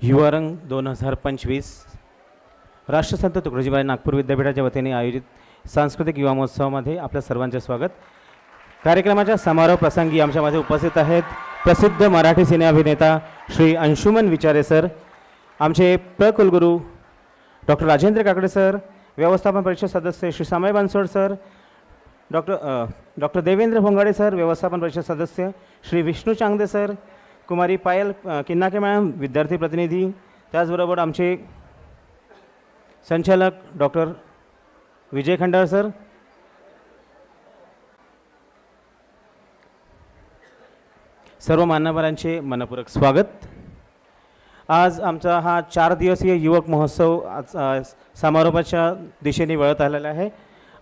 युवारंग 2025 राष्ट्रसंत तुकडोजीबाई नागपूर विद्यापीठाच्या वतीने आयोजित सांस्कृतिक युवा महोत्सवामध्ये आपल्या सर्वांचे स्वागत। कार्यक्रमाच्या समारोप प्रसंगी आमच्यामध्ये उपस्थित आहेत प्रसिद्ध मराठी सिने अभिनेता श्री अंशुमन विचारे सर, आमचे प्रकुलगुरू डॉक्टर राजेंद्र काकडे सर, व्यवस्थापन परिषद सदस्य श्री समय Bansod sir, doctor Devendra Bhongade sir, व्यवस्थापन परिषद सदस्य श्री विष्णू चांगदे सर, कुमारी पायल किन्नाके मॅडम, विद्यार्थी प्रतिनिधी, त्याचबरोबर आमचे संचालक डॉक्टर विजय खंडाळ सर, सर्व मान्यवरांचे मनपूर्वक स्वागत। आज आमचा हा 4 दिवसीय युवक महोत्सव समारोपाच्या दिशेने वळत आलेला आहे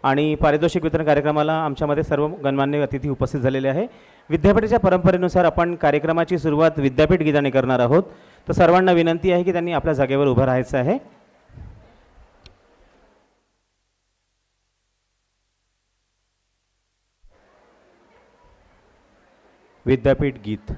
आणि पारितोषिक वितरण कार्यक्रमाला आमच्यामध्ये सर्व गणमान्य अतिथी उपस्थित झालेले आहे। विद्यापीठाच्या परंपरेनुसार आपण कार्यक्रमाची सुरुवात विद्यापीठ गीताने करणार आहोत, तर सर्वांना विनंती आहे की त्यांनी आपल्या जागेवर उभं राहायचं आहे। विद्यापीठ गीत।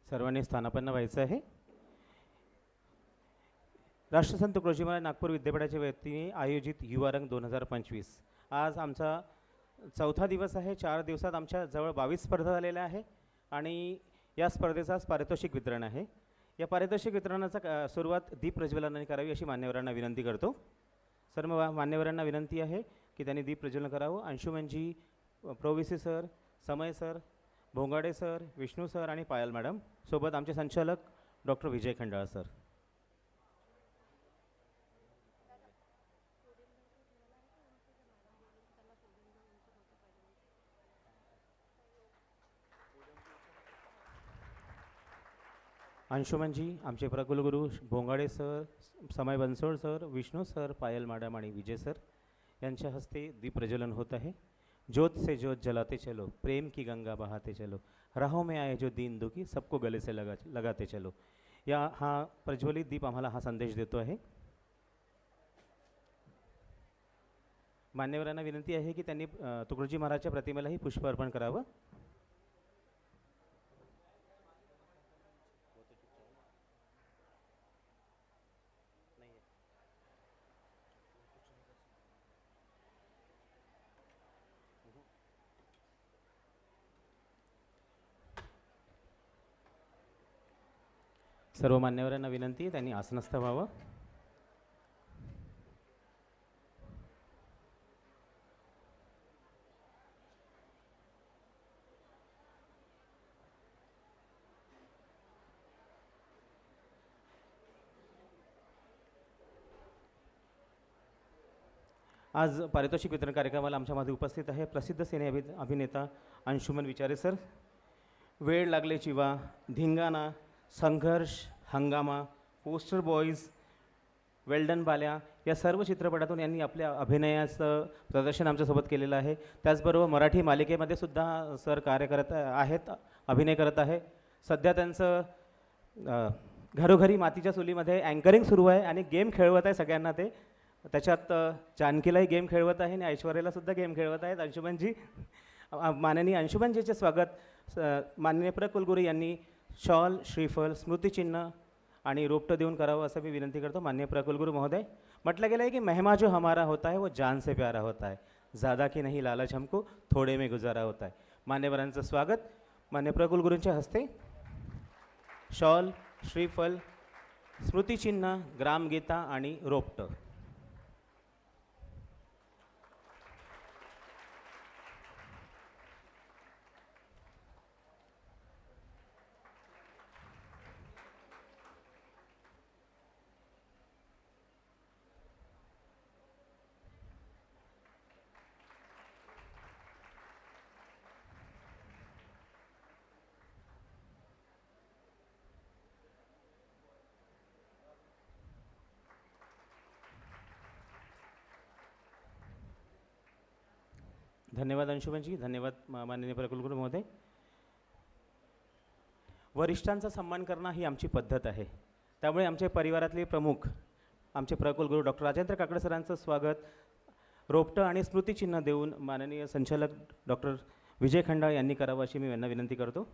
सर्वांनी स्थानापन्न व्हायचं आहे। राष्ट्रसंत तुकडोजीबाई नागपूर विद्यापीठाच्या वतीने आयोजित युवारंग 2025 आज आमचा 4था दिवस आहे। 4 दिवसात आमच्या जवळ 22 स्पर्धा झालेल्या आहे आणि या स्पर्धेचा पारितोषिक वितरण आहे। या पारितोषिक वितरणाचा सुरुवात दीप प्रज्वलनाने करावी अशी मान्यवरांना विनंती करतो। सर्व मान्यवरांना विनंती आहे की त्यांनी दीप प्रज्वलन करावं। अंशुमनजी, प्रोविसी सर, समय sir, Bhongade sir, Vishnu sir आणि पायल मॅडम सोबत आमचे संचालक डॉक्टर विजय खंडाळ सर। अंशुमन जी, आमचे प्रकुलगुरू भोंगाडे सर, समय बनसोड सर, विष्णू सर, पायल मॅडम आणि विजय सर यांच्या हस्ते दीप प्रज्वलन होत आहे ज्योत से ज्योत जलाते चलो, प्रेम की गंगा बहाते चलो, राहों में आए जो दीन दुखी सबको गले से लगाते चलो. या हा प्रज्वलित दीप आम्हाला हा संदेश देतो आहे. मान्यवरांना विनंती आहे की त्यांनी तुकडोजी महाराजच्या प्रतिमेलाही पुष्प अर्पण करावं. सर्व मान्यवरांना विनंती त्यांनी आसनस्थ व्हावं. आज पारितोषिक वितरण कार्यक्रमाला आमच्यामध्ये उपस्थित आहे प्रसिद्ध सिने अभिनेता अंशुमन विचारे सर. वेळ लागले चिवा, धिंगाणा, संघर्ष, हंगामा, पोस्टर बॉईज, वेल्डन बाल्या या सर्व चित्रपटातून यांनी आपल्या अभिनयाचं प्रदर्शन आमच्यासोबत केलेलं आहे. त्याचबरोबर मराठी मालिकेमध्ये सुद्धा सर कार्य करत आहेत, अभिनय करत आहे. सध्या त्यांचं घरोघरी मातीच्या चुलीमध्ये अँकरिंग सुरू आहे आणि गेम खेळवत आहे सगळ्यांना. ते त्याच्यात जानकीलाही गेम खेळवत आहे आणि ऐश्वर्यालासुद्धा गेम खेळवत आहेत अंशुमनजी. माननीय अंशुमनजीचे स्वागत माननीय कुलगुरू यांनी शॉल, श्रीफल, स्मृतिचिन्ह आणि रोपटं देऊन करावं असं मी विनंती करतो. माननीय कुलगुरू महोदय, म्हटलं गेलं आहे की मेहमा जो हमारा होता है वो जान से प्यारा होता है, ज़्यादा की नहीं लालच हमको थोड़े में गुजारा होता है. मान्यवरांचं स्वागत माननीय कुलगुरूंच्या हस्ते. शॉल, श्रीफल, स्मृतिचिन्ह, ग्रामगीता आणि रोपटं. धन्यवाद अंशुमनजी, धन्यवाद माननीय कुलगुरू महोदय. वरिष्ठांचा सन्मान करणं ही आमची पद्धत आहे. त्यामुळे आमचे परिवारातले प्रमुख आमचे कुलगुरू डॉक्टर राजेंद्र काकडे सरांचं स्वागत रोपटं आणि स्मृतिचिन्ह देऊन माननीय संचालक डॉक्टर विजय खंडाळ यांनी करावं अशी मी यांना विनंती करतो.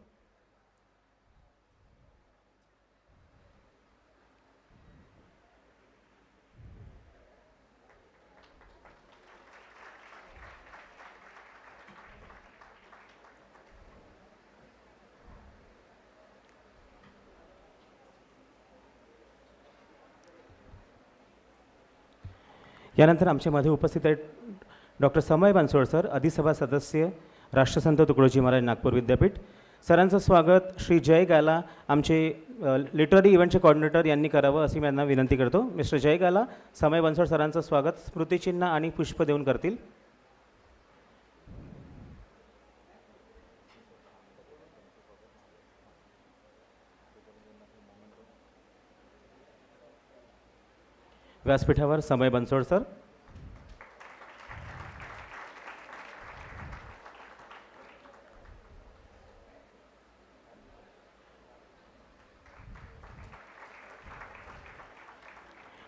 यानंतर आमच्यामध्ये उपस्थित आहेत डॉक्टर समय बनसोड सर, अधिसभा सदस्य, राष्ट्रसंत तुकडोजी महाराज नागपूर विद्यापीठ. सरांचं स्वागत श्री जय गाला आमचे लिटररी इव्हेंटचे कोऑर्डिनेटर यांनी करावं अशी मी यांना विनंती करतो. मिस्टर जय गाला समय बनसोड सरांचं स्वागत स्मृतिचिन्ह आणि पुष्प देऊन करतील. व्यासपीठावर समय बनसोड सर.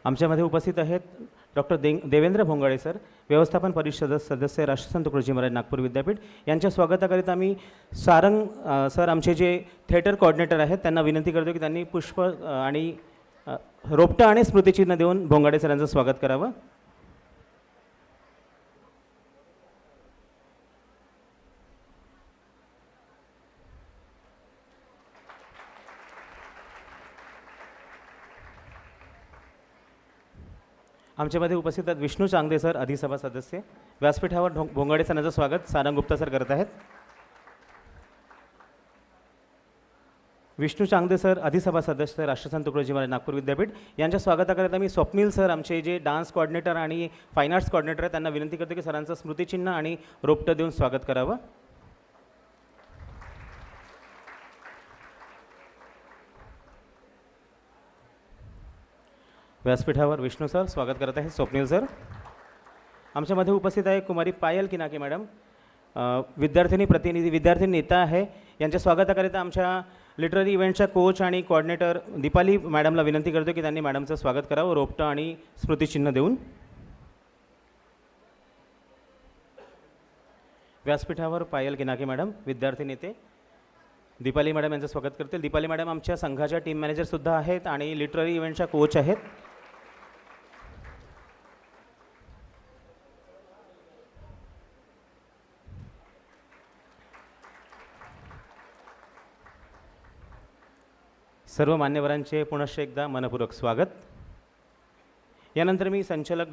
आमच्यामध्ये उपस्थित आहेत डॉक्टर देवेंद्र भोंगाडे सर, व्यवस्थापन परिषद सदस्य, राष्ट्रसंत तुकडोजी महाराज नागपूर विद्यापीठ. यांच्या स्वागताकरिता आम्ही सारंग सर आमचे जे थिएटर कोऑर्डिनेटर आहेत त्यांना विनंती करतो की त्यांनी पुष्प आणि रोपटं आणि स्मृतिचिन्ह देऊन भोंगाडे सरांचं स्वागत करावं. आमच्यामध्ये उपस्थित आहेत विष्णू चांगदे सर, अधिसभा सदस्य. व्यासपीठावर भोंगाडे सरांचं स्वागत सारंग गुप्ता सर करत आहेत. विष्णू चांगदे सर, अधिसभा सदस्य, राष्ट्रसंत तुकडोजी महाराज नागपूर विद्यापीठ. यांच्या स्वागताकरिता मी स्वप्नील सर आमचे जे डान्स कोऑर्डिनेटर आणि फाईन आर्ट्स कोऑर्डिनेटर आहेत त्यांना विनंती करतो की सरांचं स्मृतिचिन्ह आणि रोपटं देऊन स्वागत करावं. व्यासपीठावर विष्णू सर स्वागत करत आहेत स्वप्नील सर. आमच्यामध्ये उपस्थित आहे कुमारी पायल किनाके मॅडम, विद्यार्थिनी प्रतिनिधी विद्यार्थी नेता आहे. यांच्या स्वागताकरिता आमच्या लिटररी इव्हेंटच्या कोच आणि कोऑर्डिनेटर दीपाली मॅडमला विनंती करतो की त्यांनी मॅडमचं स्वागत करावं रोपटं आणि स्मृतिचिन्ह देऊन. व्यासपीठावर पायल किनाके मॅडम विद्यार्थी नेते दीपाली मॅडम यांचं स्वागत करतील. दीपाली मॅडम आमच्या संघाच्या टीम मॅनेजरसुद्धा आहेत आणि लिटररी इव्हेंटच्या कोच आहेत. सर्व मान्यवरांचे पुनश्च एकदा मनपूर्वक स्वागत. यानंतर मी संचालक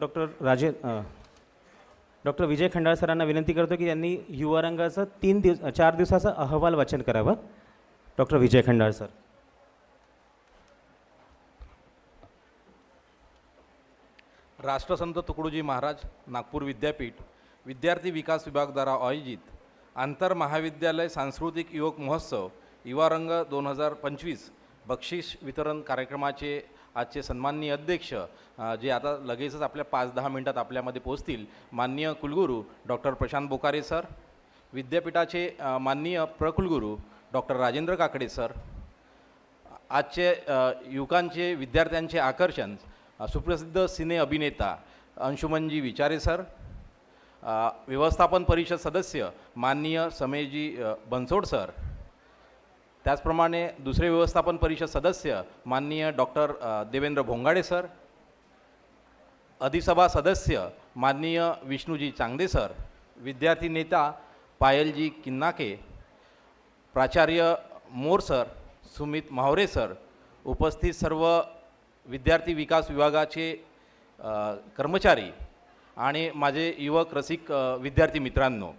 डॉक्टर विजय खंडाळ सरांना विनंती करतो की त्यांनी युवा रंगाचं 4 दिवसाचं अहवाल वाचन करावं. डॉक्टर विजय खंडाळ सर. राष्ट्रसंत तुकडोजी महाराज नागपूर विद्यापीठ विद्यार्थी विकास विभाग द्वारा आयोजित आंतर महाविद्यालय सांस्कृतिक युवक महोत्सव युवा रंग 2025 बक्षीस वितरण कार्यक्रमाचे आजचे सन्माननीय अध्यक्ष जे आता लगेचच आपल्या 5-10 मिनिटात आपल्यामध्ये पोहोचतील माननीय कुलगुरू डॉक्टर प्रशांत बोकारे सर, विद्यापीठाचे माननीय प्रकुलगुरू डॉक्टर राजेंद्र काकडे सर, आजचे युवकांचे विद्यार्थ्यांचे आकर्षण सुप्रसिद्ध सिने अभिनेता अंशुमनजी विचारे सर, व्यवस्थापन परिषद सदस्य माननीय समेजी बनसोड सर, त्याचप्रमाणे दुसरे व्यवस्थापन परिषद सदस्य माननीय डॉक्टर देवेंद्र भोंगाडे सर, अधिसभा सदस्य माननीय विष्णुजी चांगदे सर, विद्यार्थी नेता पायलजी किन्नाके, प्राचार्य मोर सर, सुमित मावरे सर, उपस्थित सर्व विद्यार्थी विकास विभागाचे कर्मचारी आणि माझे युवक रसिक विद्यार्थी मित्रांनो,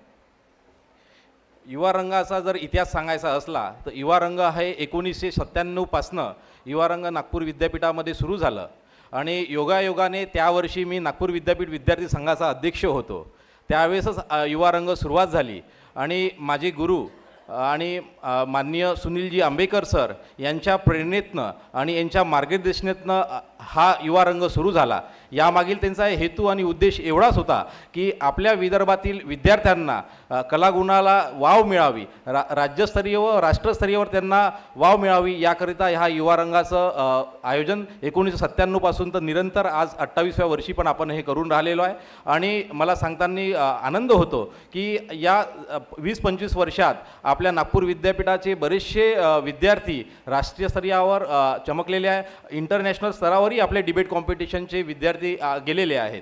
युवा रंगाचा जर इतिहास सांगायचा असला तर युवा रंग हे 1997पासनं युवा रंग नागपूर विद्यापीठामध्ये सुरू झालं आणि योगायोगाने त्यावर्षी मी नागपूर विद्यापीठ विद्यार्थी संघाचा अध्यक्ष होतो. त्यावेळेसच युवा रंग सुरुवात झाली आणि माझे गुरु आणि माननीय सुनीलजी आंबेकर सर यांच्या प्रेरणेतनं आणि यांच्या मार्गदर्शनातनं हा युवा रंग सुरू झाला. यामागील त्यांचा हेतू आणि उद्देश एवढाच होता की आपल्या विदर्भातील विद्यार्थ्यांना कलागुणाला वाव मिळावी, राज्यस्तरीय व राष्ट्रस्तरीयवर त्यांना वाव मिळावी याकरिता ह्या युवा रंगाचं आयोजन 1997पासून तर निरंतर आज 28व्या वर्षी पण आपण हे करून राहिलेलो आहे. आणि मला सांगताना आनंद होतो की या 20-25 वर्षात आपल्या नागपूर विद्यापीठाचे बरेचसे विद्यार्थी राष्ट्रीय स्तरावर चमकलेले आहे. इंटरनॅशनल स्तरावरही आपले डिबेट कॉम्पिटिशनचे विद्यार्थी गेलेले आहेत.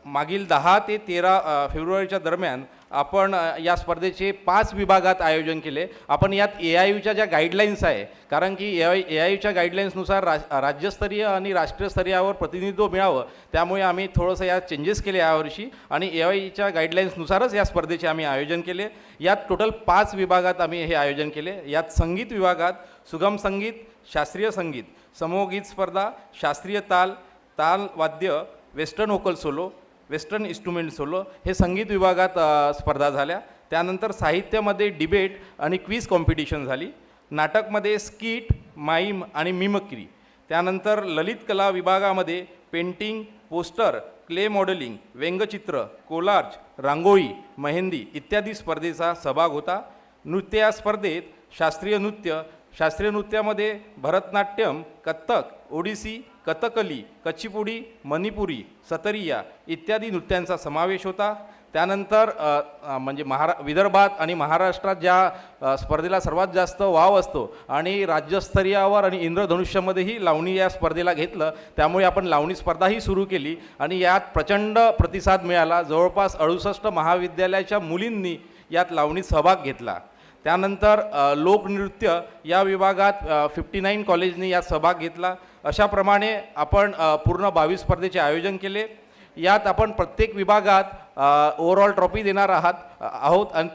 मागील 10 ते 13 फेब्रुवारीच्या दरम्यान आपण या स्पर्धेचे 5 विभागात आयोजन केले. आपण यात AIUच्या ज्या गाईडलाईन्स आहे, कारण की AIUच्या गाईडलाईन्सनुसार राज्यस्तरीय आणि राष्ट्रीय स्तरावर प्रतिनिधित्व मिळावं, त्यामुळे आम्ही थोडंसं यात चेंजेस केले यावर्षी आणि AIUच्या गाईडलाईन्सनुसारच या स्पर्धेचे आम्ही आयोजन केले. यात टोटल 5 विभागात आम्ही हे आयोजन केले. यात संगीत विभागात सुगम संगीत, शास्त्रीय संगीत, समूहगीत स्पर्धा, शास्त्रीय ताल, ताल वाद्य, western vocal solo, western instrument solo हे संगीत विभागात स्पर्धा झाल्या. त्यानंतर साहित्यामध्ये डिबेट आणि क्विज कॉम्पिटिशन झाली. नाटकमध्ये स्किट, माईम आणि मिमिक्री. त्यानंतर ललित कला विभागामध्ये पेंटिंग, पोस्टर, क्ले मॉडेलिंग, व्यंगचित्र, कोलार्ज, रांगोळी, मेहंदी इत्यादी स्पर्धेचा सहभाग होता. नृत्य या स्पर्धेत शास्त्रीय नृत्यामध्ये भरतनाट्यम, कथ्थक, ओडिसी, कथकली, कच्चीपुडी, मणिपुरी, सतरिया इत्यादी नृत्यांचा समावेश होता. त्यानंतर म्हणजे विदर्भात आणि महाराष्ट्रात ज्या स्पर्धेला सर्वात जास्त वाव असतो आणि राज्यस्तरीयावर आणि इंद्रधनुष्यामध्येही लावणी या स्पर्धेला घेतलं, त्यामुळे आपण लावणी स्पर्धाही सुरू केली आणि यात प्रचंड प्रतिसाद मिळाला. जवळपास 68 महाविद्यालयाच्या मुलींनी यात लावणीत सहभाग घेतला. त्यानंतर लोकनृत्य या विभागात 59 कॉलेजनी यात सहभाग घेतला. अशाप्रमाणे आपण पूर्ण 22 स्पर्धेचे आयोजन केले. यात आपण प्रत्येक विभागात ओव्हरऑल ट्रॉफी देणार आहोत आणि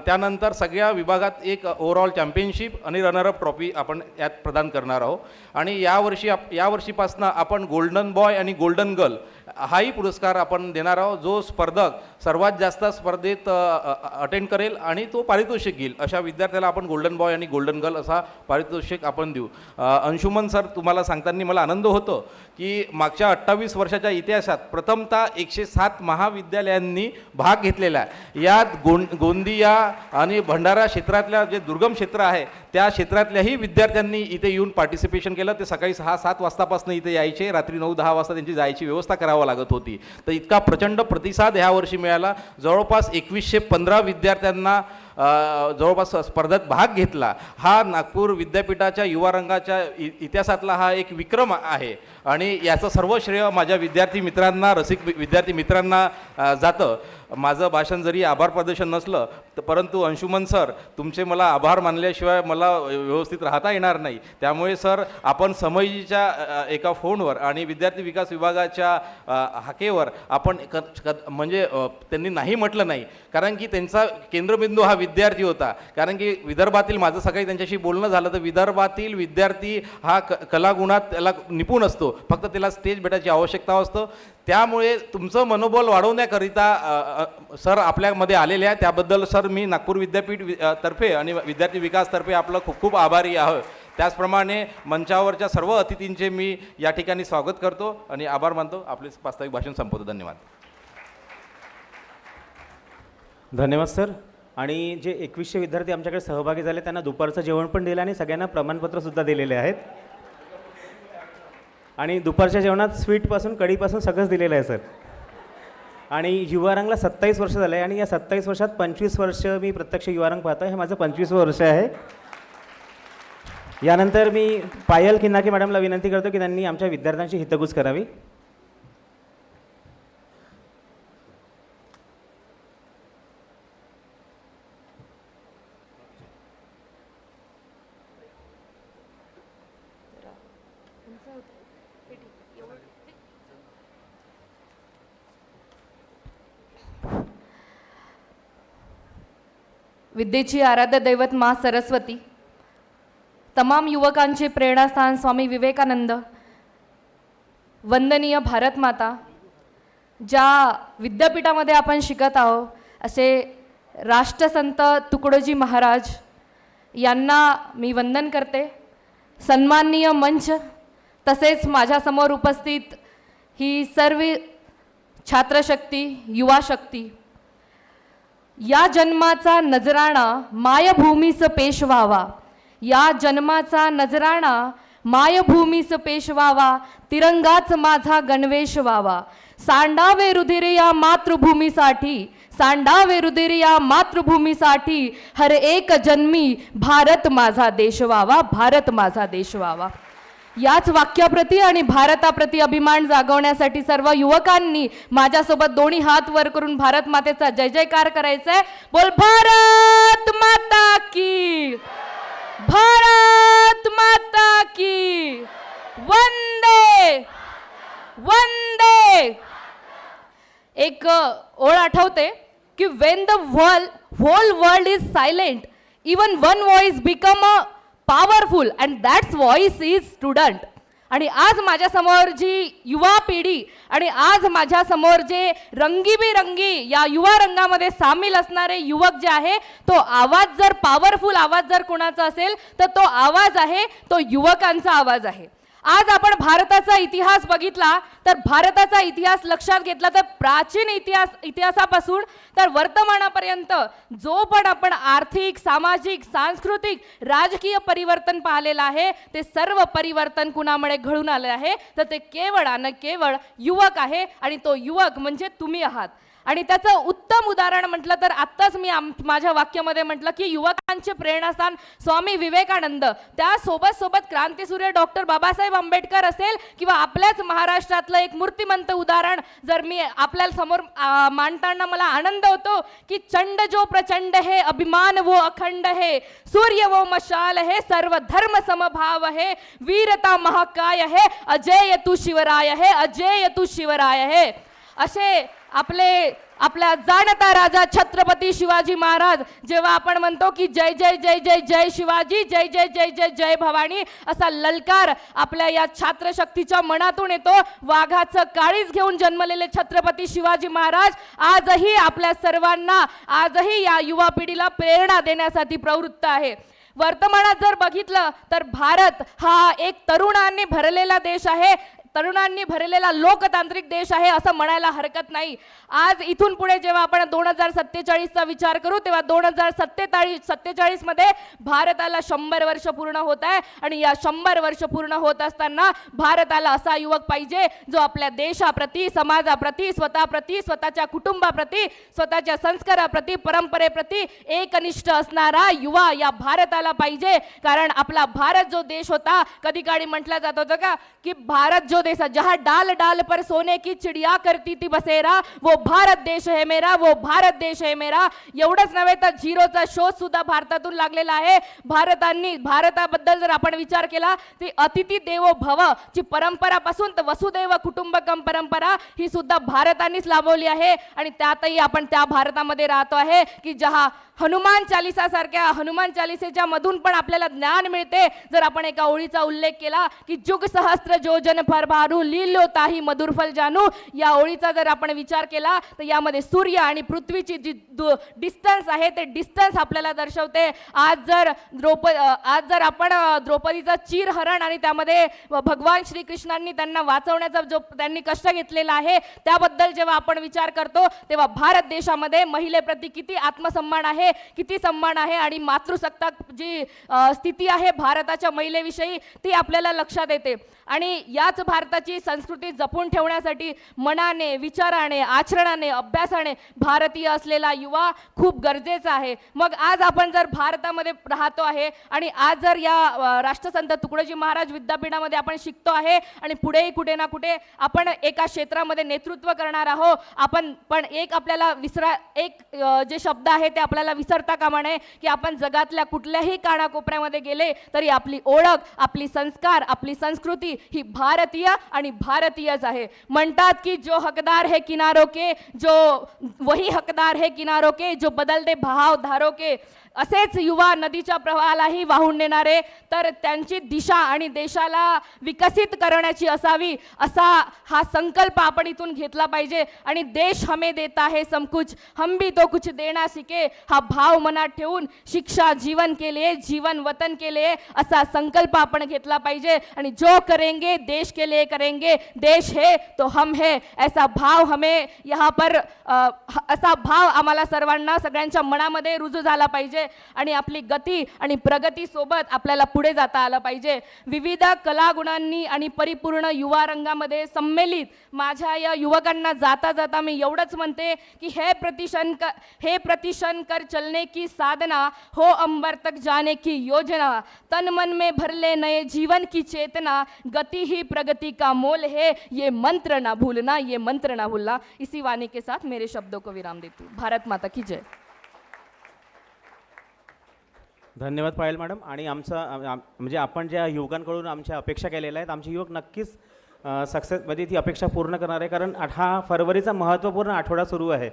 त्यानंतर सगळ्या विभागात एक ओव्हरऑल चॅम्पियनशिप आणि रनरअप ट्रॉफी आपण यात प्रदान करणार आहोत. आणि यावर्षीपासून आपण गोल्डन बॉय आणि गोल्डन गर्ल हाही पुरस्कार आपण देणार आहोत. जो स्पर्धक सर्वात जास्त स्पर्धेत अटेंड करेल आणि तो पारितोषिक घेईल अशा विद्यार्थ्याला आपण गोल्डन बॉय आणि गोल्डन गर्ल असा पारितोषिक आपण देऊ. अंशुमन सर, तुम्हाला सांगताना मला आनंद होतो की मागच्या 28 वर्षाच्या इतिहासात प्रथमतः 107 महाविद्यालयांनी विद्यार्थ्यांनी भाग घेतलेला आहे. यात गोंदिया आणि भंडारा क्षेत्रातल्या जे दुर्गम क्षेत्र आहे त्या क्षेत्रातल्याही विद्यार्थ्यांनी इथे येऊन पार्टिसिपेशन केलं. ते सकाळी 6-7 वाजतापासून इथे यायचे, रात्री 9-10 वाजता त्यांची जायची व्यवस्था करावी लागत होती. तर इतका प्रचंड प्रतिसाद ह्यावर्षी मिळाला. जवळपास 2115 विद्यार्थ्यांना जवळपास स्पर्धेत भाग घेतला. हा नागपूर विद्यापीठाच्या युवा रंगाच्या इतिहासातला हा एक विक्रम आहे आणि याचं सर्व श्रेय माझ्या विद्यार्थी मित्रांना, रसिक विद्यार्थी मित्रांना जातं. माझं भाषण जरी आभार प्रदर्शन नसलं तर परंतु अंशुमन सर, तुमचे मला आभार मानल्याशिवाय मला व्यवस्थित राहता येणार नाही. त्यामुळे सर, आपण समईच्या एका फोनवर आणि विद्यार्थी विकास विभागाच्या हाकेवर आपण म्हणजे त्यांनी नाही म्हटलं नाही, कारण की त्यांचा केंद्रबिंदू हा विद्यार्थी होता. कारण की विदर्भातील, माझं सकाळी त्यांच्याशी बोलणं झालं तर विदर्भातील विद्यार्थी हा कलागुणात त्याला निपुण असतो, फक्त त्याला स्टेज भेटायची आवश्यकता असतो. त्यामुळे तुमचं मनोबल वाढवण्याकरिता सर आपल्यामध्ये आलेले आहे. त्याबद्दल सर मी नागपूर विद्यापीठ तर्फे आणि विद्यार्थी विकासतर्फे आपलं खूप खूप आभारी आहे. त्याचप्रमाणे मंचावरच्या सर्व अतिथींचे मी या ठिकाणी स्वागत करतो आणि आभार मानतो. आपले प्रास्ताविक भाषण संपवतो. धन्यवाद. धन्यवाद सर. आणि जे 2100 विद्यार्थी आमच्याकडे सहभागी झाले त्यांना दुपारचं जेवण पण दिलं आणि सगळ्यांना प्रमाणपत्रसुद्धा दिलेले आहेत. आणि दुपारच्या जेवणात स्वीटपासून कढीपासून सगळंच दिलेलं आहे सर. आणि युवारंगला 27 वर्ष झालं आहे आणि या 27 वर्षात 25 वर्ष मी प्रत्यक्ष युवारंग पाहतो आहे. हे माझं 25वं वर्ष आहे. यानंतर मी पायल किन्नाके मॅडमला विनंती करतो की त्यांनी आमच्या विद्यार्थ्यांची हितगुज करावी. विद्येची आराध्य दैवत माँ सरस्वती, तमाम युवकांचे प्रेरणास्थान स्वामी विवेकानंद, वंदनीय भारत माता, ज्या विद्यापीठामध्ये आपण शिकत आहोत असे राष्ट्रसंत तुकडोजी महाराज यांना मी वंदन करते. सन्माननीय मंच तसेच माझ्यासमोर उपस्थित ही सर्व छात्रशक्ती, युवा शक्ती, या जन्माचा नजराणा मायभूमीस पेश व्हावा, या जन्माचा नजराणा मायभूमीस पेश व्हावा, तिरंगाच माझा गणवेश व्हावा. सांडावे रुधिर या मातृभूमीसाठी, सांडावे रुधिर या मातृभूमीसाठी, हर एक जन्मी भारत माझा देश व्हावा, भारत माझा देश व्हावा. याच वाक्याप्रती आणि भारताप्रती अभिमान जागवण्यासाठी सर्व युवकांनी माझ्यासोबत दोन्ही हात वर करून भारत मातेचा जय जयकार करायचा आहे. बोल भारत माता की, भारत माता की, वंदे वंदे. एक ओळ आठवते की when the whole world is silent, even one voice become a powerful and that's voice is student. आणि आज माझ्यासमोर जी युवा पिढी आणि आज माझ्यासमोर जे रंगीबेरंगी या युवा रंगामध्ये सामील असणारे युवक जे आहे, तो आवाज जर पॉवरफुल आवाज जर कोणाचा असेल तर तो आवाज आहे तो युवकांचा आवाज आहे. आज आपण भारताचा इतिहास बघितला तर भारताचा इतिहास लक्षात घेतला तर प्राचीन इतिहासापासून तर वर्तमानापर्यंत जो पण आपण आर्थिक, सामाजिक, सांस्कृतिक, राजकीय परिवर्तन पाहिलेलं आहे ते सर्व परिवर्तन कुणामुळे घडून आले आहे तर ते केवळ आणि केवळ युवक आहे. आणि तो युवक म्हणजे तुम्ही आहात. आणि त्याचं उत्तम उदाहरण म्हटलं तर आत्ताच मी माझ्या वाक्यामध्ये म्हटलं की युवकांचे प्रेरणास्थान स्वामी विवेकानंद, त्यासोबत सोबत क्रांतीसूर्य डॉक्टर बाबासाहेब आंबेडकर असेल किंवा आपल्याच महाराष्ट्रातलं एक मूर्तिमंत उदाहरण जर मी आपल्या समोर मांडताना मला आनंद होतो की चंड जो प्रचंड है, अभिमान वो अखंड है, सूर्य वो मशाल है, सर्व धर्म समभाव है, वीरता महाकाय है, अजय तू शिवराय है, अजय तू शिवराय है. असे आपल्या जाणता राजा छत्रपती शिवाजी महाराज जेव्हा आपण म्हणतो की जय जय जय जय जय शिवाजी, जय जय जय जय जय भवानी, असा ललकार आपल्या या छात्रशक्तीच्या मनातून येतो. वाघाचं काळीज घेऊन जन्मलेले छत्रपती शिवाजी महाराज आजही आपल्या सर्वांना, आजही या युवा पिढीला प्रेरणा देण्यासाठी प्रवृत्त आहे. वर्तमानात जर बघितलं तर भारत हा एक तरुणांनी भरलेला देश आहे. तरुणांनी भरलेला लोकतांत्रिक देश आहे असं म्हणायला हरकत नाही. आज इथून पुढे जेव्हा आपण 2047चा विचार करू तेव्हा 2047 मध्ये भारताला 100 वर्ष पूर्ण होत आहे आणि या 100 वर्ष पूर्ण होत असताना भारताला असा युवक पाहिजे जो आपल्या देशाप्रती, समाजाप्रती, स्वतःप्रती, स्वतःच्या कुटुंबाप्रती, स्वतःच्या संस्काराप्रती, परंपरेप्रती एकनिष्ठ असणारा युवा या भारताला पाहिजे. कारण आपला भारत जो देश होता, कधी काळी म्हटलं जात होतं का की भारत जो देश जहां डाल डाल पर सोने की चिड़िया करती थी बसेरा, वो भारत देश है मेरा, वो भारत देश है मेरा. एवढंच नव्हे तर झिरोचा शोध सुद्धा भारतातून लागलेला आहे. भारताबद्दल जर आपण विचार केला ती अतिथी देवो भव ची परंपरापासून तर वसुदैव कुटुंबकम परंपरा ही सुद्धा भारतानेच लाभवली आहे. आणि त्यातही आपण त्या भारतामध्ये राहतो आहे की जहा हनुमान चालीसा सारख्या हनुमान चालीसेच्या मधून पण आपल्याला ज्ञान मिळते. जर आपण एका ओळीचा उल्लेख केला की जुग सहस्त्र जोजन फरभारू लीलो ताही मधुर फल जानू, या ओळीचा जर आपण विचार केला तर यामध्ये सूर्य आणि पृथ्वीची जी डिस्टन्स आहे ते डिस्टन्स आपल्याला दर्शवते. आज जर आपण द्रौपदीचा चीरहरण आणि त्यामध्ये भगवान श्रीकृष्णांनी त्यांना वाचवण्याचा जो त्यांनी कष्ट घेतलेला आहे त्याबद्दल जेव्हा आपण विचार करतो तेव्हा भारत देशामध्ये महिलेप्रती किती आत्मसन्मान आहे, किती सन्मान आहे आणि मातृसत्ताक जी स्थिती आहे भारताच्या महिलेविषयी ती आपल्याला लक्षात येते. आणि याच भारताची संस्कृती जपून ठेवण्यासाठी मनाने, विचाराने, आचरणाने, अभ्यासाने भारतीय असलेला युवा खूप गरजेचा आहे. मग आज आपण जर भारतामध्ये राहतो आहे आणि आज जर या राष्ट्रसंत तुकडोजी महाराज विद्यापीठामध्ये आपण शिकतो आहे आणि पुढेही कुठे ना कुठे आपण एका क्षेत्रामध्ये नेतृत्व करणार आहोत, आपण पण एक आपल्याला जे शब्द आहे ते आपल्याला विसरता कामा नये की आपण जगातल्या कुठल्याही कानाकोपऱ्यामध्ये गेले तरी आपली ओळख, आपली संस्कार, आपली संस्कृती ही भारतीय आणि भारतीयच आहे. म्हणतात की जो हकदार है किनारों के, जो वही हकदार है किनारों के, जो बदलते बहाव धारों के. असेच युवा नदीच्या प्रवाहालाही वाहून नेणारे, तर त्यांची दिशा आणि देशाला विकसित करण्याची असावी असा हा संकल्प आपण इथून घेतला पाहिजे. आणि देश हमें देता है सब कुछ, हम भी तो कुछ देना सीखे हा भाव मनात ठेवून शिक्षा जीवन के लिए, जीवन वतन के लिए असा संकल्प आपण घेतला पाहिजे. आणि जो करेंगे देश के लिए करेंगे, देश है तो हम है ऐसा भाव हमें यहाँ पर असा भाव आम्हाला सर्वांना सगळ्यांच्या मनामध्ये रुजू झाला पाहिजे. आणि आपली गती आणि प्रगती सोबत आपल्याला पुढे जाता आलं पाहिजे. विविध कलागुणांनी आणि परिपूर्ण युवा रंगामध्ये सम्मिलित माझ्या या युवकांना जाता जाता मी एवढंच म्हणते की हे प्रतिशन कर चलने की साधना, हो अंबर तक जाने की योजना, तन मन में भर ले नए जीवन की चेतना, गति ही प्रगति का मोल है, ये मंत्र ना भूलना, ये मंत्र ना भूलना. इसी वाणी के साथ मेरे शब्दों को विराम देती हूँ. भारत माता की जय. धन्यवाद पायल मॅडम. आणि म्हणजे आपण ज्या युवकांकडून आमच्या अपेक्षा केलेल्या आहेत, आमचे युवक नक्कीच सक्सेस म्हणजे ती अपेक्षा पूर्ण करणार आहे. कारण 8 फरवरीचा महत्त्वपूर्ण आठवडा सुरू आहे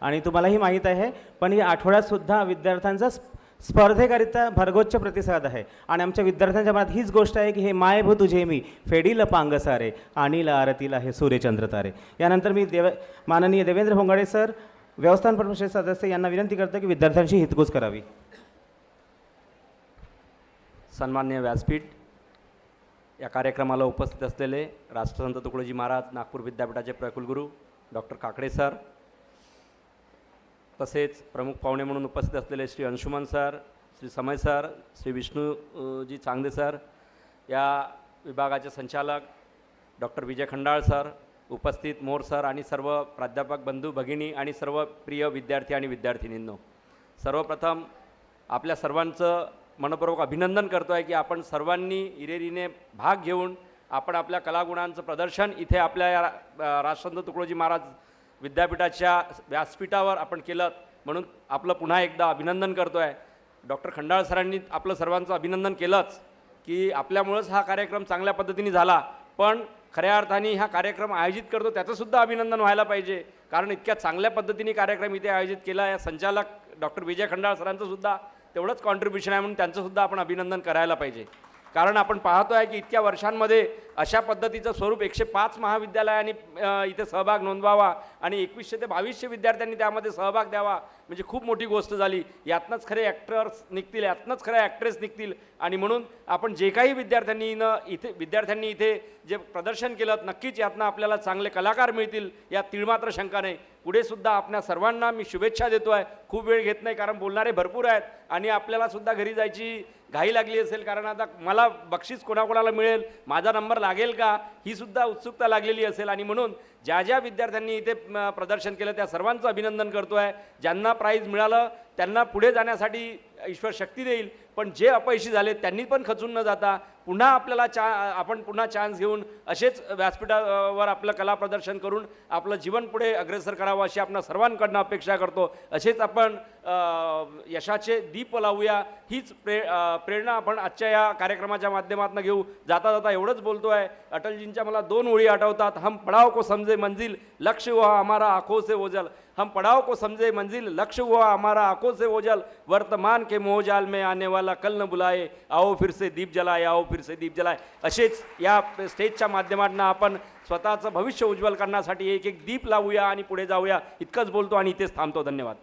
आणि तुम्हालाही माहीत आहे. पण या आठवड्यातसुद्धा विद्यार्थ्यांचा स्पर्धेकरिता भरगोच्च प्रतिसाद आहे. आणि आमच्या विद्यार्थ्यांच्या मनात हीच गोष्ट आहे की हे मायभू तुझे मी फेडील पांग सारे, आणि आरतीला हे सूर्यचंद्र तारे. यानंतर मी माननीय देवेंद्र भोंगाडे सर, व्यवस्थापन परिषद सदस्य यांना विनंती करतो की विद्यार्थ्यांची हितगुज करावी. सन्मान्य व्यासपीठ, या कार्यक्रमाला उपस्थित असलेले राष्ट्रसंत तुकडोजी महाराज नागपूर विद्यापीठाचे प्रकुलगुरू डॉक्टर काकडे सर, तसेच प्रमुख पाहुणे म्हणून उपस्थित असलेले श्री अंशुमन सर, श्री समय सर, श्री विष्णूजी चांगदे सर, या विभागाचे संचालक डॉक्टर विजय खंडाळ सर, उपस्थित मोर सर आणि सर्व प्राध्यापक बंधू भगिनी आणि सर्व प्रिय विद्यार्थी आणि विद्यार्थिनींनो, सर्वप्रथम आपल्या सर्वांचं मनपूर्वक अभिनंदन करतो आहे की आपण सर्वांनी हिरिरीने भाग घेऊन आपण आपल्या कलागुणांचं प्रदर्शन इथे आपल्या या राष्ट्रसंत तुकडोजी महाराज विद्यापीठाच्या व्यासपीठावर आपण केलं, म्हणून आपलं पुन्हा एकदा अभिनंदन करतो आहे. डॉक्टर खंडाळ सरांनी आपलं सर्वांचं अभिनंदन केलंच की आपल्यामुळंच हा कार्यक्रम चांगल्या पद्धतीने झाला, पण खऱ्या अर्थाने हा कार्यक्रम आयोजित करतो त्याचंसुद्धा अभिनंदन व्हायला पाहिजे. कारण इतक्या चांगल्या पद्धतीने कार्यक्रम इथे आयोजित केला. या संचालक डॉक्टर विजय खंडाळ सरांचंसुद्धा तेवढंच कॉन्ट्रीब्युशन आहे, म्हणून त्यांचंसुद्धा आपण अभिनंदन करायला पाहिजे. कारण आपण पाहतो आहे की इतक्या वर्षांमध्ये अशा पद्धतीचं स्वरूप 105 महाविद्यालयांनी इथे सहभाग नोंदवावा आणि 2100 ते 2200 विद्यार्थ्यांनी त्यामध्ये सहभाग द्यावा, म्हणजे खूप मोठी गोष्ट झाली. यातनंच खरे ॲक्टर्स निघतील, यातनंच खरे ॲक्ट्रेस निघतील. आणि म्हणून आपण जे काही विद्यार्थ्यांनी इथे जे प्रदर्शन केलं, नक्कीच यातनं आपल्याला चांगले कलाकार मिळतील, यात तीळमात्र शंका नाही. पुढे सुद्धा आपल्या सर्वांना मी शुभेच्छा देतो आहे. खूप वेळ घेत नाही कारण बोलणारे भरपूर आहेत आणि आपल्याला सुद्धा घरी जायची घाई लागली असेल, कारण आता मला बक्षीस कोणाकोणाला मिळेल, माझा नंबर लागेल का, ही सुद्धा उत्सुकता लागलेली असेल. आणि म्हणून ज्या ज्या विद्यार्थ्यांनी इथे प्रदर्शन केलं त्या सर्वांचं अभिनंदन करतो आहे. ज्यांना प्राईज मिळालं त्यांना पुढे जाण्यासाठी ईश्वर शक्ती देईल, पण जे अपयशी झाले त्यांनी पण खचून न जाता पुन्हा आपल्याला आपण पुन्हा चान्स घेऊन असेच व्यासपीठावर आपलं कला प्रदर्शन करून आपलं जीवन पुढे अग्रेसर करावं अशी आपण सर्वांकडनं अपेक्षा करतो. असेच आपण यशाचे दीप लावूया, हीच प्रेरणा आपण आजच्या या कार्यक्रमाच्या माध्यमातून घेऊ. जाता जाता एवढंच बोलतो आहे, अटलजींच्या मला 2 ओळी आठवतात. हम पड़ाव को समझे मंजिल, लक्ष्य हुआ हमारा आंखों से ओझल. हम पड़ाव को समझे मंजिल, लक्ष्य हुआ हमारा आंखों से ओझल. वर्तमान के मोहजाल में आने वाला कल न बुलाए, आओ फिर से दीप जलाए, आओ फिर से दीप जलाए. असेच या स्टेजच्या माध्यमातून आपण स्वतःचं भविष्य उज्ज्वल करण्यासाठी एक एक दीप लावूया आणि पुढे जाऊया. इतकंच बोलतो आणि इथेच थांबतो. धन्यवाद.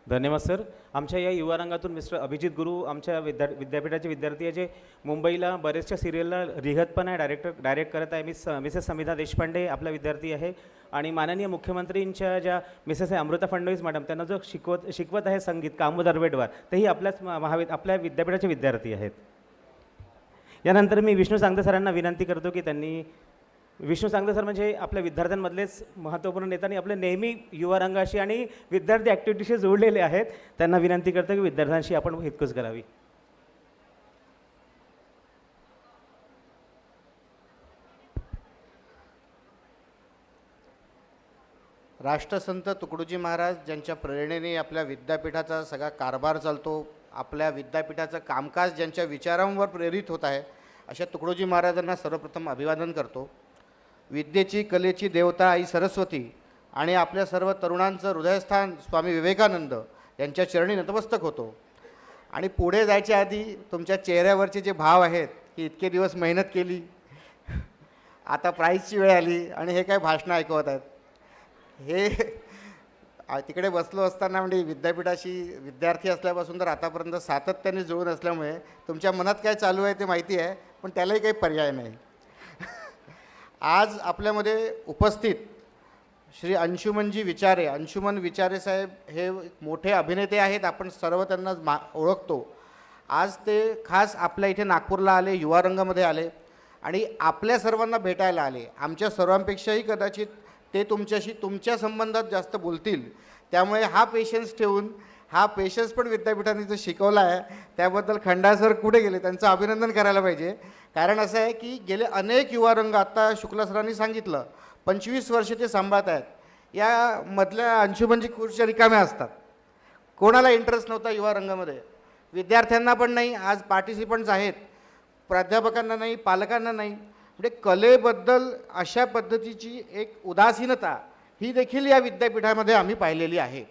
धन्यवाद सर. आमच्या या युवा रंगातून मिस्टर अभिजित गुरु आमच्या विद्यापीठाचे विद्यार्थी आहे, जे मुंबईला बरेचशा सिरियलला रिहत पण आहे, डायरेक्ट करत आहे. मिसेस समिधा देशपांडे आपला विद्यार्थी आहे. आणि माननीय मुख्यमंत्रींच्या ज्या मिसेस आहे अमृता फडणवीस मॅडम, त्यांना जो शिकवत आहे संगीत कामोद दरवेडवार, तेही आपल्या विद्यापीठाचे विद्यार्थी आहेत. यानंतर मी विष्णू सांगते सरांना विनंती करतो की त्यांनी, विष्णू सांगते सर म्हणजे आपल्या विद्यार्थ्यांमधलेच महत्त्वपूर्ण नेता आणि आपले नेहमी युवा रंगाशी आणि विद्यार्थी ॲक्टिव्हिटीशी जोडलेले आहेत. त्यांना विनंती करतो की विद्यार्थ्यांशी आपण हितकूच करावी. राष्ट्रसंत तुकडोजी महाराज ज्यांच्या प्रेरणेने आपल्या विद्यापीठाचा सगळा कारभार चालतो, आपल्या विद्यापीठाचं कामकाज ज्यांच्या विचारांवर प्रेरित होत आहे, अशा तुकडोजी महाराजांना सर्वप्रथम अभिवादन करतो. विद्येची कलेची देवता आई सरस्वती आणि आपल्या सर्व तरुणांचं हृदयस्थान स्वामी विवेकानंद यांच्या चरणी नतमस्तक होतो. आणि पुढे जायच्या आधी तुमच्या चेहऱ्यावरचे जे भाव आहेत की इतके दिवस मेहनत केली, आता प्राईजची वेळ आली आणि हे काय भाषणं ऐकवत आहेत, हे तिकडे बसलो असताना म्हणजे विद्यापीठाशी विद्यार्थी असल्यापासून तर आतापर्यंत सातत्याने जुळून असल्यामुळे तुमच्या मनात काय चालू आहे ते माहिती आहे, पण त्यालाही काही पर्याय नाही. आज आपल्यामध्ये उपस्थित श्री अंशुमनजी विचारे, अंशुमन विचारे साहेब हे मोठे अभिनेते आहेत, आपण सर्व त्यांना ओळखतो. आज ते खास आपल्या इथे नागपूरला आले, युवा रंगामध्ये आले आणि आपल्या सर्वांना भेटायला आले. आमच्या सर्वांपेक्षाही कदाचित ते तुमच्याशी तुमच्या संबंधात जास्त बोलतील, त्यामुळे हा पेशन्स ठेवून, हा पेशन्स पण विद्यापीठाने जो शिकवला आहे त्याबद्दल खंडा सर कुठे गेले त्यांचं अभिनंदन करायला पाहिजे. कारण असं आहे की गेले अनेक युवा रंग, आत्ता शुक्ला सरांनी सांगितलं 25 वर्ष ते सांभाळत आहेत. यामधल्या अंशुमनजी खुर्च्या रिकाम्या असतात, कोणाला इंटरेस्ट नव्हता युवा रंगामध्ये, विद्यार्थ्यांना पण नाही, आज पार्टिसिपंट्स आहेत, प्राध्यापकांना नाही, पालकांना नाही. म्हणजे कलेबद्दल अशा पद्धतीची एक उदासीनता ही देखील या विद्यापीठामध्ये आम्ही पाहिलेली आहे.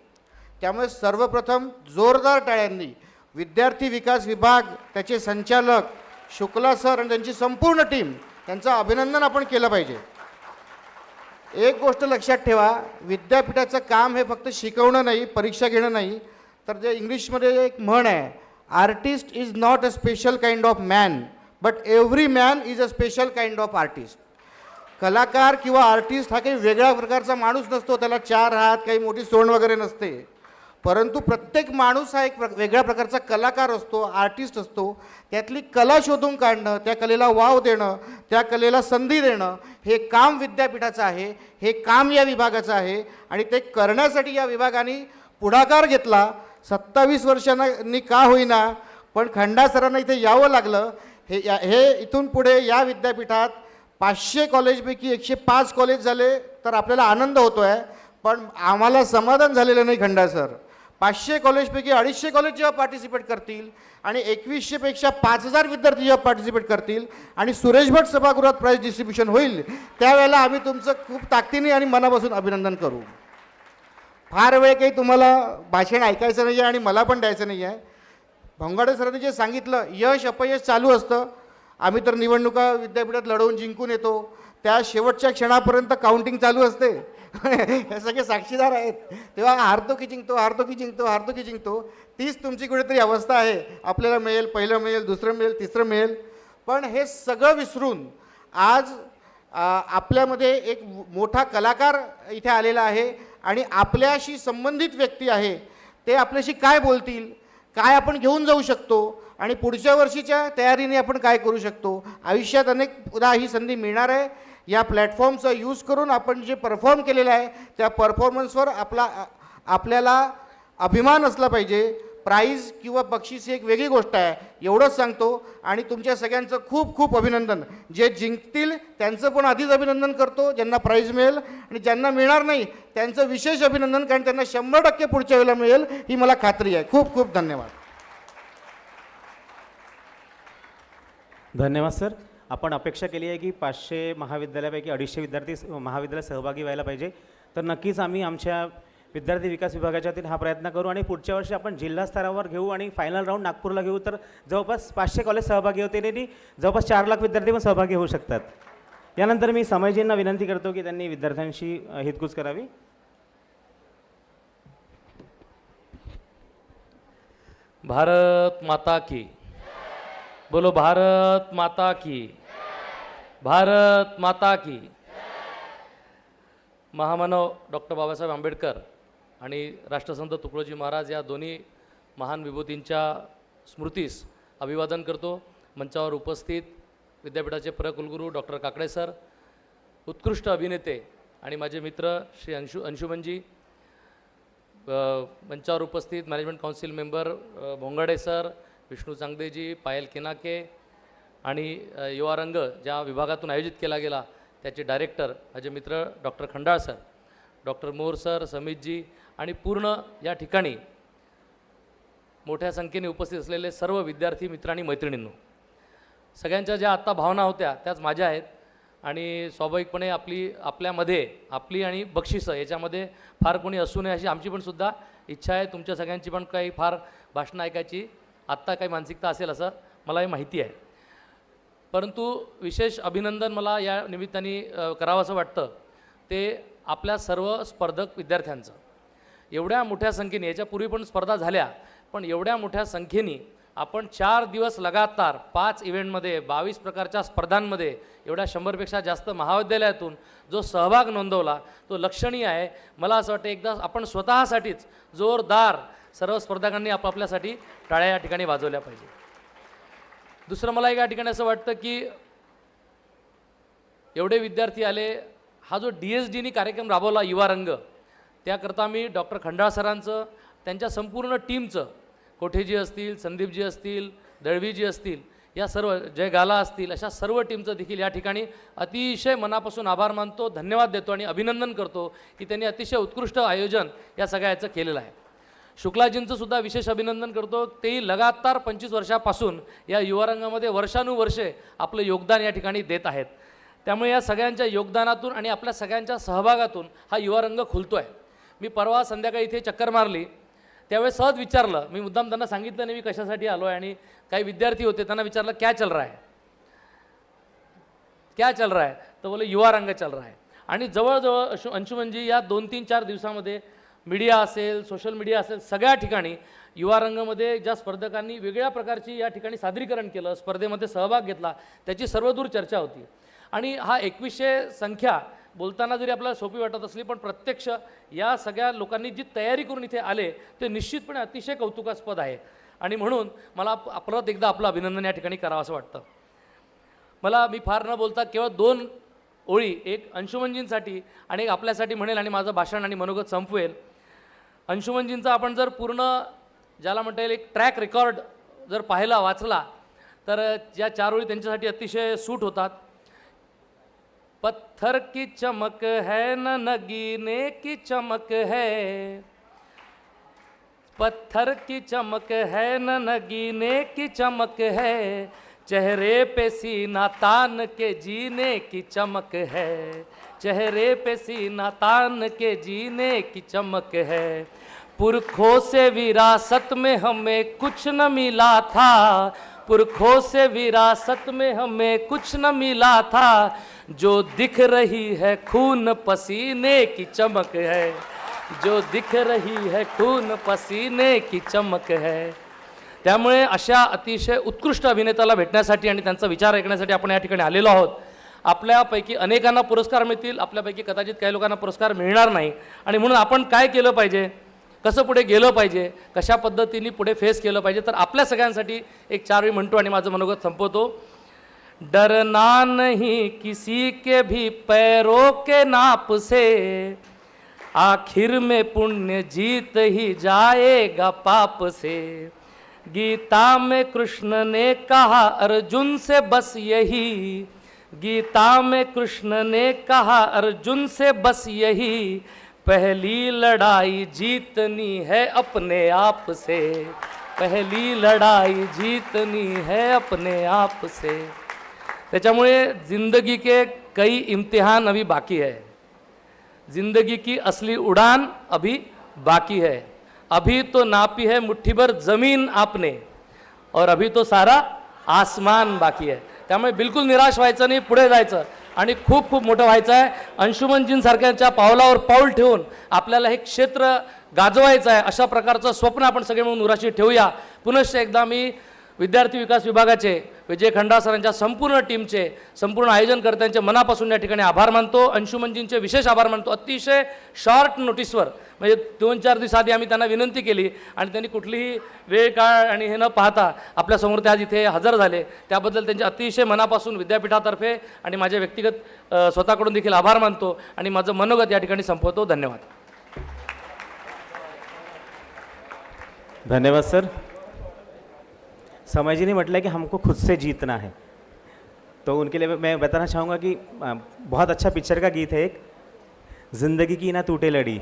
त्यामुळे सर्वप्रथम जोरदार टाळ्यांनी विद्यार्थी विकास विभाग, त्याचे संचालक शुक्ला सर आणि त्यांची संपूर्ण टीम, त्यांचं अभिनंदन आपण केलं पाहिजे. एक गोष्ट लक्षात ठेवा, विद्यापीठाचं काम हे फक्त शिकवणं नाही, परीक्षा घेणं नाही, तर जे इंग्लिशमध्ये एक म्हण आहे, artist is not a special kind of man but every man is a special kind of artist. कलाकार किंवा आर्टिस्ट हा काही वेगळ्या प्रकारचा माणूस नसतो, त्याला 4 हात, काही मोठी सोंड वगैरे नसते, परंतु प्रत्येक माणूस हा एक वेगळ्या प्रकारचा कलाकार असतो, आर्टिस्ट असतो. त्यातली कला शोधून काढणं, त्या कलेला वाव देणं, त्या कलेला संधी देणं, हे काम विद्यापीठाचं आहे, हे काम या विभागाचं आहे. आणि ते करण्यासाठी या विभागाने पुढाकार घेतला. 27 वर्षांनी का होईना, पण खंडा सरांना इथे यावं लागलं. हे इथून पुढे या विद्यापीठात 500 कॉलेजपैकी 105 कॉलेज झाले तर आपल्याला आनंद होतो आहे, पण आम्हाला समाधान झालेलं नाही खंडा सर. 500 कॉलेजपैकी 250 कॉलेज जेव्हा पार्टिसिपेट करतील आणि 2100पेक्षा 5000 विद्यार्थी जेव्हा पार्टिसिपेट करतील आणि सुरेश भट सभागृहात प्राईज डिस्ट्रीब्युशन होईल, त्यावेळेला आम्ही तुमचं खूप ताकदीने आणि मनापासून अभिनंदन करू. फार वेळ काही तुम्हाला भाषण ऐकायचं नाही आहे आणि मला पण द्यायचं नाही आहे. भोंगाडे सरांनी जे सांगितलं, यश अपयश चालू असतं. आम्ही तर निवडणुका विद्यापीठात लढवून जिंकून येतो, त्या शेवटच्या क्षणापर्यंत काउंटिंग चालू असते. हे सगळे साक्षीदार आहेत. तेव्हा हारतो की जिंकतो, हारतो की जिंकतो, हारतो की जिंकतो, तीच तुमची कुठेतरी अवस्था आहे. आपल्याला मिळेल, पहिलं मिळेल, दुसरं मिळेल, तिसरं मिळेल. पण हे सगळं विसरून आज आपल्यामध्ये एक मोठा कलाकार इथे आलेला आहे आणि आपल्याशी संबंधित व्यक्ती आहे. ते आपल्याशी काय बोलतील, काय आपण घेऊन जाऊ शकतो आणि पुढच्या वर्षीच्या तयारीने आपण काय करू शकतो. आयुष्यात अनेकदा ही संधी मिळणार आहे. या प्लॅटफॉर्मचा यूज करून आपण जे परफॉर्म केलेलं आहे त्या परफॉर्मन्सवर आपल्याला अभिमान असला पाहिजे. प्राईज किंवा बक्षीस ही एक वेगळी गोष्ट आहे, एवढंच सांगतो. आणि तुमच्या सगळ्यांचं खूप खूप अभिनंदन. जे जिंकतील त्यांचं पण आधीच अभिनंदन करतो, ज्यांना प्राईज मिळेल, आणि ज्यांना मिळणार नाही त्यांचं विशेष अभिनंदन, कारण त्यांना 100% पुढच्या वेळेला मिळेल ही मला खात्री आहे. खूप खूप धन्यवाद. धन्यवाद सर. आपण अपेक्षा केली आहे की 500 महाविद्यालयापैकी 250 विद्यार्थी महाविद्यालय सहभागी व्हायला पाहिजे. तर नक्कीच आम्ही आमच्या विद्यार्थी विकास विभागाच्या वतीने हा प्रयत्न करू आणि पुढच्या वर्षी आपण जिल्हा स्तरावर घेऊ आणि फायनल राऊंड नागपूरला घेऊ. तर जवळपास 500 कॉलेज सहभागी होते आणि जवळपास 4 लाख विद्यार्थी पण सहभागी होऊ शकतात. यानंतर मी समयजींना विनंती करतो की त्यांनी विद्यार्थ्यांशी हितगुज करावी. भारत माता की, बोलो भारत माता की, भारत माता की. महामानव डॉक्टर बाबासाहेब आंबेडकर आणि राष्ट्रसंत तुकडोजी महाराज या दोन्ही महान विभूतींच्या स्मृतीस अभिवादन करतो. मंचावर उपस्थित विद्यापीठाचे प्रकुलगुरू डॉक्टर काकडे सर, उत्कृष्ट अभिनेते आणि माझे मित्र श्री अंशुमनजी, मंचावर उपस्थित management council member Bhongade sir, Vishnu Changdeji, Payal Kinake आणि युवा रंग ज्या विभागातून आयोजित केला गेला त्याचे डायरेक्टर माझे मित्र doctor खंडाळ sir, doctor more sir, समितजी आणि पूर्ण या ठिकाणी मोठ्या संख्येने उपस्थित असलेले सर्व विद्यार्थी मित्र आणि मैत्रिणींनो, सगळ्यांच्या ज्या आत्ता भावना होत्या त्याच माझ्या आहेत. आणि स्वाभाविकपणे आपल्यामध्ये आपली आणि बक्षिसं याच्यामध्ये फार कोणी असू नये अशी आमची पण सुद्धा इच्छा आहे. तुमच्या सगळ्यांची पण काही फार भाषणं ऐकायची आत्ता काही मानसिकता असेल असं मला हे माहिती आहे. परंतु विशेष अभिनंदन मला या निमित्ताने करावंसं वाटतं ते आपल्या सर्व स्पर्धक विद्यार्थ्यांचं. एवढ्या मोठ्या संख्येने, याच्यापूर्वी पण स्पर्धा झाल्या, पण एवढ्या मोठ्या संख्येने आपण 4 दिवस लगातार 5 इव्हेंटमध्ये 22 प्रकारच्या स्पर्धांमध्ये एवढ्या 100पेक्षा जास्त महाविद्यालयातून जो सहभाग नोंदवला तो लक्षणीय आहे. मला असं वाटतं एकदा आपण स्वतःसाठीच जोरदार सर्व स्पर्धकांनी आपापल्यासाठी टाळ्या या ठिकाणी वाजवल्या पाहिजे. दुसरं मला या ठिकाणी असं वाटतं की एवढे विद्यार्थी आले, हा जो DSDनी कार्यक्रम राबवला युवा रंग, त्याकरता मी डॉक्टर खंडाळ सरांचं, त्यांच्या संपूर्ण टीमचं, कोठेजी असतील, संदीपजी असतील, दळवीजी असतील, या सर्व जय गाला असतील, अशा सर्व टीमचं देखील या ठिकाणी अतिशय मनापासून आभार मानतो, धन्यवाद देतो आणि अभिनंदन करतो की त्यांनी अतिशय उत्कृष्ट आयोजन या सगळ्याचं केलेलं आहे. शुक्लाजींचं सुद्धा विशेष अभिनंदन करतो. तेही लगातार 25 वर्षापासून या युवारंगामध्ये वर्षानुवर्षे आपलं योगदान या ठिकाणी देत आहेत. त्यामुळे या सगळ्यांच्या योगदानातून आणि आपल्या सगळ्यांच्या सहभागातून हा युवारंग खुलतो आहे. मी परवा संध्याकाळी इथे चक्कर मारली, त्यावेळेस सहज विचारलं, मी मुद्दाम त्यांना सांगितलं नाही मी कशासाठी आलो आहे, आणि काही विद्यार्थी होते त्यांना विचारलं क्या चल रहा है, क्या चल रहा है, तर बोले युवा रंग चल रहा है. आणि जवळजवळ अंशुमनजी या 2-3-4 दिवसामध्ये मीडिया असेल, सोशल मीडिया असेल, सगळ्या ठिकाणी युवा रंगमध्ये ज्या स्पर्धकांनी वेगळ्या प्रकारची या ठिकाणी सादरीकरण केलं, स्पर्धेमध्ये सहभाग घेतला, त्याची सर्वदूर चर्चा होती. आणि हा 2100 संख्या बोलताना जरी आपल्याला सोपी वाटत असली, पण प्रत्यक्ष या सगळ्या लोकांनी जी तयारी करून इथे आले ते निश्चितपणे अतिशय कौतुकास्पद आहे. आणि म्हणून मला परत एकदा आपलं अभिनंदन या ठिकाणी करावं असं वाटतं. मी फार न बोलता केवळ 2 ओळी, एक अंशुमनजींसाठी आणि एक आपल्यासाठी म्हणेल आणि माझं भाषण आणि मनोगत संपवेल. अंशुमनजींचा आपण जर पूर्ण ज्याला म्हणता येईल एक ट्रॅक रेकॉर्ड जर पाहिला, वाचला, तर या 4 ओळी त्यांच्यासाठी अतिशय सूट होतात. पत्थर की चमक है न नगीने की चमक है, पत्थर की चमक है न नगीने की चमक है, चेहरे पे सीना तान के जीने की चमक है, चेहरे पे सीना तान के जीने की चमक है. पुरखों से विरासत में हमें कुछ न मिला था, पुरखों से विरासत में हमें कुछ न मिला था, जो दिख रही है खून पसीने की चमक है, जो दिख रही है खून पसीने की चमक है. त्यामुळे अशा अतिशय उत्कृष्ट अभिनेत्याला भेटण्यासाठी आणि त्यांचा विचार ऐकण्यासाठी आपण या ठिकाणी आलेलो आहोत. आपल्यापैकी अनेकांना पुरस्कार मिळतील, आपल्यापैकी कदाचित काही लोकांना पुरस्कार मिळणार नाही. आणि म्हणून आपण काय केलं पाहिजे, कसं पुढे गेलं पाहिजे, कशा पद्धतीने पुढे फेस केलं पाहिजे, तर आपल्या सगळ्यांसाठी एक 4 वेळी म्हणतो आणि माझं मनोगत संपवतो. डरना नहीं किसी के भी पैरों के नाप से, आखिर में पुण्य जीत ही जाएगा पाप से. गीता में कृष्ण ने कहा अर्जुन से बस यही, गीता में कृष्ण ने कहा अर्जुन से बस यही, पहली लड़ाई जीतनी है अपने आप से, पहली लड़ाई जीतनी है अपने आप से. त्याच्यामुळे जिंदगी के कई इम्तिहान अभी बाकी है, जिंदगी की असली उड़ान अभी बाकी है. अभी तो नापी है मुट्ठी भर जमीन आपने, और अभी तो सारा आसमान बाकी आहे. त्यामुळे बिलकुल निराश व्हायचं नाही, पुढे जायचं आणि खूप खूप मोठं व्हायचं आहे. अंशुमनजींसारख्यांच्या पावलावर पाऊल ठेवून आपल्याला हे क्षेत्र गाजवायचं आहे, अशा प्रकारचं स्वप्न आपण सगळे म्हणून उराशी ठेवूया. पुनश्च एकदा मी विद्यार्थी विकास विभागाचे विजय खंडाळ सरांच्या संपूर्ण टीमचे, संपूर्ण आयोजनकर्त्यांचे मनापासून या ठिकाणी आभार मानतो. अंशुमनजींचे विशेष आभार मानतो. अतिशय शॉर्ट नोटीसवर, म्हणजे 2-4 दिवस आधी आम्ही त्यांना विनंती केली आणि त्यांनी कुठलीही वेळ काळ आणि हे न पाहता आपल्यासमोर ते आज इथे हजर झाले. त्याबद्दल त्यांचे अतिशय मनापासून विद्यापीठातर्फे आणि माझ्या व्यक्तिगत स्वतःकडून देखील आभार मानतो आणि माझं मनोगत या ठिकाणी संपवतो. धन्यवाद. धन्यवाद सर. समय जी ने म्हटलं कि हमको खुद से जीतना है, तो उनके लिए मैं बताना चाहूँगा कि बहुत अच्छा पिक्चर का गीत है एक, ज़िंदगी की ना टूटे लड़ी,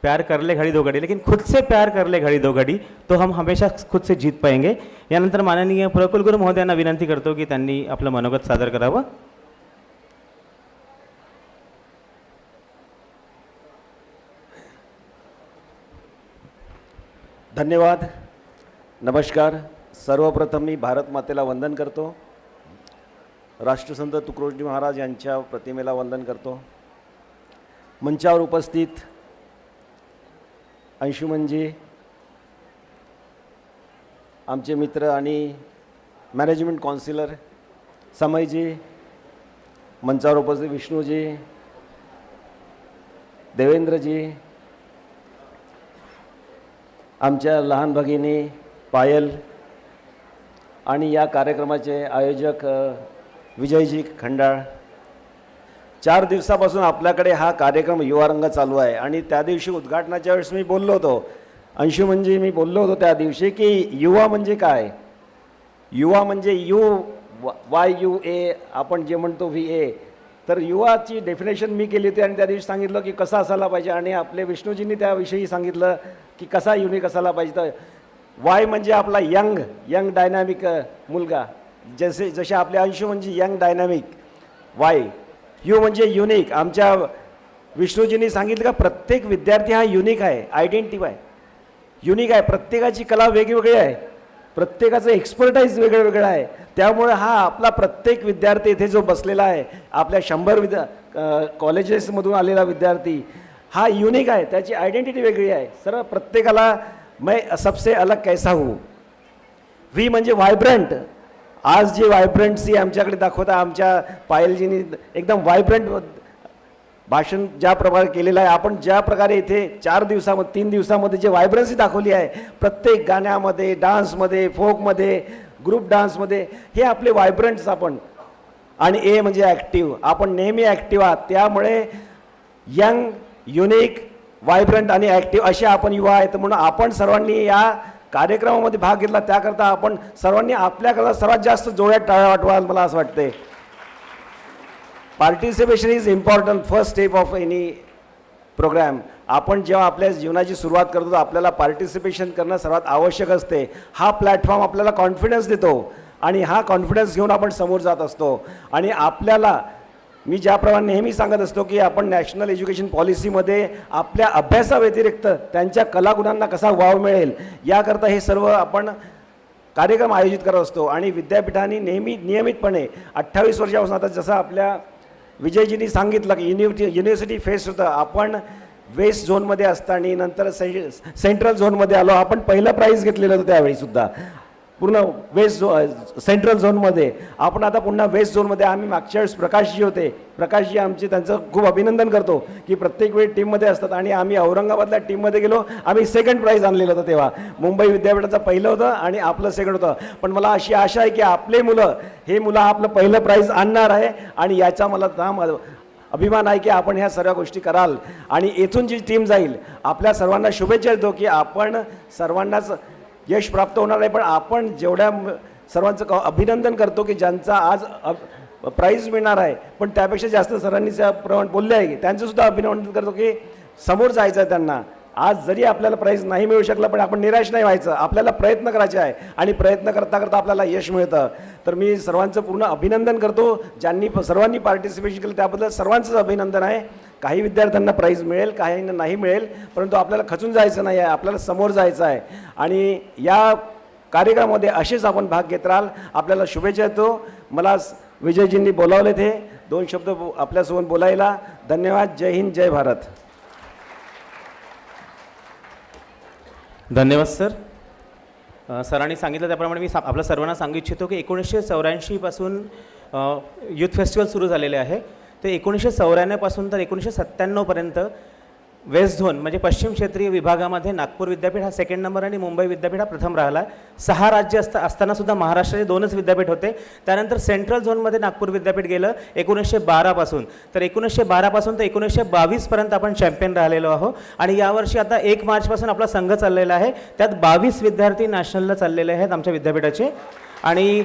प्यार कर ले घड़ी दो घड़ी, लेकिन खुद से प्यार कर ले घड़ी दो घड़ी, तो हम हमेशा खुद से जीत पाएंगे. यानंतर माननीय कुलगुरू महोदयांना विनंती करतो की त्यांनी आपलं मनोगत सादर करावं. धन्यवाद. नमस्कार. सर्वप्रथम मी भारत मातेला वंदन करतो, राष्ट्रसंत तुकडोजी महाराज यांच्या प्रतिमेला वंदन करतो. मंचावर उपस्थित अंशुमनजी, आमचे मित्र आणि मॅनेजमेंट काउन्सिलर समयजी, मंचावर उपस्थित विष्णूजी, देवेंद्रजी, आमच्या लहान भगिनी पायल आणि या कार्यक्रमाचे आयोजक विजयजी खंडाळ. 4 दिवसापासून आपल्याकडे हा कार्यक्रम युवा रंग चालू आहे आणि त्या दिवशी उद्घाटनाच्या वेळेस मी बोललो होतो, अंशुमनजी मी बोललो होतो त्या दिवशी की युवा म्हणजे काय. युवा म्हणजे YUA आपण जे म्हणतो VA, तर युवाची डेफिनेशन मी केली होती आणि त्या दिवशी सांगितलं की कसा असायला पाहिजे आणि आपले विष्णूजींनी त्याविषयी सांगितलं की कसा युनिक असायला पाहिजे. तर वाय म्हणजे आपला यंग डायनॅमिक मुलगा, जसे आपले अंशुमनजी यंग डायनॅमिक वाय. यू म्हणजे युनिक. आमच्या विष्णूजींनी सांगितलं का प्रत्येक विद्यार्थी हा युनिक आहे, आयडेंटिटी आहे, युनिक आहे. प्रत्येकाची कला वेगवेगळी आहे, प्रत्येकाचं एक्सपर्टाईज वेगळं वेगळं आहे. त्यामुळे हा आपला प्रत्येक विद्यार्थी इथे जो बसलेला आहे, आपल्या 100 कॉलेजेसमधून आलेला विद्यार्थी हा युनिक आहे, त्याची आयडेंटिटी वेगळी आहे. सर्व प्रत्येकाला मैं सबसे अलग कैसा हूँ. व्ही म्हणजे व्हायब्रंट. आज जे व्हायब्रंटसी आमच्याकडे दाखवता, आमच्या पायलजींनी एकदम व्हायब्रंट भाषण ज्या प्रकारे केलेलं आहे, आपण ज्या प्रकारे इथे 3 दिवसामध्ये जे व्हायब्रन्सी दाखवली आहे, प्रत्येक गाण्यामध्ये, डान्समध्ये, फोकमध्ये, ग्रुप डान्समध्ये, हे आपले व्हायब्रंट्स आपण. आणि ए म्हणजे ॲक्टिव्ह. आपण नेहमी ॲक्टिव्ह आहात. त्यामुळे यंग, युनिक, व्हायब्रंट आणि ॲक्टिव्ह असे आपण युवा आहेत. म्हणून आपण सर्वांनी या कार्यक्रमामध्ये भाग घेतला, त्याकरता आपण सर्वांनी आपल्याकडे सर्वात जास्त जोड्यात टाळ्या वाजवाल मला असं वाटते. Participation is important first step of any program. आपण जेव्हा आपल्या जीवनाची सुरुवात करतो आपल्याला पार्टिसिपेशन करणं सर्वात आवश्यक असते. हा प्लॅटफॉर्म आपल्याला कॉन्फिडन्स देतो आणि हा कॉन्फिडन्स घेऊन आपण समोर जात असतो. आणि आपल्याला मी ज्याप्रमाणे नेहमी सांगत असतो की आपण नॅशनल एज्युकेशन पॉलिसीमध्ये आपल्या अभ्यासाव्यतिरिक्त त्यांच्या कलागुणांना कसा वाव मिळेल याकरता हे सर्व आपण कार्यक्रम आयोजित करत असतो. आणि विद्यापीठांनी नेहमी नियमितपणे 28 वर्षापासून, आता जसं आपल्या विजयजींनी सांगितलं की युनिव्हर्सिटी फेस्ट होतं, आपण वेस्ट झोनमध्ये असताना नंतर सेंट्रल झोनमध्ये आलो. आपण पहिलं प्राईज घेतलेलं होतं त्यावेळीसुद्धा पूर्ण सेंट्रल झोनमध्ये. आपण आता पुन्हा वेस्ट झोनमध्ये, आम्ही मागच्या वेळेस प्रकाशजी होते, प्रकाशजी आमचे, त्यांचं खूप अभिनंदन करतो की प्रत्येक वेळी टीममध्ये असतात. आणि आम्ही औरंगाबादला टीममध्ये गेलो, आम्ही सेकंड प्राईज आणलेलं होतं तेव्हा. मुंबई विद्यापीठाचं पहिलं होतं आणि आपलं सेकंड होतं. पण मला अशी आशा आहे की आपले मुलं आपलं पहिलं प्राईज आणणार आहे आणि याचा मला अभिमान आहे की आपण ह्या सर्व गोष्टी कराल. आणि येथून जी टीम जाईल, आपल्या सर्वांना शुभेच्छा देतो की आपण सर्वांनाच यश प्राप्त होणार आहे. पण आपण जेवढ्या सर्वांचं अभिनंदन करतो की ज्यांचा आज प्राईज मिळणार आहे, पण त्यापेक्षा जास्त सरांनी प्रमाण बोलले आहे, त्यांचंसुद्धा अभिनंदन करतो की समोर जायचं आहे त्यांना. आज जरी आपल्याला प्राईज नाही मिळू शकलं, पण आपण निराश नाही व्हायचं, आपल्याला प्रयत्न करायचे आहे आणि प्रयत्न करता करता आपल्याला यश मिळतं. तर मी सर्वांचं पूर्ण अभिनंदन करतो. ज्यांनी सर्वांनी पार्टिसिपेशन केलं त्याबद्दल सर्वांचंच अभिनंदन आहे. काही विद्यार्थ्यांना प्राईज मिळेल, काहींना नाही मिळेल, परंतु आपल्याला खचून जायचं नाही आहे, आपल्याला समोर जायचं आहे. आणि या कार्यक्रमामध्ये असेच आपण भाग घेत राहाल. आपल्याला शुभेच्छा देतो. मला विजयजींनी बोलावले ते 2 शब्द आपल्यासोबत बोलायला. धन्यवाद. जय हिंद, जय भारत. धन्यवाद सर. सरांनी सांगितलं त्याप्रमाणे मी आपल्या सर्वांना सांगू इच्छितो की 1984 पासून यूथ फेस्टिवल सुरू झालेले आहे. ते 1994 पासून तर 1997 पर्यंत वेस्ट झोन म्हणजे पश्चिम क्षेत्रीय विभागामध्ये नागपूर विद्यापीठ हा सेकंड नंबर आणि मुंबई विद्यापीठ हा प्रथम राहिला. 6 राज्य असताना सुद्धा महाराष्ट्राचे 2च विद्यापीठ होते. त्यानंतर सेंट्रल झोनमध्ये नागपूर विद्यापीठ गेलं 1912 पासून. तर 1912 पासून तर 1922 पर्यंत आपण चॅम्पियन राहिलेलो आहोत. आणि यावर्षी आता 1 मार्चपासून आपला संघ चाललेला आहे. त्यात 22 विद्यार्थी नॅशनलला चाललेले आहेत आमच्या विद्यापीठाचे. आणि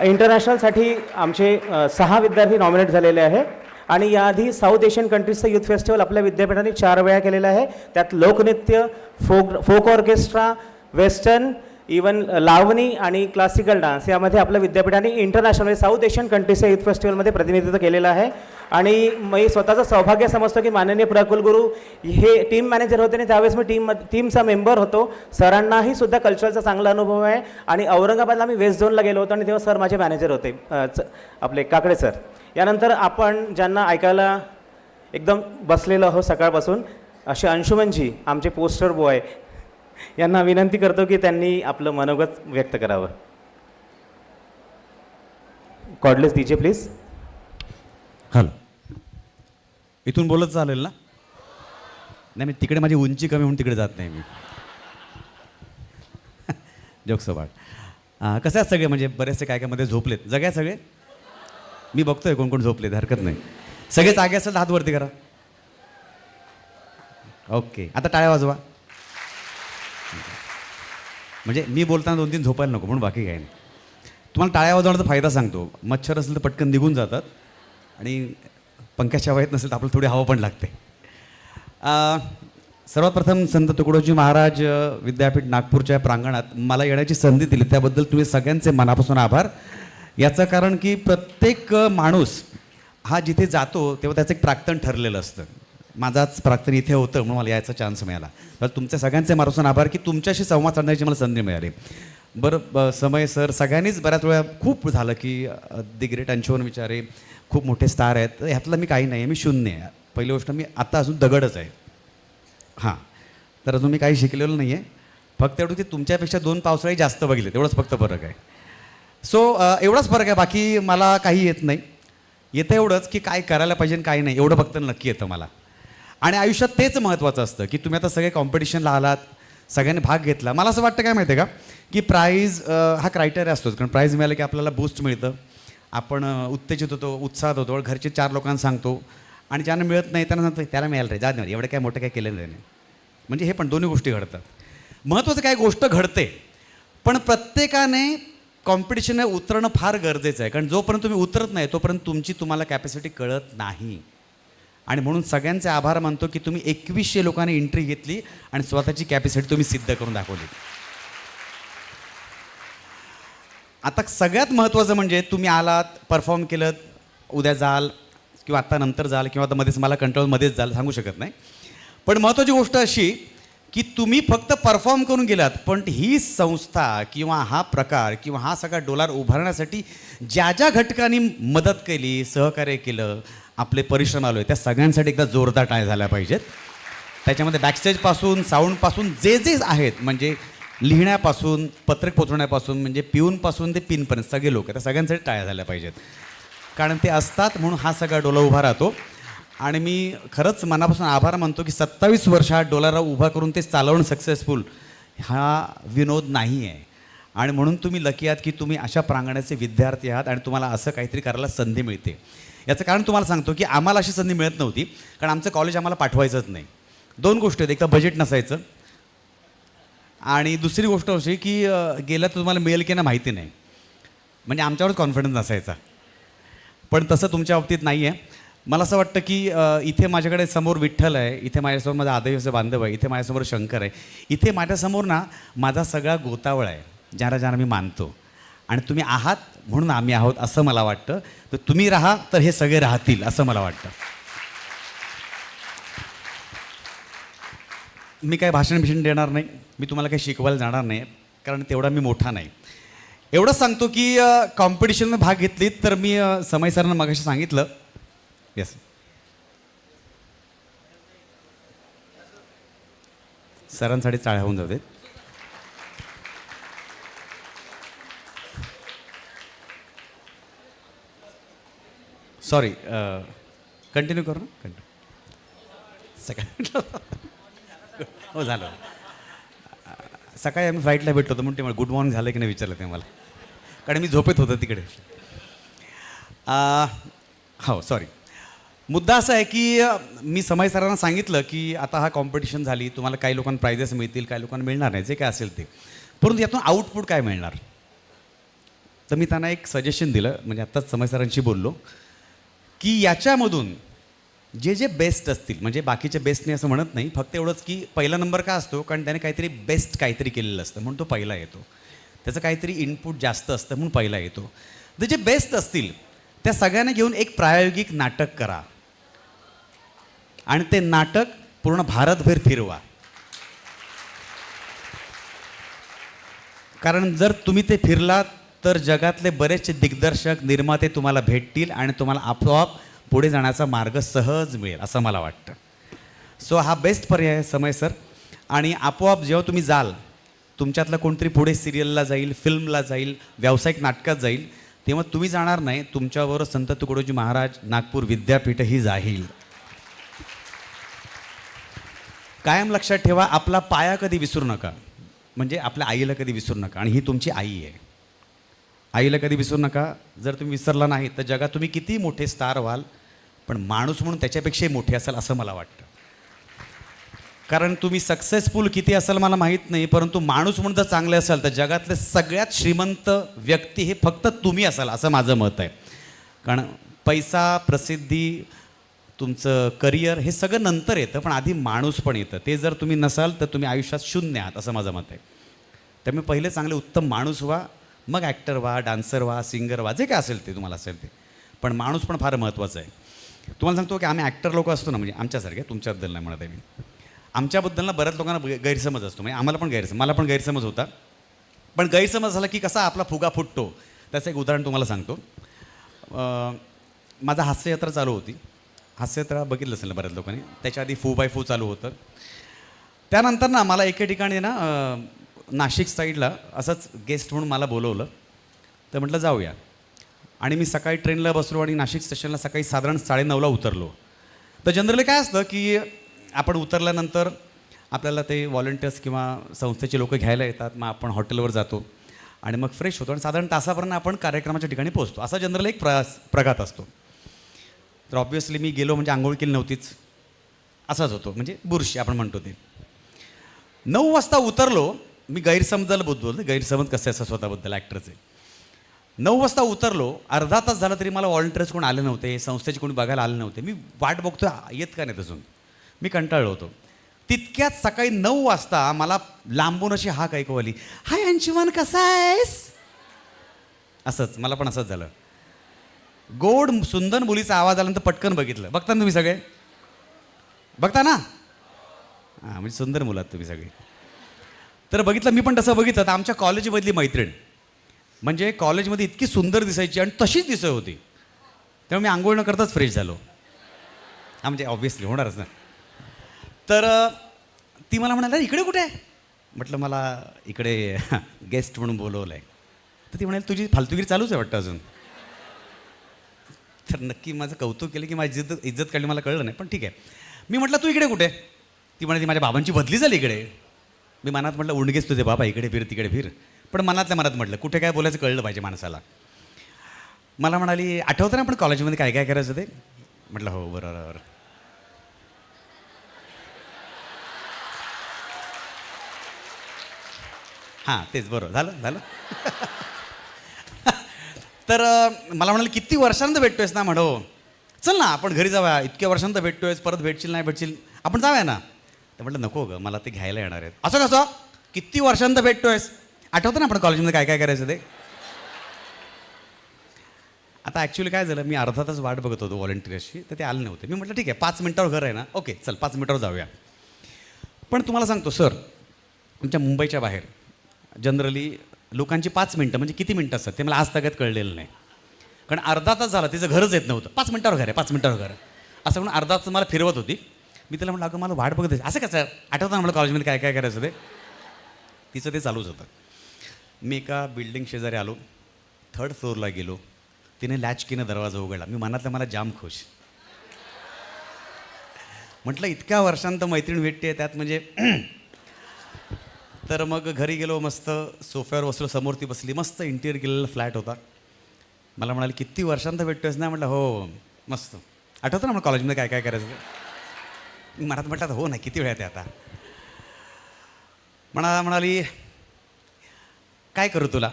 इंटरनॅशनल आमचे 6 विद्यार्थी नॉमिनेट झालेले आहे. आणि याआधी साऊथ एशियन कंट्रीजचं यूथ फेस्टिवल आपल्या विद्यापीठाने 4 वेळा केलेलं आहे. त्यात लोकनृत्य, फोक ऑर्केस्ट्रा, वेस्टर्न, इवन लावणी आणि क्लासिकल डान्स यामध्ये आपल्या विद्यापीठाने इंटरनॅशनल साऊथ एशियन कंट्रीजच्या यूथ फेस्टिवलमध्ये प्रतिनिधित्व केलेलं आहे. आणि मी स्वतःचं सौभाग्य समजतो की माननीय प्रकुलगुरू हे टीम मॅनेजर होते आणि त्यावेळेस मी टीमचा मेंबर होतो. सरांनाही सुद्धा कल्चरचा चांगला अनुभव आहे. आणि औरंगाबादला मी वेस्ट झोनला गेलो होतो आणि तेव्हा सर माझे मॅनेजर होते, आपले काकडे सर. यानंतर आपण ज्यांना ऐकायला एकदम बसलेलो आहोत सकाळपासून, असे अंशुमनजी आमचे पोस्टर बॉय, यांना विनंती करतो की त्यांनी आपलं मनोगत व्यक्त करावं. Cordless DJ please. हॅलो, इथून बोलत चालेल ना? नाही, मी तिकडे माझी उंची कमी म्हणून तिकडे जात नाही मी. जोक्सोबाट. कसं आहेत सगळे? म्हणजे बरेचसे काय काय मध्ये झोपलेत. जग्या सगळे? मी बघतोय कोण कोण झोपलेत, हरकत नाही. सगळे जागे असेल हात वरती करा. ओके, आता टाळ्या वाजवा. म्हणजे मी बोलताना 2-3 झोपायला नको म्हणून, बाकी काही नाही. तुम्हाला टाळ्या वाजवण्याचा फायदा सांगतो. मच्छर असेल तर पटकन निघून जातात आणि पंख्याच्या हवा येत नसेल तर आपल्याला थोडी हवा पण लागते. सर्वात प्रथम संत तुकडोजी महाराज विद्यापीठ नागपूरच्या प्रांगणात मला येण्याची संधी दिली त्याबद्दल तुम्ही सगळ्यांचे मनापासून आभार. याचं कारण की प्रत्येक माणूस हा जिथे जातो तेव्हा त्याचं एक प्राक्तन ठरलेलं असतं. माझाच प्राक्तन इथे होतं म्हणून मला यायचा चान्स मिळाला. तर तुमच्या सगळ्यांचे मनापासून आभार की तुमच्याशी संवाद साधण्याची मला संधी मिळाली. बरं, समय सर सगळ्यांनीच बऱ्याच वेळा खूप झालं की दी ग्रेट अंशुमन विचारे खूप मोठे स्टार आहेत. ह्यातलं मी काही नाही आहे, मी शून्य आहे. पहिली गोष्ट, मी आता अजून दगडच आहे. हां, तर अजून मी काही शिकलेलं नाही आहे. फक्त एवढं की तुमच्यापेक्षा 2 पावसाळी जास्त बघितले, तेवढंच फक्त फरक आहे. सो एवढाच फरक आहे, बाकी मला काही येत नाही. येतं एवढंच की काय करायला पाहिजे आणि काय नाही एवढं फक्त नक्की येतं मला. आणि आयुष्यात तेच महत्त्वाचं असतं की तुम्ही आता सगळे कॉम्पिटिशनला आलात, सगळ्यांनी भाग घेतला. मला असं वाटतं काय माहिती आहे का, की प्राईज हा क्रायटेरिया असतोच. कारण प्राईज मिळालं की आपल्याला बूस्ट मिळतं, आपण उत्तेजित होतो, उत्साहात होतो, घरचे 4 लोकांना सांगतो. आणि ज्यांना मिळत नाही त्यांना सांगतो त्याला मिळालं रे, जा नाही, एवढं काय मोठं काय केलेलं नाही. म्हणजे हे पण दोन्ही गोष्टी घडतात. महत्त्वाचं काय, गोष्ट घडते, पण प्रत्येकाने कॉम्पिटिशन उतरणं फार गरजेचं आहे. कारण जोपर्यंत तुम्ही उतरत नाही तोपर्यंत तुम्हाला कॅपॅसिटी कळत नाही. आणि म्हणून सगळ्यांचे आभार मानतो की तुम्ही 2100 लोकांनी एंट्री घेतली आणि स्वतःची कॅपॅसिटी तुम्ही सिद्ध करून दाखवली. आता सगळ्यात महत्त्वाचं म्हणजे तुम्ही आलात, परफॉर्म केलं, उद्या जाल, किंवा आत्ता नंतर जाल किंवा आता मध्येच मला कंटाळून मध्येच जाल सांगू शकत नाही. पण महत्त्वाची गोष्ट अशी की तुम्ही फक्त परफॉर्म करून गेलात, पण ही संस्था किंवा हा प्रकार किंवा हा सगळा डोलार उभारण्यासाठी ज्या ज्या घटकांनी मदत केली, सहकार्य केलं, आपले परिश्रम आलो आहे, त्या सगळ्यांसाठी एकदा जोरदार टाळ्या झाल्या पाहिजेत. त्याच्यामध्ये बॅकस्टेजपासून साऊंडपासून जे जे आहेत, म्हणजे लिहिण्यापासून पत्रक पोचवण्यापासून म्हणजे पिऊनपासून ते पिनपर्यंत सगळे लोक, त्या सगळ्यांसाठी टाळ्या झाल्या पाहिजेत. कारण ते असतात म्हणून हा सगळा डोला उभा राहतो. आणि मी खरंच मनापासून आभार मानतो की 27 वर्ष हा डोलारा उभा करून ते चालवणं सक्सेसफुल हा विनोद नाही आहे. आणि म्हणून तुम्ही लकी आहात की तुम्ही अशा प्रांगणाचे विद्यार्थी आहात आणि तुम्हाला असं काहीतरी करायला संधी मिळते. याचं कारण तुम्हाला सांगतो की आम्हाला अशी संधी मिळत नव्हती, कारण आमचं कॉलेज आम्हाला पाठवायचंच नाही. 2 गोष्टी आहेत, एक तर बजेट नसायचं आणि दुसरी गोष्ट अशी की गेलं तर तुम्हाला मिळेल की ना माहिती नाही, म्हणजे आमच्यावरच कॉन्फिडन्स नसायचा. पण तसं तुमच्या बाबतीत नाही आहे. मला असं वाटतं की इथे माझ्याकडे समोर विठ्ठल आहे, इथे माझ्यासमोर माझा आदिवासी बांधव आहे, इथे माझ्यासमोर शंकर आहे, इथे माझ्यासमोर ना माझा सगळा गोतावळा आहे, ज्याला ज्याला मी मानतो. आणि तुम्ही आहात म्हणून आम्ही आहोत असं मला वाटतं. तर तुम्ही राहा तर हे सगळे राहतील असं मला वाटतं. मी काय भाषण देणार नाही, मी तुम्हाला काही शिकवायला जाणार नाही, कारण तेवढा मी मोठा नाही. एवढंच सांगतो की कॉम्पिटिशनमध्ये भाग घेतलीत तर मी समय सरांना मगाशी सांगितलं. येस सरांसाठी टाळ्या होऊन जाऊ देत. सॉरी, कंटिन्यू करू ना. कंटिन्यू सकाळी हो झालं. सकाळी आम्ही फ्लाईटला भेटलो होतो म्हणून ते मला गुड मॉर्निंग झालं की नाही विचारलं ते मला, कारण मी झोपेत होतो तिकडे. हो सॉरी. मुद्दा असा आहे की मी समय सरांना सांगितलं की आता हा कॉम्पिटिशन झाली, तुम्हाला काही लोकांना प्राइजेस मिळतील, काही लोकांना मिळणार नाही, जे काय असेल ते, परंतु यातून आउटपुट काय मिळणार. तर मी त्यांना एक सजेशन दिलं, म्हणजे आत्ताच समय सरांशी बोललो की याच्यामधून जे जे बेस्ट असतील, म्हणजे बाकीचे बेस्ट नाही असं म्हणत नाही, फक्त एवढंच की पहिला नंबर का असतो, कारण त्याने काहीतरी बेस्ट काहीतरी केलेलं असतं म्हणून तो पहिला येतो, त्याचं काहीतरी इनपुट जास्त असतं म्हणून पहिला येतो. तर जे बेस्ट असतील त्या सगळ्यांना घेऊन एक प्रायोगिक नाटक करा आणि ते नाटक पूर्ण भारतभर फिरवा. कारण जर तुम्ही ते फिरलात तर जगातले बरेचसे दिग्दर्शक निर्माते तुम्हाला भेटतील आणि तुम्हाला आपोआप पुढे जाण्याचा मार्ग सहज मिळेल असं मला वाटतं. सो हा बेस्ट पर्याय आहे समय सर. आणि आपोआप जेव्हा तुम्ही जाल, तुमच्यातलं कोणतरी पुढे सिरियलला जाईल, फिल्मला जाईल, व्यावसायिक नाटकात जाईल, तेव्हा तुम्ही जाणार नाही, तुमच्याबरोबर संत तुकडोजी महाराज नागपूर विद्यापीठही जाईल. कायम लक्षात ठेवा, आपला पाया कधी विसरू नका, म्हणजे आपल्या आईला कधी विसरू नका. आणि ही तुमची आई आहे, आईला कधी विसरू नका. जर तुम्ही विसरला नाही तर जगात तुम्ही किती मोठे स्टार व्हाल, पण माणूस म्हणून त्याच्यापेक्षाही मोठे असाल असं मला वाटतं. कारण तुम्ही सक्सेसफुल किती असाल मला माहीत नाही, परंतु माणूस म्हणून जर चांगले असाल तर जगातले सगळ्यात श्रीमंत व्यक्ती हे फक्त तुम्ही असाल असं माझं मत आहे. कारण पैसा, प्रसिद्धी, तुमचं करिअर हे सगळं नंतर येतं, पण आधी माणूस पण येतं. ते जर तुम्ही नसाल तर तुम्ही आयुष्यात शून्य आहात असं माझं मत आहे. त्यामुळे पहिले चांगले उत्तम माणूस व्हा, मग ॲक्टर व्हा, डान्सर व्हा, सिंगर व्हा, जे काय असेल ते तुम्हाला असेल ते, पण माणूस पण फार महत्त्वाचं आहे. तुम्हाला सांगतो की आम्ही ॲक्टर लोक असतो ना, म्हणजे आमच्यासारखे, तुमच्याबद्दल नाही म्हणत आहे मी, आमच्याबद्दल ना बऱ्याच लोकांना गैरसमज असतो. म्हणजे आम्हाला पण मला पण गैरसमज होता. पण गैरसमज झाला की कसा आपला फुगा फुटतो. त्याचं एक उदाहरण तुम्हाला सांगतो. माझा हास्ययात्रा चालू होती, हास्ययात्रा बघितलं असेल ना बऱ्याच लोकांनी, त्याच्या आधी फू बाय फू चालू होतं. त्यानंतर ना मला एके ठिकाणी ना नाशिक साईडला असंच गेस्ट म्हणून मला बोलवलं, तर म्हटलं जाऊया. आणि मी सकाळी ट्रेनला बसलो आणि नाशिक स्टेशनला सकाळी साधारण 9:30ला उतरलो. तर जनरली काय असतं की आपण उतरल्यानंतर आपल्याला ते व्हॉलंटियर्स किंवा संस्थेचे लोक घ्यायला येतात, मग आपण हॉटेलवर जातो आणि मग फ्रेश होतो आणि साधारण तासाभरानं आपण कार्यक्रमाच्या ठिकाणी पोहोचतो. असा जनरली एक प्रघात असतो. तर ऑब्व्हियसली मी गेलो म्हणजे आंघोळ केली नव्हतीच, असाच होतो, म्हणजे बुरशी आपण म्हणतो ते. 9 वाजता उतरलो. मी गैरसमजाला बोलतो, गैरसमज कसं असं स्वतःबद्दल ॲक्टरचे. 9 वाजता उतरलो, अर्धा तास झाला तरी मला व्हॉलंटियर्स कोण आले नव्हते, संस्थेचे कोणी बघायला आले नव्हते. मी वाट बघतो येत का नाही अजून, मी कंटाळलो होतो. तितक्यात सकाळी 9 वाजता मला लांबून अशी हाक ऐकू आली, हाय अंशुमन कसा आहेस. असंच मला पण असंच झालं. गोड सुंदर मुलीचा आवाज आल्यानंतर पटकन बघितलं. बघता ना तुम्ही सगळे? बघता ना? हां, म्हणजे सुंदर मुलं आहात तुम्ही सगळे. तर बघितलं, मी पण तसं बघितलं. तर आमच्या कॉलेजमधली मैत्रीण म्हणजे कॉलेजमध्ये इतकी सुंदर दिसायची आणि तशीच दिसत होती. त्यामुळे मी आंघोळ न करताच फ्रेश झालो. हा म्हणजे ऑब्व्हियसली होणारच ना. तर ती मला म्हणाली, इकडे कुठे आहे? म्हटलं मला इकडे गेस्ट म्हणून बोलवलं आहे. तर ती म्हणाली, तुझी फालतूगिरी चालूच आहे वाटतं अजून. तर नक्की माझं कौतुक केलं की माझी इज्जत काढली, मला कळलं नाही, पण ठीक आहे. मी म्हटलं तू इकडे कुठे? ती म्हणाली माझ्या बाबांची बदली झाली इकडे. मी मनात म्हटलं उंडगेच तुझे बाबा, इकडे फिर तिकडे फिर. पण मनातल्या मनात म्हटलं कुठे काय बोलायचं कळलं पाहिजे माणसाला. मला म्हणाली, आठवतं ना आपण कॉलेजमध्ये काय काय करायचं ते? म्हटलं हो बरोबर. हां तेच बरोबर, झालं झालं. तर मला म्हणाले किती वर्षांत भेटतोयस ना? म्हणो चल ना आपण घरी जाऊया, इतक्या वर्षांत भेटतोयस, परत भेटशील नाही भेटशील, आपण जाऊया ना. तर म्हटलं नको गं, मला ते घ्यायला येणार आहेत. असं कसं? किती वर्षांत भेटतोयस? आठवतं ना आपण कॉलेजमध्ये काय काय करायचं ते? आता ॲक्च्युली काय झालं, मी अर्धा तास वाट बघत होतो व्हॉलंटियर्सची, तर ते आले नव्हते. मी म्हटलं ठीक आहे 5 मिनिटावर घर आहे ना, ओके चल 5 मिनिटावर जाऊया. पण तुम्हाला सांगतो सर, आमच्या मुंबईच्या बाहेर जनरली लोकांची 5 मिनटं म्हणजे किती मिनटं असतात ते मला आज तगत कळलेलं नाही. कारण अर्धा तास झाला तिचं घरच येत नव्हतं. 5 मिनिटावर घर आहे, 5 मिनिटावर घर आहे असं म्हणून अर्धा तास मला फिरवत होती. मी तिला म्हटलं अगं मला वाट बघत असं कसं आठवतं ना मला कॉलेजमध्ये काय काय करायचं ते? तिचं ते चालूच होतं. मी एका बिल्डिंग शेजारी आलो, 3rd फ्लोअरला गेलो. तिने लॅचकीनं दरवाजा उघडला. मी मनातलं मला जाम खुश. म्हटलं इतक्या वर्षांत मैत्रीण भेटते त्यात म्हणजे. तर मग घरी गेलो, मस्त सोफ्यावर बसलो, समोर ती बसली, मस्त इंटिरियर केलेला फ्लॅट होता. मला म्हणाले किती वर्षांत भेटतोयस ना? म्हटलं हो मस्त. आठवतं ना मला कॉलेजमध्ये काय काय करायचं ते? मी मनात म्हटलं हो ना, किती वेळ आहे ते आता. म्हणाली काय करू तुला?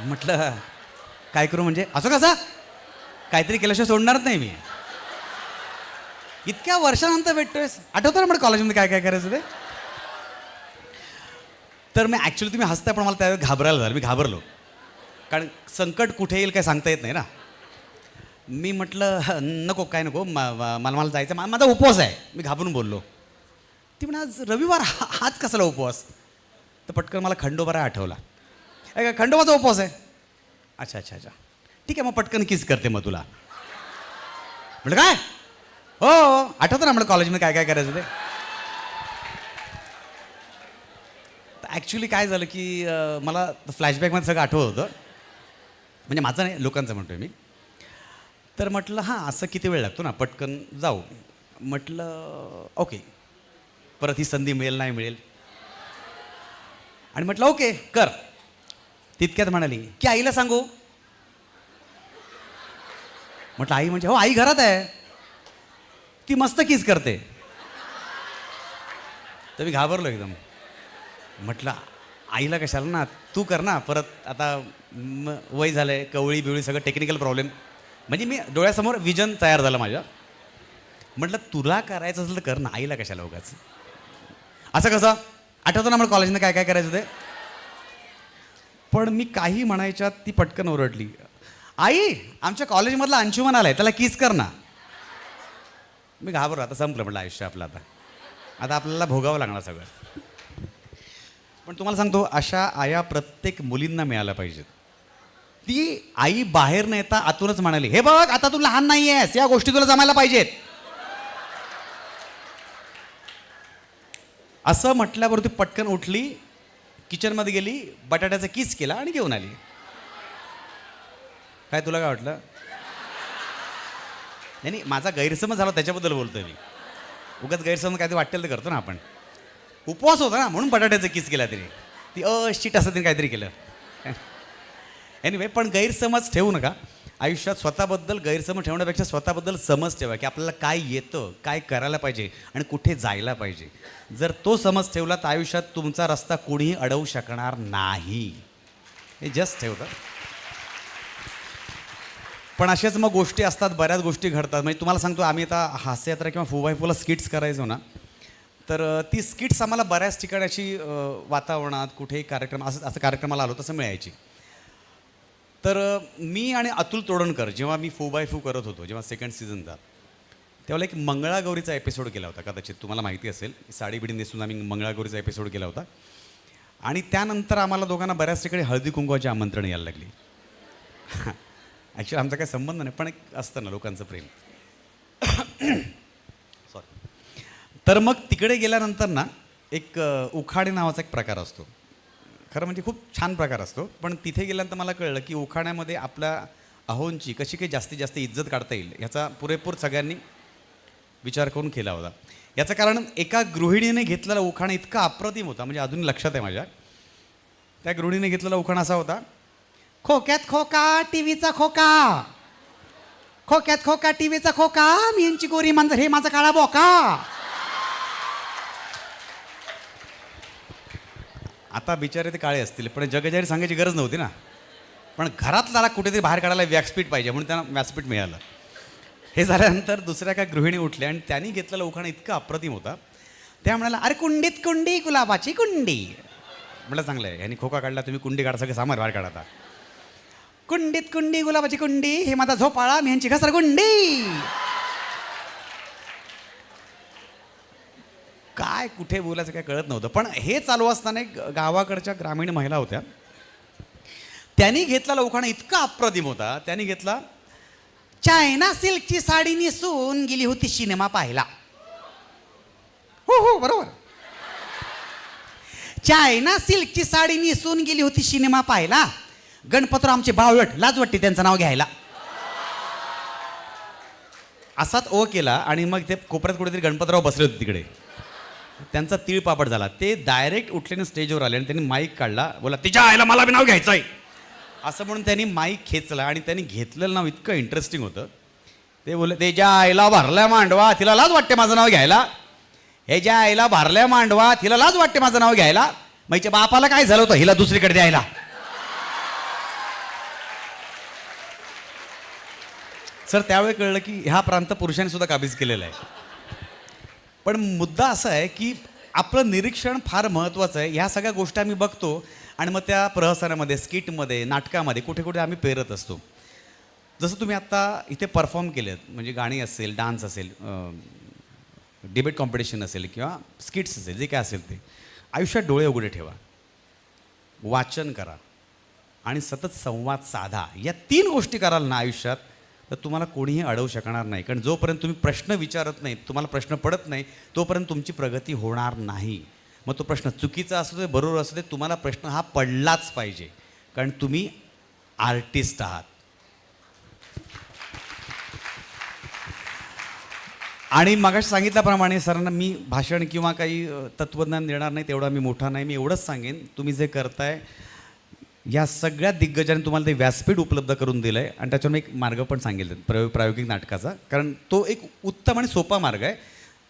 म्हटलं काय करू म्हणजे? असं कसं? काहीतरी केल्याशिवाय सोडणारच नाही मी. इतक्या वर्षानंतर भेटतोयस, आठवतं ना मला कॉलेजमध्ये काय काय करायचं ते? तर मी ॲक्च्युली तुम्ही हसताय पण मला त्यावेळी घाबरायला झालं. मी घाबरलो, कारण संकट कुठे येईल काय सांगता येत नाही ना. मी म्हटलं नको काय नको, मला जायचं, माझा उपवास आहे. मी घाबरून बोललो. ती म्हणा आज रविवार, हाच कसला उपवास? तर पटकन मला खंडोबारा आठवला. काय खंडोबाचा उपवास आहे? अच्छा अच्छा अच्छा ठीक आहे, मग पटकन किस करते मग तुला. म्हटलं काय? हो आठवतं ना म्हटलं कॉलेजमध्ये काय काय करायचं ते? ॲक्च्युली काय झालं की मला फ्लॅशबॅकमध्ये सगळं आठवत होतं, म्हणजे माझं नाही लोकांचं म्हणतोय मी. तर म्हटलं हां असं किती वेळ लागतो ना, पटकन जाऊ. म्हटलं ओके, परत ही संधी मिळेल नाही मिळेल. आणि म्हटलं ओके कर. तितक्यात म्हणाली की आईला सांगू. म्हटलं आई म्हणजे? हो आई घरात आहे, ती मस्त किस करते. तर मी घाबरलो एकदम. म्हटलं आईला कशाला ना, तू कर ना. परत आता वय झालं आहे, कवळी बिवळी सगळं टेक्निकल प्रॉब्लेम, म्हणजे मी डोळ्यासमोर विजन तयार झालं माझ्या. म्हटलं तुला करायचं असेल तर कर ना, आईला कशाला उगाच. असं कसं? आठवतं ना मला कॉलेजमध्ये काय काय करायचं ते? पण मी काही म्हणायच्यात ती पटकन ओरडली, आई आमच्या कॉलेजमधला अंशुमन आलाय, त्याला किस कर ना. मी घाबरलो, आता संपलं म्हटलं आयुष्य आपलं, आता आपल्याला भोगावं लागणार सगळं. पण तुम्हाला सांगतो अशा आया प्रत्येक मुलींना मिळाल्या पाहिजेत. ती आई बाहेर न येता आतूनच म्हणाली, हे बघ आता तू लहान नाही आहेस, या गोष्टी तुला जमायला पाहिजेत. असं म्हटल्यावर ती पटकन उठली, किचनमध्ये गेली, बटाट्याचा किस केला आणि घेऊन आली. काय तुला काय वाटलं? नाही माझा गैरसमज झाला त्याच्याबद्दल बोलतोय मी. उगाच गैरसमज काहीतरी वाटेल तर करतो ना आपण. उपवास होता ना म्हणून बटाट्याचा किस केला तिने. ती शिट असं तिने काहीतरी केलं. एनिवे, पण गैरसमज ठेवू नका आयुष्यात. स्वतःबद्दल गैरसमज ठेवण्यापेक्षा स्वतःबद्दल समज ठेवा की आपल्याला काय येतं, काय करायला पाहिजे आणि कुठे जायला पाहिजे. जर तो समज ठेवला तर आयुष्यात तुमचा रस्ता कोणीही अडवू शकणार नाही. हे जस्ट ठेवतं. पण अशाच मग गोष्टी असतात, बऱ्याच गोष्टी घडतात. म्हणजे तुम्हाला सांगतो आम्ही आता हास्ययात्रा किंवा फुवायफुला स्किट्स करायचो ना, तर ती स्किट्स आम्हाला बऱ्याच ठिकाणी अशी वातावरणात कुठेही कार्यक्रम असं कार्यक्रमाला आलो तसं मिळायची. तर मी आणि अतुल तोडणकर जेव्हा मी 4x4 करत होतो, जेव्हा सेकंड सीझनचा, तेव्हा एक मंगळागौरीचा एपिसोड केला होता. कदाचित तुम्हाला माहिती असेल, साडी बिडी नेसून आम्ही मंगळागौरीचा एपिसोड केला होता. आणि त्यानंतर आम्हाला दोघांना बऱ्याच ठिकाणी हळदी कुंकवाची आमंत्रण यायला लागली. ॲक्च्युली आमचा काही संबंध नाही, पण एक असतं ना लोकांचं प्रेम. सॉरी. तर मग तिकडे गेल्यानंतर ना एक उखाणे नावाचा एक प्रकार असतो. खरं म्हणजे खूप छान प्रकार असतो. पण तिथे गेल्यानंतर मला कळलं की उखाण्यामध्ये आपल्या अहोंची कशी काही जास्तीत जास्त इज्जत काढता येईल याचा पुरेपूर सगळ्यांनी विचार करून केला होता. याचं कारण एका गृहिणीने घेतलेला उखाणा इतका अप्रतिम होता, म्हणजे अजून लक्षात आहे माझ्या. त्या गृहिणीने घेतलेला उखाणा असा होता, खोक्यात खोका टीव्हीचा खोका, खोक्यात खोका टीव्हीचा खोका, मी यांची गोरी मांजर हे माझा काळा बोका. आता बिचारे ते काळे असतील, पण जगजाहीर सांगायची गरज नव्हती ना. पण घरातला कुठेतरी बाहेर काढायला व्यासपीठ पाहिजे म्हणून त्यांना व्यासपीठ मिळालं. हे झाल्यानंतर दुसऱ्या काय गृहिणी उठल्या आणि त्यांनी घेतलेला उखाणा इतका अप्रतिम होता. त्या म्हणाला, अरे कुंडीत कुंडी गुलाबाची कुंडी. म्हटलं चांगलं आहे, यांनी खोका काढला, तुम्ही कुंडी काढा, सगळे सामान बाहेर काढा. आता कुंडीत कुंडी गुलाबाची कुंडी, हे माझा झोपाळा, मी यांची घसरगुंडी. काय कुठे बोलायचं काय कळत नव्हतं. पण हे चालू असताना एक गावाकडच्या ग्रामीण महिला होत्या, त्यांनी घेतलेला उखाणा इतका अप्रतिम होता. त्यांनी घेतला, चायना सिल्कची साडी नेसून गेली होती सिनेमा पाहायला. हो हो बरोबर. चायना सिल्कची साडी नेसून गेली होती सिनेमा पाहायला, गणपतराव आमचे बावळट, लाज वाटते त्यांचं नाव घ्यायला. असाच ओ केला आणि मग ते कोपऱ्यात कुठेतरी गणपतराव बसले होते तिकडे. त्यांचा तीळपापड झाला. ते डायरेक्ट उठल्याने स्टेजवर आले आणि त्यांनी माईक काढला, बोला तिच्या आईला मला बी नाव घ्यायचं आहे असं म्हणून त्यांनी माईक खेचला. आणि त्यांनी घेतलेलं नाव इतकं इंटरेस्टिंग होतं. ते बोलले, ते ज्या आईला भरल्या मांडवा, तिला लाज वाटते माझं नाव घ्यायला. हे ज्या आईला भरल्या मांडवा, तिला लाज वाटते माझं नाव घ्यायला. मग बापाला काय झालं होतं हिला दुसरीकडे द्यायला. सर त्यावेळी कळलं की ह्या प्रांत पुरुषांनी सुद्धा काबीज केलेला आहे. पण मुद्दा असा आहे की आपलं निरीक्षण फार महत्त्वाचं आहे. ह्या सगळ्या गोष्टी आम्ही बघतो आणि मग त्या प्रहसनामध्ये, स्किटमध्ये, नाटकामध्ये कुठे कुठे आम्ही पेरत असतो. जसं तुम्ही आत्ता इथे परफॉर्म केलेत, म्हणजे गाणी असेल, डान्स असेल, डिबेट कॉम्पिटिशन असेल किंवा स्किट्स असेल, जे काय असेल ते. आयुष्यात डोळे उघडे ठेवा, वाचन करा आणि सतत संवाद साधा. या 3 गोष्टी कराल ना आयुष्यात, तर तुम्हाला कोणीही अडवू शकणार नाही. कारण जोपर्यंत तुम्ही प्रश्न विचारत नाही, तुम्हाला प्रश्न पडत नाही, तोपर्यंत तुमची प्रगती होणार नाही. मग तो प्रश्न चुकीचा असू दे, बरोबर असू दे, तुम्हाला प्रश्न हा पडलाच पाहिजे, कारण तुम्ही आर्टिस्ट आहात. आणि मगाशी सांगितल्याप्रमाणे सरांना मी भाषण किंवा काही तत्त्वज्ञान देणार नाही, तेवढा मी मोठा नाही. मी एवढंच सांगेन, तुम्ही जे करताय या सगळ्या दिग्गजांनी तुम्हाला ते व्यासपीठ उपलब्ध करून दिलं आहे. आणि त्याच्यावर मी एक मार्ग पण सांगेल प्रायोगिक नाटकाचा, कारण तो एक उत्तम आणि सोपा मार्ग आहे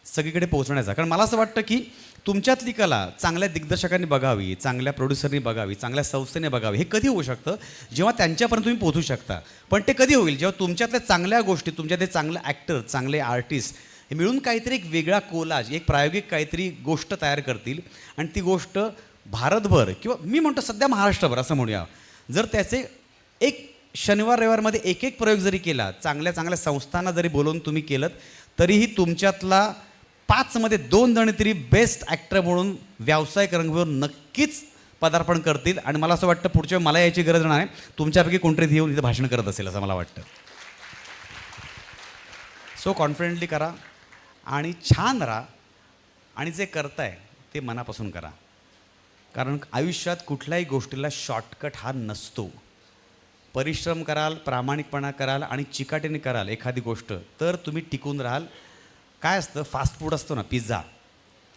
सगळीकडे पोहोचण्याचा. कारण मला असं वाटतं की तुमच्यातली कला चांगल्या दिग्दर्शकांनी बघावी, चांगल्या प्रोड्युसरनी बघावी, चांगल्या संस्थेने बघावी. हे कधी होऊ शकतं, जेव्हा त्यांच्यापर्यंत तुम्ही पोहोचू शकता. पण ते कधी होईल, जेव्हा तुमच्यातल्या चांगल्या गोष्टी, तुमच्यातले चांगले ॲक्टर, चांगले आर्टिस्ट हे मिळून काहीतरी एक वेगळा कोलाज, एक प्रायोगिक काहीतरी गोष्ट तयार करतील. आणि ती गोष्ट भारतभर किंवा मी म्हणतो सध्या महाराष्ट्रभर असं म्हणूया, जर त्याचे एक शनिवार रविवारमध्ये एक प्रयोग जरी केला, चांगल्या चांगल्या संस्थांना जरी बोलवून तुम्ही केलं, तरीही तुमच्यातला 5 मध्ये 2 जण तरी बेस्ट ॲक्टर म्हणून व्यावसायिक रंगभूमीवर नक्कीच पदार्पण करतील. आणि मला असं वाटतं पुढच्या मला याची गरज नाही, तुमच्यापैकी कोणतरी येऊन इथं भाषण करत असेल असं मला वाटतं. सो कॉन्फिडेंटली करा आणि छान राहा आणि जे करताय ते मनापासून करा. कारण आयुष्यात कुठल्याही गोष्टीला शॉर्टकट हा नसतो. परिश्रम कराल, प्रामाणिकपणा कराल आणि चिकाटीने कराल एखादी गोष्ट, तर तुम्ही टिकून राहाल. काय असतं, फास्ट फूड असतो ना, पिझ्झा,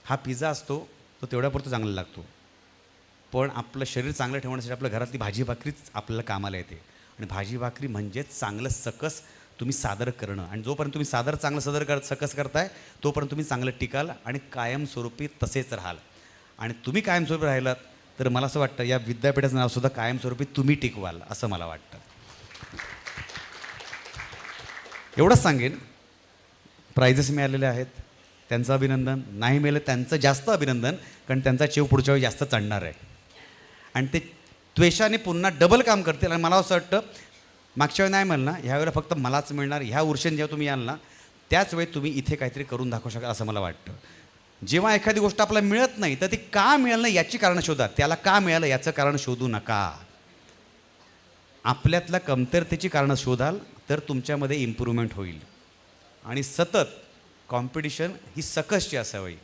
हा पिझ्झा असतो तो तेवढ्यापुरतं चांगला लागतो. पण आपलं शरीर चांगलं ठेवण्यासाठी आपल्या घरातली भाजी भाकरीच आपल्याला कामाला येते. आणि भाजी भाकरी म्हणजेच चांगलं सकस तुम्ही सादर करणं. आणि जोपर्यंत तुम्ही चांगलं सकस करताय, तोपर्यंत तुम्ही चांगलं टिकाल आणि कायमस्वरूपी तसेच राहाल. आणि तुम्ही कायमस्वरूपी राहिलात तर मला असं वाटतं या विद्यापीठाचं नावसुद्धा कायमस्वरूपी तुम्ही टिकवाल असं मला वाटतं. एवढंच सांगेन, प्राइजेस मिळालेले आहेत त्यांचं अभिनंदन, नाही मिळालं त्यांचं जास्त अभिनंदन, कारण त्यांचा चेव पुढच्या वेळी जास्त चढणार आहे. आणि ते त्वेषाने पुन्हा डबल काम करतील. आणि मला असं वाटतं मागच्या वेळी नाही म्हणलं ना, ह्यावेळेला फक्त मलाच मिळणार. ह्या उर्षण जेव्हा तुम्ही याल ना त्याच वेळी तुम्ही इथे काहीतरी करून दाखवू शकाल असं मला वाटतं. जेव्हा एखादी गोष्ट आपल्याला मिळत नाही तर ती का मिळालं नाही याची कारणं शोधा. त्याला का मिळालं याचं कारण शोधू नका. आपल्यातल्या कमतरतेची कारणं शोधाल तर तुमच्यामध्ये इम्प्रूव्हमेंट होईल. आणि सतत कॉम्पिटिशन ही सकसची असावी,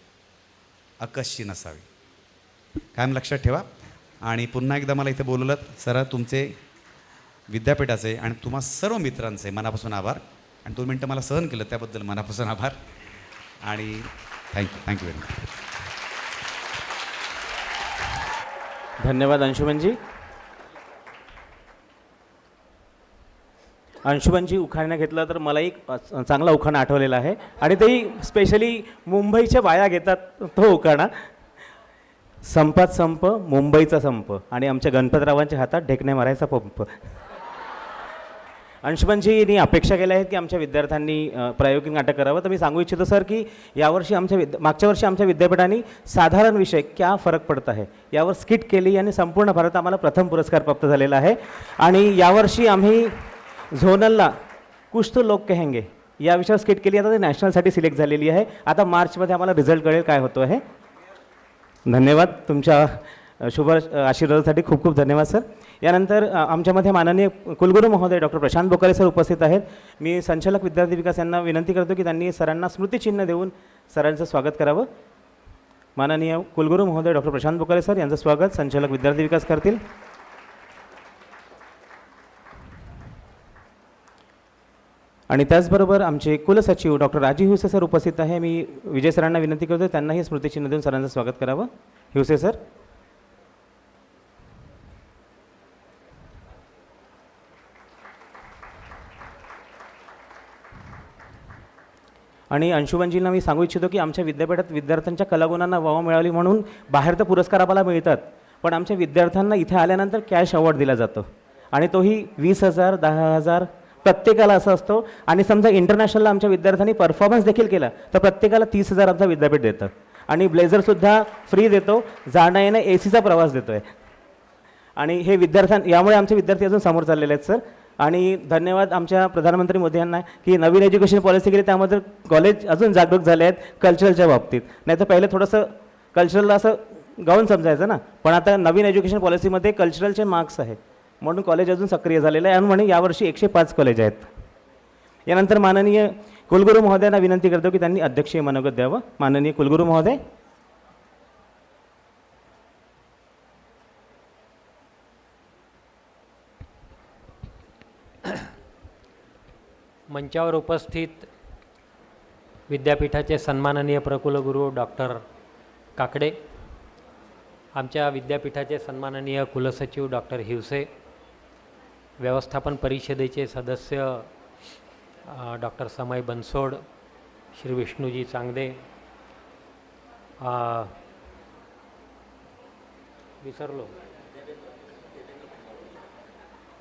अकसची नसावी. कायम लक्षात ठेवा. आणि पुन्हा एकदा मला इथे बोलवलं सर, तुमचे विद्यापीठाचे आणि तुम्हा सर्व मित्रांचे मनापासून आभार. आणि 2 मिनटं मला सहन केलं त्याबद्दल मनापासून आभार. आणि थँक्यू व्हेरी मच. धन्यवाद अंशुमनजी. अंशुमनजी उखाणा घेतला तर मलाही चांगला उखाणा आठवलेला आहे आणि तेही स्पेशली मुंबईच्या बाया घेतात तो उखाणा. संपात संप, मुंबईचा संप आणि आमच्या गणपतरावांच्या हातात ढेकणे मारायचा पंप. अंशुमनजींनी अपेक्षा केल्या आहेत की आमच्या विद्यार्थ्यांनी प्रायोगिक नाटक करावं. तर मी सांगू इच्छितो सर की यावर्षी मागच्या वर्षी आमच्या विद्यापीठाने साधारण विषय क्या फरक पडत आहे यावर स्किट केली आणि संपूर्ण भारत आम्हाला प्रथम पुरस्कार प्राप्त झालेला आहे. आणि यावर्षी आम्ही झोनलला कुछ तो लोग कहेंगे या विषयावर स्किट केली. आता ते नॅशनलसाठी सिलेक्ट झालेली आहे. आता मार्चमध्ये आम्हाला रिझल्ट कळेल काय होतो आहे. धन्यवाद. तुमच्या शुभ आशीर्वादासाठी खूप खूप धन्यवाद सर. यानंतर आमच्यामध्ये माननीय कुलगुरू महोदय डॉक्टर प्रशांत बोकारे सर उपस्थित आहेत. मी संचालक विद्यार्थी विकास यांना विनंती करतो की त्यांनी सरांना स्मृतिचिन्ह देऊन सरांचं स्वागत करावं. माननीय कुलगुरू महोदय डॉक्टर प्रशांत बोकारे सर यांचं स्वागत संचालक विद्यार्थी विकास करतील. आणि त्याचबरोबर आमचे कुलसचिव डॉक्टर राजीव हिवसे सर उपस्थित आहे. मी विजय सरांना विनंती करतो त्यांनाही स्मृतिचिन्ह देऊन सरांचं स्वागत करावं. हिवसे सर. आणि अंशुमनजींना मी सांगू इच्छितो की आमच्या विद्यापीठात विद्यार्थ्यांच्या कलागुणांना वाव मिळाली म्हणून बाहेर तर पुरस्कार आम्हाला मिळतात, पण आमच्या विद्यार्थ्यांना इथे आल्यानंतर कॅश अवॉर्ड दिला जातो आणि तोही 20,000 10,000 प्रत्येकाला असं असतो. आणि समजा इंटरनॅशनलला आमच्या विद्यार्थ्यांनी परफॉर्मन्स देखील केला तर प्रत्येकाला 30,000 आमचा विद्यापीठ देतं. आणि ब्लेझरसुद्धा फ्री देतो, जाणं येणं एसीचा प्रवास देतो आहे. आणि हे यामुळे आमचे विद्यार्थी अजून समोर चाललेले आहेत सर. आणि धन्यवाद आमच्या प्रधानमंत्री मोदी यांना की नवीन एज्युकेशन पॉलिसी केली, त्यामध्ये कॉलेज अजून जागरूक झाले आहेत कल्चरलच्या बाबतीत. नाही तर पहिले थोडंसं कल्चरला असं गाऊन समजायचं ना, पण आता नवीन एज्युकेशन पॉलिसीमध्ये कल्चरलचे मार्क्स आहेत म्हणून कॉलेज अजून सक्रिय झालेलं आहे. आणि म्हणून यावर्षी 105 कॉलेज आहेत. यानंतर माननीय कुलगुरू महोदयांना विनंती करतो की त्यांनी अध्यक्षीय मनोगत द्यावं. माननीय कुलगुरू महोदय. मंचावर उपस्थित विद्यापीठाचे सन्माननीय प्रकुलगुरू डॉक्टर काकडे, आमच्या विद्यापीठाचे सन्माननीय कुलसचिव डॉक्टर हिवसे, व्यवस्थापन परिषदेचे सदस्य डॉक्टर समय बनसोड, श्री विष्णूजी चांगदे, विसरलो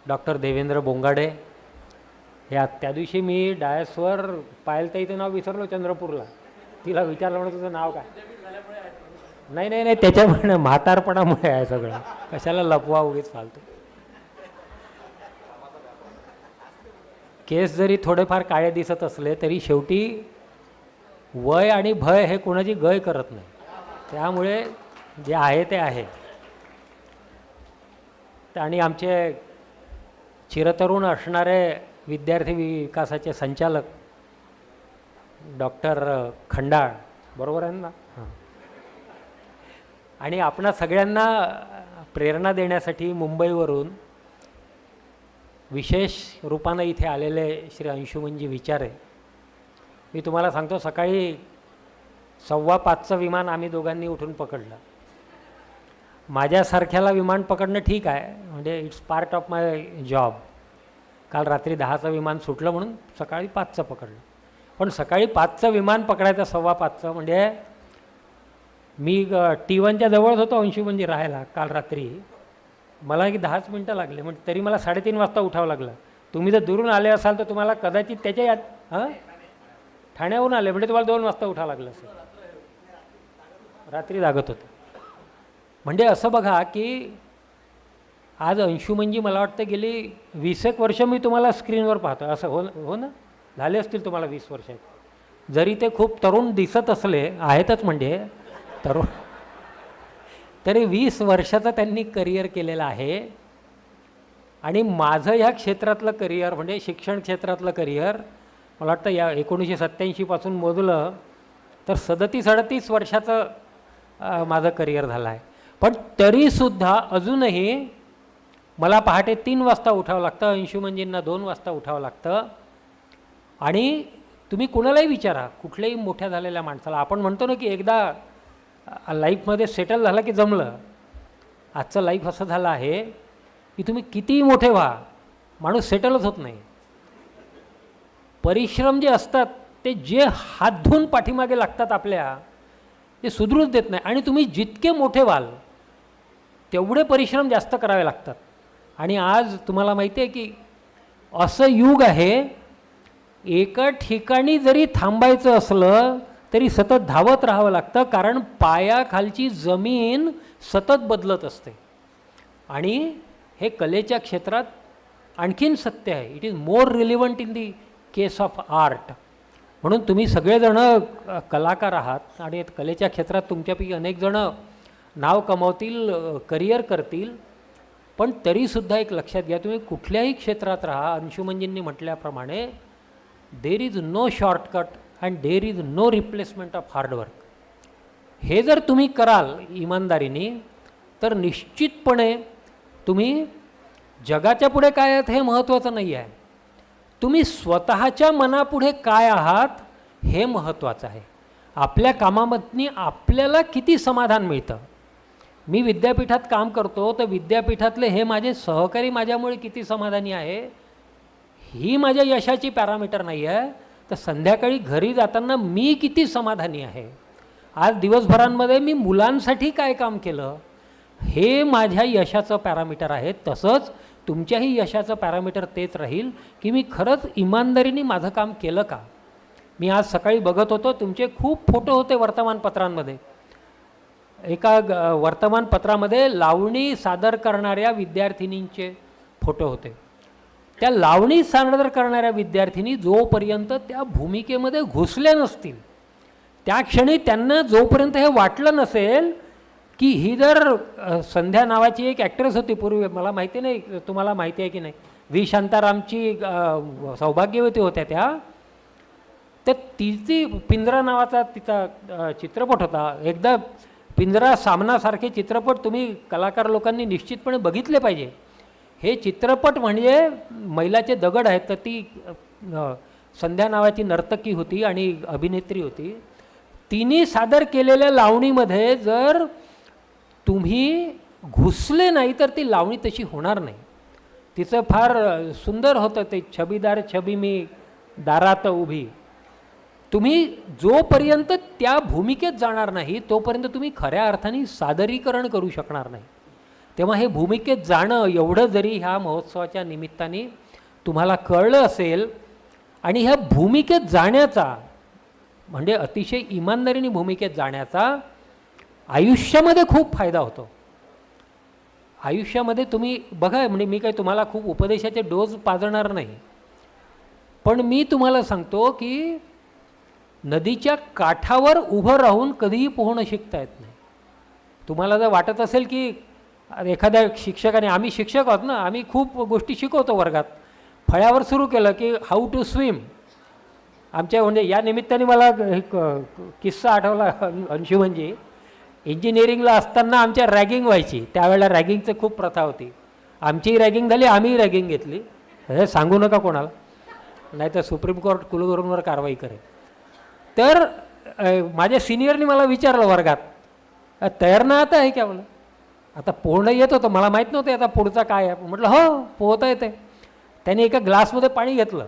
डॉक्टर देवेंद्र बोंगाडे. त्या दिवशी मी डायसवर पायलताईचं नाव विसरलो, चंद्रपूरला. तिला विचारलं म्हणून तुझं नाव काय? नाही त्याच्यामुळे म्हातारपणामुळे आहे सगळं, कशाला लपवा उगीच फालतू. केस जरी थोडेफार काळे दिसत असले तरी शेवटी वय आणि भय हे कोणाची गय करत नाही, त्यामुळे जे आहे ते आहे. आणि आमचे चिरतरुण असणारे विद्यार्थी विकासाचे संचालक डॉक्टर खंडाळ, बरोबर आहे ना? हां. आणि आपणा सगळ्यांना प्रेरणा देण्यासाठी मुंबईवरून विशेष रूपानं इथे आलेले श्री अंशुमनजी विचारे. मी तुम्हाला सांगतो, सकाळी 5:15चं विमान आम्ही दोघांनी उठून पकडलं. माझ्यासारख्याला विमान पकडणं ठीक आहे, म्हणजे it's part of my job. काल रात्री 10चं विमान सुटलं म्हणून सकाळी 5चं पकडलं. पण सकाळी 5चं विमान पकडायचं 5:15 म्हणजे मी T1च्या जवळच होतो अंशुमनजी राहायला काल रात्री. मला की 10च मिनटं लागले, म्हणजे तरी मला 3:30 वाजता उठावं लागलं. तुम्ही जर दुरून आले असाल तर तुम्हाला कदाचित त्याच्या यात ठाण्याहून आले म्हणजे तुम्हाला 2 वाजता उठावं लागलं असेल. रात्री जागत होतं. म्हणजे असं बघा की आज अंशुमनजी मला वाटतं गेली 20 एक वर्ष मी तुम्हाला स्क्रीनवर पाहतो, असं हो ना, झाले असतील तुम्हाला 20 वर्ष. जरी ते खूप तरुण दिसत असले आहेतच म्हणजे तरुण, तरी 20 वर्षाचं त्यांनी करिअर केलेलं आहे. आणि माझं ह्या क्षेत्रातलं करिअर म्हणजे शिक्षण क्षेत्रातलं करिअर मला वाटतं या 1987 पासून मोजलं तर 37-38 वर्षाचं माझं करिअर झालं आहे. पण तरीसुद्धा अजूनही मला पहाटे 3 वाजता उठावं लागतं, अंशुमनजींना 2 वाजता उठावं लागतं. आणि तुम्ही कुणालाही विचारा, कुठल्याही मोठ्या झालेल्या माणसाला, आपण म्हणतो ना की एकदा लाईफमध्ये सेटल झालं की जमलं. आजचं लाईफ असं झालं आहे की तुम्ही कितीही मोठे व्हा, माणूस सेटलच होत नाही. परिश्रम जे असतात ते जे हात धुवून पाठीमागे लागतात आपल्या, ते सुधरूच देत नाही. आणि तुम्ही जितके मोठे व्हाल तेवढे परिश्रम जास्त करावे लागतात. आणि आज तुम्हाला माहिती आहे की असं युग आहे, एका ठिकाणी जरी थांबायचं असलं तरी सतत धावत राहावं लागतं, कारण पायाखालची जमीन सतत बदलत असते. आणि हे कलेच्या क्षेत्रात आणखीन सत्य आहे. It is more relevant in the case of art. म्हणून तुम्ही सगळेजणं कलाकार आहात आणि कलेच्या क्षेत्रात तुमच्यापैकी अनेक जणं नाव कमावतील, करिअर करतील. पण तरीसुद्धा एक लक्षात घ्या, तुम्ही कुठल्याही क्षेत्रात राहा, अंशुमनजींनी म्हटल्याप्रमाणे there is no shortcut and there is no replacement of hard work. हे जर तुम्ही कराल इमानदारीने तर निश्चितपणे तुम्ही जगाच्या पुढे काय आहात हे महत्त्वाचं नाही आहे, तुम्ही स्वतःच्या मनापुढे काय आहात हे महत्त्वाचं आहे. आपल्या कामामधनी आपल्याला किती समाधान मिळतं. मी विद्यापीठात काम करतो तर विद्यापीठातले हे माझे सहकारी माझ्यामुळे किती समाधानी आहे ही माझ्या यशाची पॅरामीटर नाही आहे, तर संध्याकाळी घरी जाताना मी किती समाधानी आहे, आज दिवसभरांमध्ये मी मुलांसाठी काय काम केलं, हे माझ्या यशाचं पॅरामीटर आहे. तसंच तुमच्याही यशाचं पॅरामीटर तेच राहील की मी खरंच इमानदारीने माझं काम केलं का. मी आज सकाळी बघत होतो, तुमचे खूप फोटो होते वर्तमानपत्रांमध्ये. एका वर्तमानपत्रामध्ये लावणी सादर करणाऱ्या विद्यार्थिनींचे फोटो होते. त्या लावणी सादर करणाऱ्या विद्यार्थिनी जोपर्यंत त्या भूमिकेमध्ये घुसल्या नसतील, त्या क्षणी त्यांना जोपर्यंत हे वाटलं नसेल की ही जर संध्या नावाची एक ॲक्ट्रेस होती पूर्वी, मला माहिती नाही तुम्हाला माहिती आहे की नाही, व्ही शांतारामची सौभाग्यवती होत्या त्या, तर तिची पिंजरा नावाचा तिचा चित्रपट होता. एकदा पिंजरा सामनासारखे चित्रपट तुम्ही कलाकार लोकांनी निश्चितपणे बघितले पाहिजे. हे चित्रपट म्हणजे मैलाचे दगड आहेत. तर ती संध्या नावाची नर्तकी होती आणि अभिनेत्री होती. तिने सादर केलेल्या लावणीमध्ये जर तुम्ही घुसले नाही तर ती लावणी तशी होणार नाही. तिचं फार सुंदर होतं ते, छबीदार छबी मी दारात उभी. तुम्ही जोपर्यंत त्या भूमिकेत जाणार नाही तोपर्यंत तुम्ही खऱ्या अर्थाने सादरीकरण करू शकणार नाही. तेव्हा हे भूमिकेत जाणं एवढं जरी ह्या महोत्सवाच्या निमित्ताने तुम्हाला कळलं असेल, आणि ह्या भूमिकेत जाण्याचा म्हणजे अतिशय इमानदारीने भूमिकेत जाण्याचा आयुष्यामध्ये खूप फायदा होतो. आयुष्यामध्ये तुम्ही बघा, म्हणजे मी काही तुम्हाला खूप उपदेशाचे डोस पाजणार नाही, पण मी तुम्हाला सांगतो की नदीच्या काठावर उभं राहून कधीही पोहणं शिकता येत नाही. तुम्हाला जर वाटत असेल की एखाद्या शिक्षकाने, आम्ही शिक्षक आहोत ना, आम्ही खूप गोष्टी शिकवतो वर्गात, फळ्यावर सुरू केलं की हाऊ टू स्विम. आमच्या म्हणजे या निमित्ताने मला एक किस्सा आठवला. अंशुमनजी, इंजिनिअरिंगला असताना आमच्या रॅगिंग व्हायची, त्यावेळेला रॅगिंगचं खूप प्रथा होती. आमचीही रॅगिंग झाली, आम्हीही रॅगिंग घेतली. हे सांगू नका कोणाला, नाही तर सुप्रीम कोर्ट कुलगुरूंवर कारवाई करेल. तर माझ्या सिनियरनी मला विचारलं वर्गात, तैरना आता आहे क्या? बोला आता पोहणं येत होतं, मला माहीत नव्हतं आता पुढचा काय आहे. म्हटलं हो पोहता येते. त्याने एका ग्लासमध्ये पाणी घेतलं,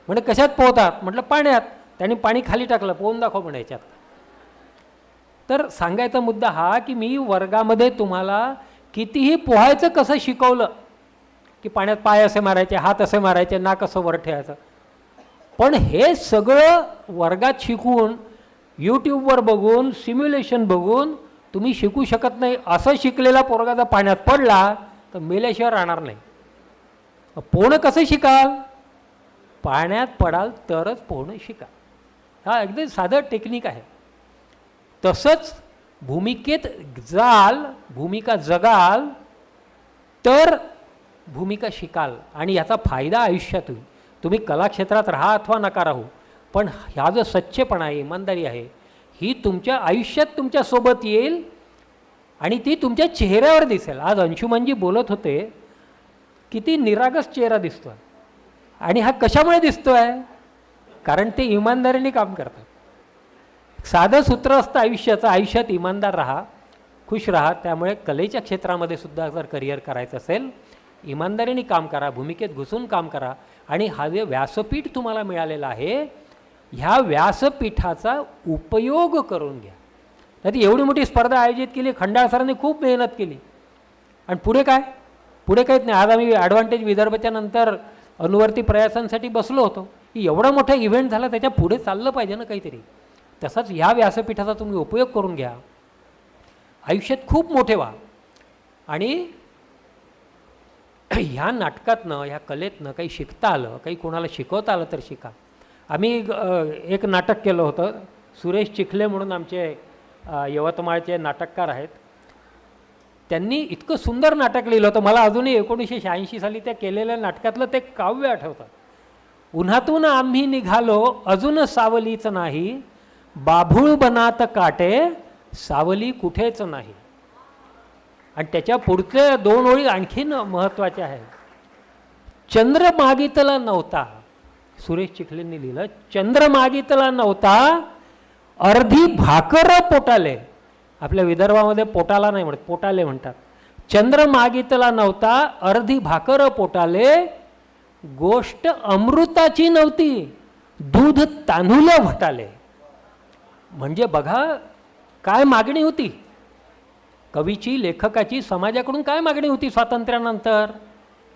म्हणजे कशात पोहतात? म्हटलं पाण्यात. त्याने पाणी खाली टाकलं, पोहून दाखव म्हणे याच्यात. तर सांगायचा मुद्दा हा की मी वर्गामध्ये तुम्हाला कितीही पोहायचं कसं शिकवलं की पाण्यात पाय असे मारायचे, हात असे मारायचे, नाक असं वर ठेवायचं, पण हे सगळं वर्गात शिकवून, यूट्यूबवर बघून, सिम्युलेशन बघून तुम्ही शिकू शकत नाही. असं शिकलेला पोरगा जर पाण्यात पडला तर मेल्याशिवाय राहणार नाही. पोहणं कसं शिकाल? पाण्यात पडाल तरच पोहणं शिकाल. हा अगदी साधं टेक्निक आहे. तसंच भूमिकेत जाल, भूमिका जगाल तर भूमिका शिकाल आणि याचा फायदा आयुष्यात होईल. तुम्ही कलाक्षेत्रात राहा अथवा नका राहू, पण ह्या जो सच्चेपणा आहे, इमानदारी आहे, ही तुमच्या आयुष्यात तुमच्यासोबत येईल आणि ती तुमच्या चेहऱ्यावर दिसेल. आज अंशुमनजी बोलत होते, किती निरागस चेहरा दिसतो आहे. आणि हा कशामुळे दिसतो आहे? कारण ते इमानदारीने काम करतात. साधं सूत्र असतं आयुष्याचं, आयुष्यात इमानदार राहा, खुश राहा. त्यामुळे कलेच्या क्षेत्रामध्ये सुद्धा जर करिअर करायचं असेल, इमानदारीने काम करा, भूमिकेत घुसून काम करा. आणि हा जे व्यासपीठ तुम्हाला मिळालेला आहे, ह्या व्यासपीठाचा उपयोग करून घ्या. नाही ती एवढी मोठी स्पर्धा आयोजित केली, खंडाळ सरांनी खूप मेहनत केली. आणि पुढे काय? पुढे काहीच नाही. आज आम्ही ॲडव्हान्टेज विदर्भच्या नंतर अनुवर्ती प्रयासांसाठी बसलो होतो की एवढा मोठा इव्हेंट झाला, त्याच्या पुढे चाललं पाहिजे ना काहीतरी. तसाच ह्या व्यासपीठाचा तुम्ही उपयोग करून घ्या, आयुष्यात खूप मोठे व्हा. आणि ह्या नाटकातनं, ह्या कलेतनं काही शिकता आलं, काही कोणाला शिकवता आलं तर शिका. आम्ही एक नाटक केलं होतं. सुरेश चिखले म्हणून आमचे यवतमाळचे नाटककार आहेत, त्यांनी इतकं सुंदर नाटक लिहिलं होतं. मला अजूनही 1986 साली त्या केलेल्या नाटकातलं ते काव्य आठवतं. उन्हातून आम्ही निघालो अजून सावलीच नाही, बाभूळ बनात काटे सावली कुठेच नाही. आणि त्याच्या पुढच्या 2 ओळी आणखीन महत्त्वाच्या आहेत. चंद्र मागितला नव्हता, सुरेश चिखलेंनी लिहिलं, चंद्र मागितला नव्हता, अर्धी भाकर पोटाले. आपल्या विदर्भामध्ये पोटाला नाही म्हणत, पोटाले म्हणतात. चंद्र मागितला नव्हता, अर्धी भाकर पोटाले, गोष्ट अमृताची नव्हती, दूध तान्हुलं भटाले. म्हणजे बघा काय मागणी होती कवीची, लेखकाची, समाजाकडून काय मागणी होती स्वातंत्र्यानंतर,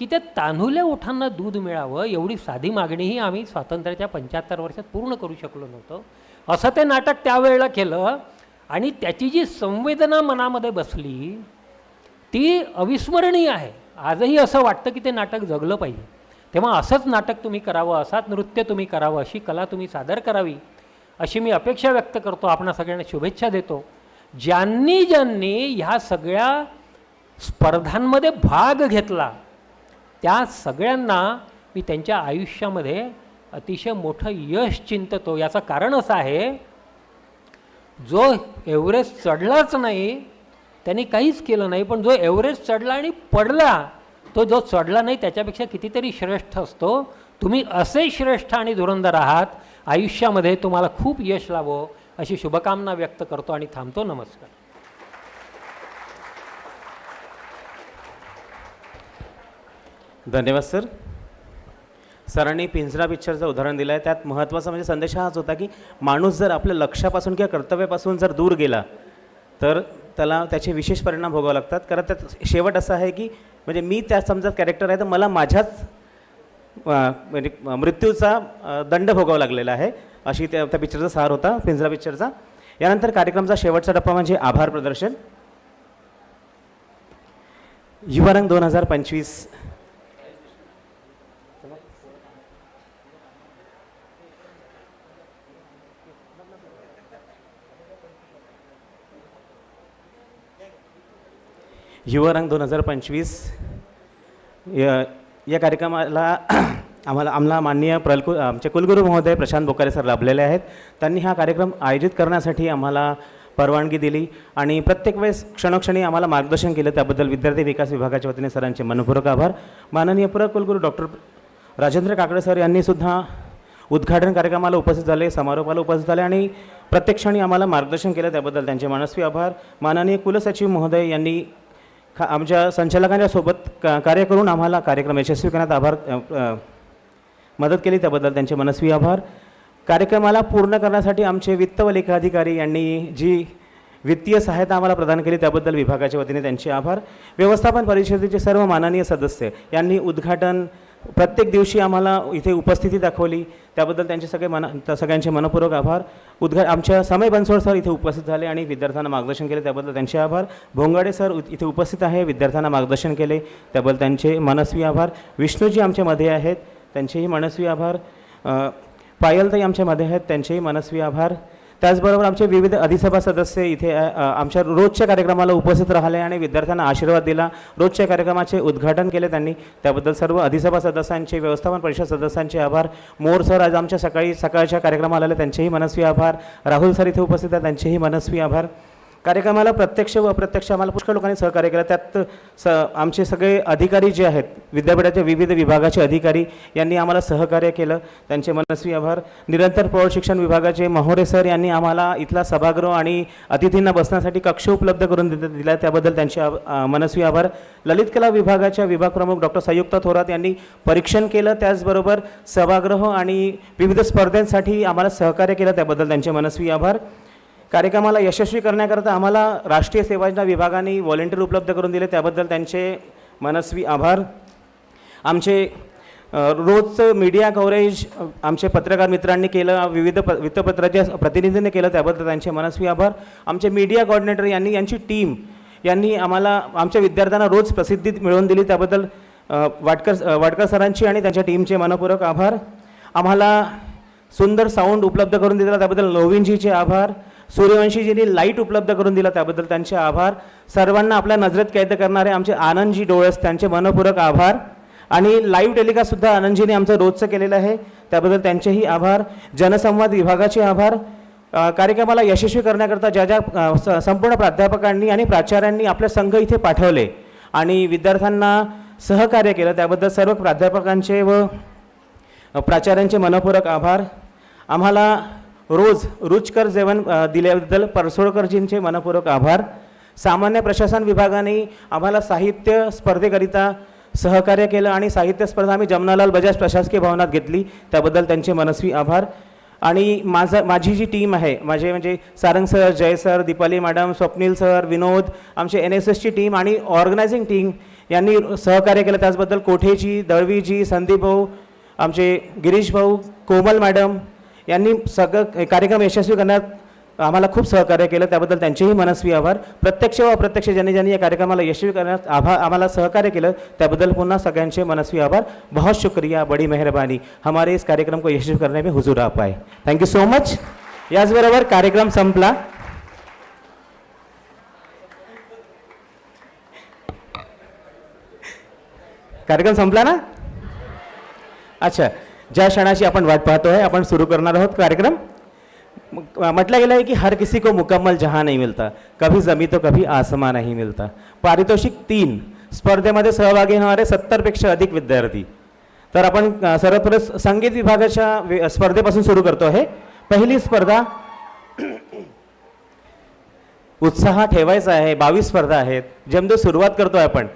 की त्या तान्हुल्या ओठांना दूध मिळावं. एवढी साधी मागणीही आम्ही स्वातंत्र्याच्या 75 वर्षात पूर्ण करू शकलो नव्हतो. असं ते नाटक त्यावेळेला केलं आणि त्याची जी संवेदना मनामध्ये बसली ती अविस्मरणीय आहे. आजही असं वाटतं की ते नाटक जगलं पाहिजे. तेव्हा असंच नाटक तुम्ही करावं, असंच नृत्य तुम्ही करावं, अशी कला तुम्ही सादर करावी, अशी मी अपेक्षा व्यक्त करतो. आपणा सगळ्यांना शुभेच्छा देतो. ज्यांनी ज्यांनी ह्या सगळ्या स्पर्धांमध्ये भाग घेतला त्या सगळ्यांना मी त्यांच्या आयुष्यामध्ये अतिशय मोठं यश चिंततो. याचं कारण असं आहे, जो एव्हरेस्ट चढलाच नाही त्यांनी काहीच केलं नाही, पण जो एव्हरेस्ट चढला आणि पडला, तो जो चढला नाही त्याच्यापेक्षा कितीतरी श्रेष्ठ असतो. तुम्ही असे श्रेष्ठ आणि धुरंधर आहात. आयुष्यामध्ये तुम्हाला खूप यश लाभो अशी शुभकामना व्यक्त करतो आणि थांबतो. नमस्कार. धन्यवाद सर. सरांनी पिंजरा पिक्चरचं उदाहरण दिलं आहे. त्यात महत्त्वाचा म्हणजे संदेश हाच होता की माणूस जर आपल्या लक्ष्यापासून किंवा कर्तव्यापासून जर दूर गेला तर त्याला त्याचे विशेष परिणाम भोगावे लागतात. कारण त्यात शेवट असा आहे की म्हणजे मी त्या समजा कॅरेक्टर आहे तर मला माझ्याच म्हणजे मृत्यूचा दंड भोगावा लागलेला आहे, अशी त्या पिक्चरचा सार होता पिंजरा पिक्चरचा. यानंतर कार्यक्रमाचा शेवटचा टप्पा म्हणजे आभार प्रदर्शन. युवारंग 2025 युवारंग 2025 या कार्यक्रमाला आम्हाला माननीय आमचे कुलगुरू महोदय प्रशांत बोकारे सर लाभलेले आहेत. त्यांनी हा कार्यक्रम आयोजित करण्यासाठी आम्हाला परवानगी दिली आणि प्रत्येक वेळेस क्षणोक्षणी आम्हाला मार्गदर्शन केलं. त्याबद्दल विद्यार्थी विकास विभागाच्या वतीने सरांचे मनपूर्वक आभार. माननीय कुलगुरू डॉक्टर राजेंद्र काकडे सर यांनीसुद्धा उद्घाटन कार्यक्रमाला उपस्थित झाले, समारोपाला उपस्थित झाले आणि प्रत्येक क्षणी आम्हाला मार्गदर्शन केलं. त्याबद्दल त्यांचे मनस्वी आभार. माननीय कुलसचिव महोदय यांनी आमच्या संचालकांच्या सोबत कार्य करून आम्हाला कार्यक्रम यशस्वी करण्यात मदत केली. त्याबद्दल त्यांचे मनस्वी आभार. कार्यक्रमाला पूर्ण करण्यासाठी आमचे वित्त व लेखाधिकारी यांनी जी वित्तीय सहायता आम्हाला प्रदान केली त्याबद्दल विभागाच्या वतीने त्यांचे आभार. व्यवस्थापन परिषदेचे सर्व माननीय सदस्य यांनी उद्घाटन प्रत्येक दिवशी आम्हाला इथे उपस्थिती दाखवली, त्याबद्दल त्यांचे सगळ्यांचे मनपूर्वक आभार. आमच्या समय बनसोड सर इथे उपस्थित झाले आणि विद्यार्थ्यांना मार्गदर्शन केले, त्याबद्दल त्यांचे आभार. भोंगाडे सर इथे उपस्थित आहे, विद्यार्थ्यांना मार्गदर्शन केले, त्याबद्दल त्यांचे मनस्वी आभार. विष्णूजी आमच्यामध्ये आहेत, त्यांचेही मनस्वी आभार. पायलताई आमच्यामध्ये आहेत, त्यांचेही मनस्वी आभार. त्याचबरोबर आमचे विविध अधिसभा सदस्य इथे आमच्या रोजच्या कार्यक्रमाला उपस्थित राहिले आणि विद्यार्थ्यांना आशीर्वाद दिला. रोजच्या कार्यक्रमाचे उद्घाटन केले त्यांनी, त्याबद्दल सर्व अधिसभा सदस्यांचे, व्यवस्थापन परिषद सदस्यांचे आभार. मोर सर आज आमच्या सकाळच्या कार्यक्रमाला आले, त्यांचेही मनस्वी आभार. राहुल सर इथे उपस्थित आहेत, त्यांचेही मनस्वी आभार. कार्यक्रमाला प्रत्यक्ष व अप्रत्यक्ष आम्हाला पुष्कळ लोकांनी सहकार्य केलं. त्यात आमचे सगळे अधिकारी जे आहेत, विद्यापीठाच्या विविध विभागाचे अधिकारी यांनी आम्हाला सहकार्य केलं, त्यांचे मनस्वी आभार. निरंतर प्रौढ शिक्षण विभागाचे महोरे सर यांनी आम्हाला इथला सभागृह आणि अतिथींना बसण्यासाठी कक्ष उपलब्ध करून दिला, त्याबद्दल त्यांचे मनस्वी आभार. ललित कला विभागाच्या विभाग प्रमुख डॉक्टर संयुक्ता थोरात यांनी परीक्षण केलं, त्याचबरोबर सभागृह आणि विविध स्पर्धेसाठी आम्हाला सहकार्य केलं, त्याबद्दल त्यांचे मनस्वी आभार. कार्यक्रमाला यशस्वी करण्याकरता आम्हाला राष्ट्रीय सेवा योजना विभागाने व्हॉलेंटियर उपलब्ध करून दिले, त्याबद्दल त्यांचे मनस्वी आभार. आमचे रोजचं मीडिया कव्हरेज आमचे पत्रकार मित्रांनी केलं, विविध वृत्तपत्राच्या प्रतिनिधींनी केलं, त्याबद्दल त्यांचे मनस्वी आभार. आमचे मीडिया कोऑर्डिनेटर यांची टीम यांनी आम्हाला आमच्या विद्यार्थ्यांना रोज प्रसिद्धी मिळवून दिली, त्याबद्दल वाडकर सरांची आणि त्यांच्या टीमचे मनपूर्वक आभार. आम्हाला सुंदर साऊंड उपलब्ध करून दिला, त्याबद्दल नवीनजीचे आभार. सूर्यवंशीजींनी लाईट उपलब्ध करून दिला, त्याबद्दल त्यांचे आभार. सर्वांना आपल्या नजरेत कैद करणारे आमचे आनंदजी डोळस, त्यांचे मनपूर्वक आभार. आणि लाईव्ह टेलिकास्टसुद्धा आनंदजींनी आमचं रोजचं केलेलं आहे, त्याबद्दल त्यांचेही आभार. जनसंवाद विभागाचे आभार. कार्यक्रमाला यशस्वी करण्याकरता ज्या संपूर्ण प्राध्यापकांनी आणि प्राचार्यांनी आपले संघ इथे पाठवले आणि विद्यार्थ्यांना सहकार्य केलं, त्याबद्दल सर्व प्राध्यापकांचे व प्राचार्यांचे मनपूर्वक आभार. आम्हाला रोज रुचकर जेवण दिल्याबद्दल परसोडकरजींचे मनपूर्वक आभार. सामान्य प्रशासन विभागाने आम्हाला साहित्य स्पर्धेकरिता सहकार्य केलं आणि साहित्य स्पर्धा आम्ही जमनालाल बजाज प्रशासकीय भवनात घेतली, त्याबद्दल त्यांचे मनस्वी आभार. आणि माझी जी टीम आहे, म्हणजे Sarang sir, Jay sir, Deepali madam, Swapnil sir, Vinod, आमचे NSSची टीम आणि ऑर्गनायझिंग टीम यांनी सहकार्य केलं, त्याचबद्दल कोठेजी, दळवीजी, संदीप भाऊ, आमचे गिरीश भाऊ, कोमल मॅडम यांनी सगळं कार्यक्रम यशस्वी करण्यात आम्हाला खूप सहकार्य केलं, त्याबद्दल त्यांचेही मनस्वी आभार. प्रत्यक्ष व अप्रत्यक्ष ज्यांनी या कार्यक्रमाला यशस्वी करण्यात आम्हाला सहकार्य केलं, त्याबद्दल पुन्हा सगळ्यांचे मनस्वी आभार. बहुत शुक्रिया, बड़ी मेहरबानी, हमारे इस कार्यक्रम को यशस्वी करने में हुजूर आप आए. Thank you so much. याचबरोबर कार्यक्रम संपला. कार्यक्रम संपला ना? अच्छा, ज्या क्षणाची आपण वाट पाहतो आहे, आपण सुरू करणार आहोत कार्यक्रम. म्हटलं गेलं आहे की हर किसी को मुकम्मल जहां नहीं मिलता, कभी जमी तो कभी आसमान नहीं मिलता. पारितोषिक 3, स्पर्धेमध्ये सहभागी होणारे 70पेक्षा अधिक विद्यार्थी. तर आपण सर्वप्रथम संगीत विभागाच्या स्पर्धेपासून सुरू करतो आहे. पहिली स्पर्धा, उत्साह ठेवायचा आहे, 22 स्पर्धा आहेत, जेमतो सुरुवात करतो आहे आपण.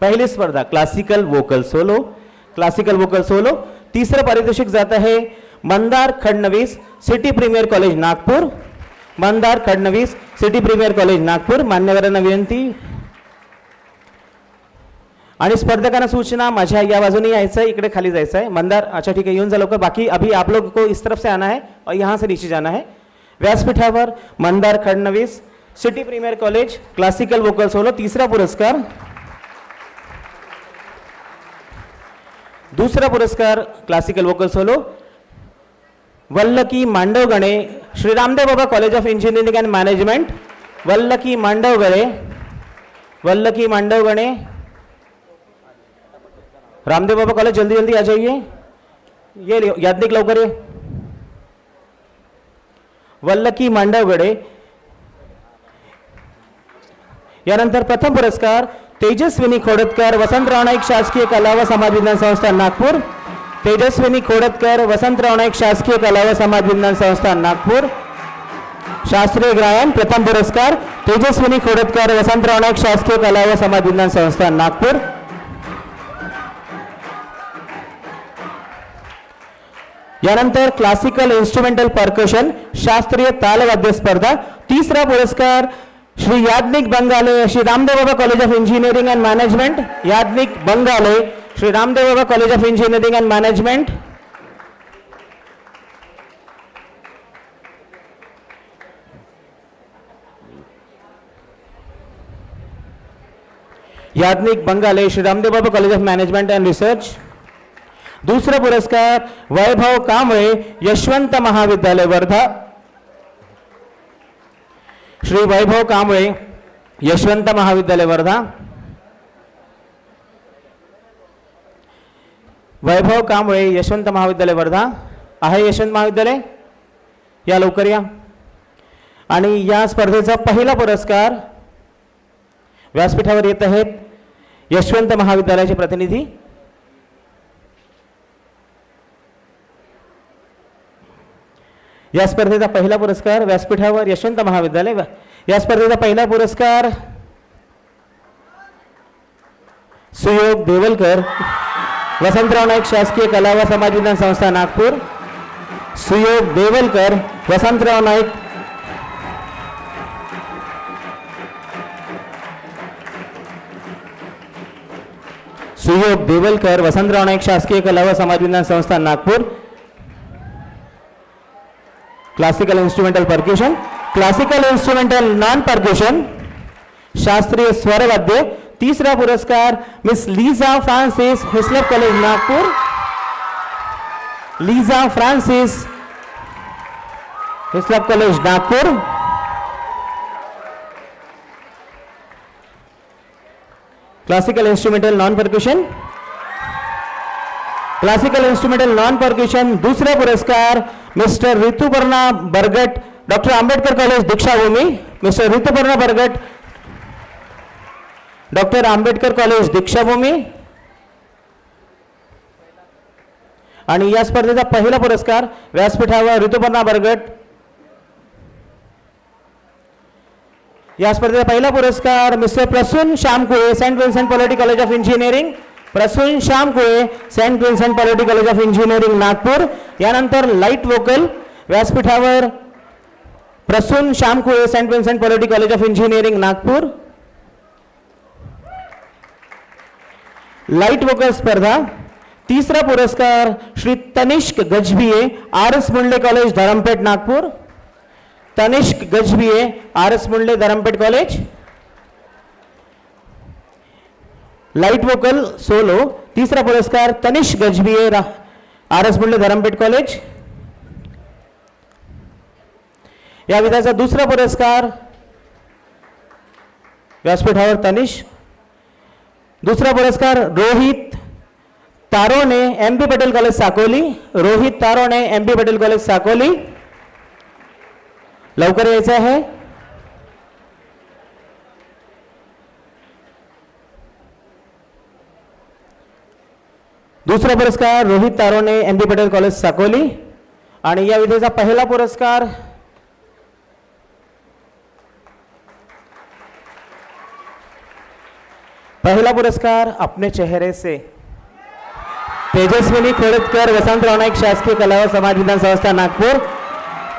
पहिली स्पर्धा क्लासिकल वोकल सोलो. तिसरं पारितोषिक जात आहे Mandar Phadnavis city premier college Nagpur. Mandar Phadnavis city premier college Nagpur. मान्यवरांना विनंती आणि स्पर्धकांना सूचना, माझ्या या बाजूने यायचं आहे, इकडे खाली जायचं आहे. मंदार, अच्छा ठीक है, येऊन जा लवकर. बाकी अभी आप लोग को इस तरफ से आना है और यहाँ से नीचे जाना है. व्यासपीठावर Mandar Phadnavis city premier college classical vocal solo, तिसरा पुरस्कार. दूसरा पुरस्कार classical vocal solo Vallaki Mandavgane Shri Ramdev Baba college of engineering and management. Vallaki Mandavgane Ramdev Baba college, जल्दी जल्दी आ जाइए. ये यादनिक लवकर ये. वल्लकी मांडवगणे. यानंतर प्रथम पुरस्कार तेजस्विनी खोडतकर वसंतराव नाईक शासकीय कला व समाज विज्ञान संस्था नागपूर. तेजस्विनी खोडतकर वसंतराव नाईक शासकीय कला व समाज विज्ञान संस्था नागपूर. शास्त्रीय गायन प्रथम पुरस्कार तेजस्विनी खोडतकर वसंतराव नाईक शासकीय कला व समाज विज्ञान संस्था नागपूर. यानंतर क्लासिकल इन्स्ट्रुमेंटल पर्कशन शास्त्रीय तालवाद्य स्पर्धा. तिसरा पुरस्कार श्री याज्ञिक Bangale Shri Ramdev Baba college of engineering and management. Yagnik Bangale Shri Ramdev Baba college of engineering and management. Yagnik Bangale, Shri Ramdev Baba college of management and research. दूसरा पुरस्कार वैभव कांबळे, यशवंत महाविद्यालय वर्धा. श्री वैभव कांबळे, यशवंत महाविद्यालय वर्धा. वैभव कांबळे, यशवंत महाविद्यालय वर्धा. आहे यशवंत महाविद्यालय? या लवकर या. आणि या स्पर्धेचा पहिला पुरस्कार व्यासपीठावर येत आहेत यशवंत महाविद्यालयाचे प्रतिनिधी. या स्पर्धेचा पहिला पुरस्कार व्यासपीठावर यशवंत महाविद्यालय. या स्पर्धेचा पहिला पुरस्कार सुयोग देवलकर, वसंतराव नाईक शासकीय कला व समाज विज्ञान संस्था नागपूर. सुयोग देवलकर, वसंतराव नाईक सुयोग देवलकर, वसंतराव नाईक शासकीय कला व समाज विज्ञान संस्था Nagpur. Classical instrumental percussion, classical instrumental non percussion, शास्त्रीय स्वरवाद्य. तीसरा पुरस्कार miss Lisa Francis, Hislop college Nagpur. Lisa Francis, Hislop college Nagpur. Classical instrumental non percussion, classical instrumental non percussion. दूसरा पुरस्कार mister Rituparna Bargat, doctor Ambedkar college Dikshabhoomi. Mister Rituparna Bargat, doctor Ambedkar college Dikshabhoomi. आणि या स्पर्धेचा पहिला पुरस्कार व्यासपीठावर ऋतुपर्णा बरगट. या स्पर्धेचा पहिला पुरस्कार mister Prasoon Shyamkule, saint Vincent Pallotti college of engineering. Prasoon Shyamkule, saint Vincent Pallotti college of engineering Nagpur. यानंतर लाईट वोकल व्यासपीठावर Prasoon Shyamkule, saint Vincent Pallotti college of engineering Nagpur. Light vocal स्पर्धा. तीसरा पुरस्कार Shri Tanishk Gajbhiye, R S Munde college Dharampeth Nagpur. Tanishk Gajbhiye, R S Munde Dharampeth college. Light vocal solo. तीसरा पुरस्कार Tanishk Gajbhiye, R S Munde Dharampeth college. या विधाचा दुसरा पुरस्कार व्यासपीठावर तनिष्क. दुसरा पुरस्कार रोहित तारोणे, एम बी पटेल कॉलेज साकोली. रोहित तारोणे, एम बी पटेल कॉलेज साकोली. लवकर यायचं आहे. दुसरा पुरस्कार रोहित तारोणे, एम बी पटेल कॉलेज साकोली. आणि या विधेचा पहिला पुरस्कार अपने चेहरे से, तेजस्विनी खोडतकर, वसंतराव नाईक शासकीय कला व समाज विज्ञान संस्था नागपूर.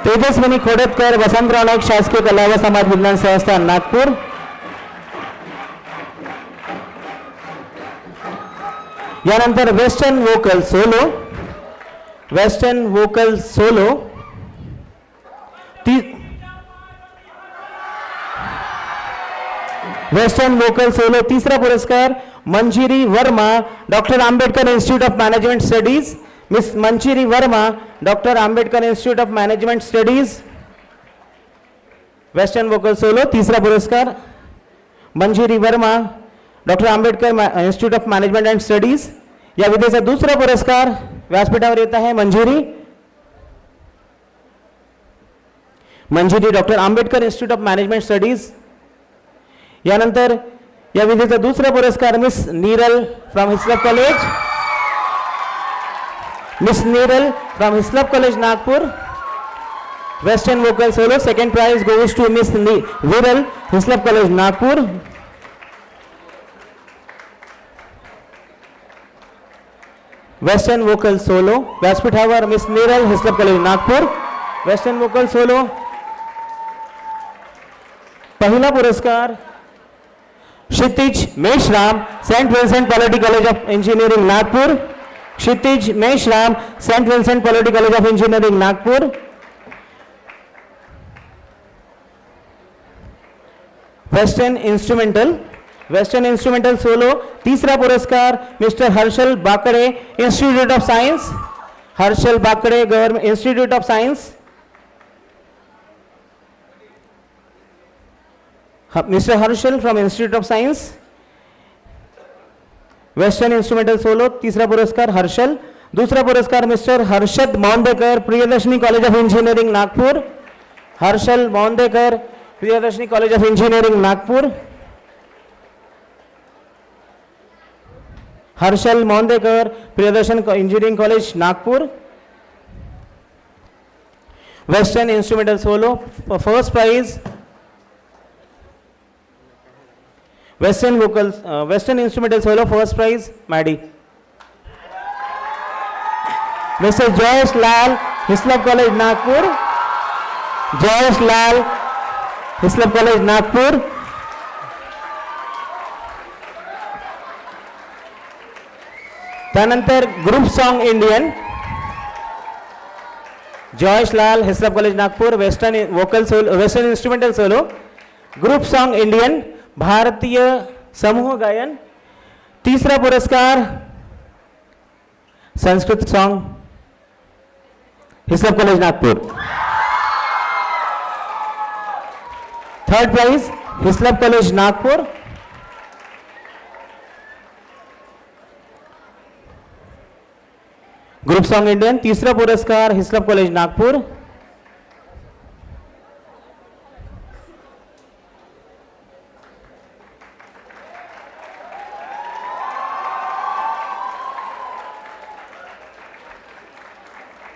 तेजस्विनी खोडतकर, वसंतराव नाईक शासकीय कला व समाज विज्ञान संस्था नागपूर. यानंतर western vocal solo. Western vocal solo. Western vocal solo. तीसरा पुरस्कार Manjiri Verma, doctor Ambedkar institute of management studies. Miss Manjiri Verma, doctor Ambedkar institute of management studies. Western vocal solo. तीसरा पुरस्कार Manjiri Verma, doctor Ambedkar institute of management and studies. या विधेचा दुसरा पुरस्कार व्यासपीठावर येत आहे Manjiri, doctor Ambedkar institute of management studies. यानंतर या विधेचा दुसरा पुरस्कार miss Niral from Hislop college. Miss Niral from Hislop college Nagpur. Western vocal solo. Second prize goes to miss Niral, Hislop college Nagpur. Western vocal solo. व्यासपीठावर miss Niral, Hislop college Nagpur. Western vocal solo. पहिला पुरस्कार Kshitij Meshram, saint Vincent Pallotti college of engineering Nagpur. Kshitij Meshram, saint Vincent Pallotti college of engineering Nagpur. Western instrumental. Western instrumental solo तीसरा पुरस्कार mister Harshal Bakde institute of science, Harshal Bakde government institute of science, mister Harshal from institute of science, western instrumental solo तीसरा पुरस्कार हर्षल। दूसरा पुरस्कार mister Harshad Moundekar Priyadarshini college of engineering Nagpur, Harshal Moundekar Priyadarshini college of engineering Nagpur, Harshal Moundekar Priyadarshan engineering college Nagpur. Western instrumental solo first prize western vocals western instrumental solo first prize मैडी mister Jayesh Lal Hislop college Nagpur, Jayesh Lal Hislop college Nagpur. त्यानंतर group song Indian Jayesh Lal Hislop college Nagpur western vocal solo western instrumental solo, group song Indian भारतीय समूह गायन। तीसरा पुरस्कार Sanskrit song Hislop college Nagpur. Third prize Hislop college Nagpur. Group song Indian तीसरा पुरस्कार Hislop college Nagpur.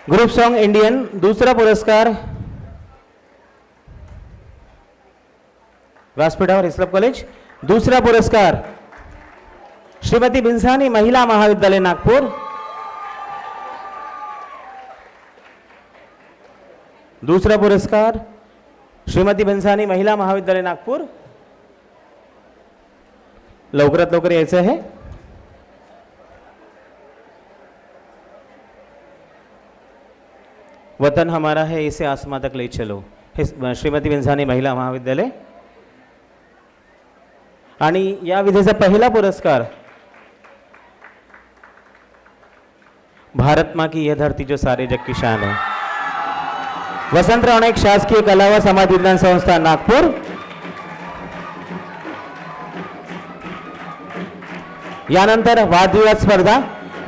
Group song Indian दूसरा पुरस्कार व्यासपीठावर हिस्लप कॉलेज। दूसरा पुरस्कार श्रीमती बिंसानी महिला महाविद्यालय नागपुर। दूसरा पुरस्कार श्रीमती बिंसानी महिला महाविद्यालय नागपूर। लवकरात लवकर यायचं आहे। वतन हमारा है इसे आसमां तक ले चलो श्रीमती बिंसानी महिला महाविद्यालय। आणि या विधेचा पहिला पुरस्कार भारत माँ की यह धरती जो सारे जग की शान है वसंतराव नाईक शासकीय कला व समाज विज्ञान संस्था नागपूर। यानंतर वादविवाद स्पर्धा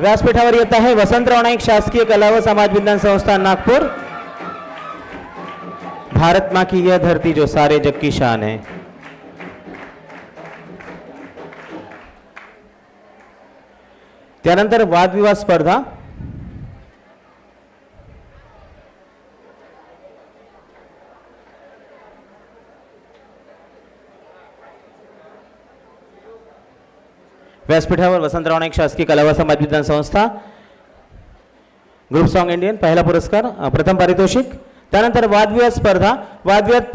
व्यासपीठावर येत आहे वसंतराव नाईक शासकीय कला व समाज विज्ञान संस्था नागपूर। भारत माँ की यह धरती जो सारे जग की शान है। त्यानंतर वादविवाद स्पर्धा व्यासपीठावर वसंतराव नाईक शासकीय कला व समाज विज्ञान संस्था। ग्रुप सॉन्ग इंडियन पहिला पुरस्कार प्रथम पारितोषिक। त्यानंतर वादविवाद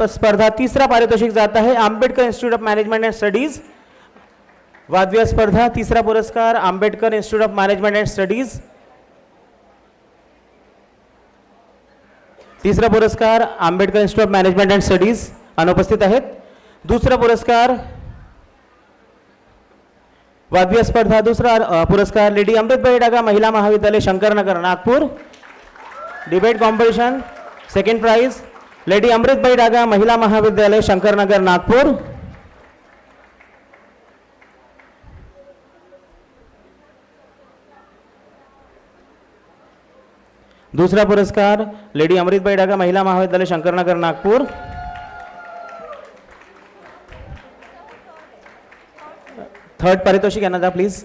स्पर्धा तीसरा पारितोषिक जाता है Ambedkar institute of management and studies. वादविवाद स्पर्धा तीसरा पुरस्कार Ambedkar institute of management and studies. तीसरा पुरस्कार Ambedkar institute of management and studies अनुपस्थित आहेत। दूसरा पुरस्कार वादविवाद स्पर्धा दूसरा पुरस्कार लेडी अमृतबाई डागा महिला महाविद्यालय Shankarnagar Nagpur. Debate competition second prize lady Amritbai Daga महिला महाविद्यालय शंकरनगर नागपुर। दूसरा पुरस्कार लेडी अमृतबाई डागा महिला महाविद्यालय शंकरनगर नागपुर। थर्ड पारितोषिक यांना प्लीज।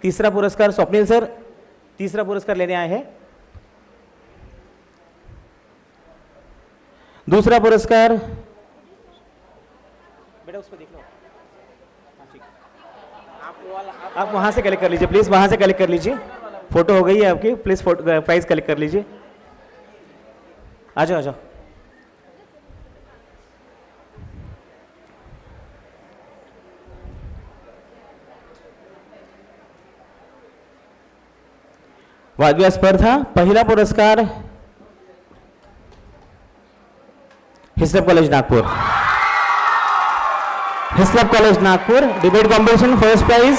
तीसरा पुरस्कार स्वप्नील सर तीसरा पुरस्कार लेने आए हैं। दूसरा पुरस्कार बेटा उस पर देख लो। हाँ, ठीक। आप वहां से कलेक्ट कर लीजिए प्लीज, वहां से कलेक्ट कर लीजिए। फोटो हो गई है आपकी, प्लीज फोटो प्राइज कलेक्ट कर लीजिए। आ जाओ आ जाओ। वादविवाद स्पर्धा पहिला पुरस्कार Hislop college Nagpur. Hislop college Nagpur, debate competition first prize.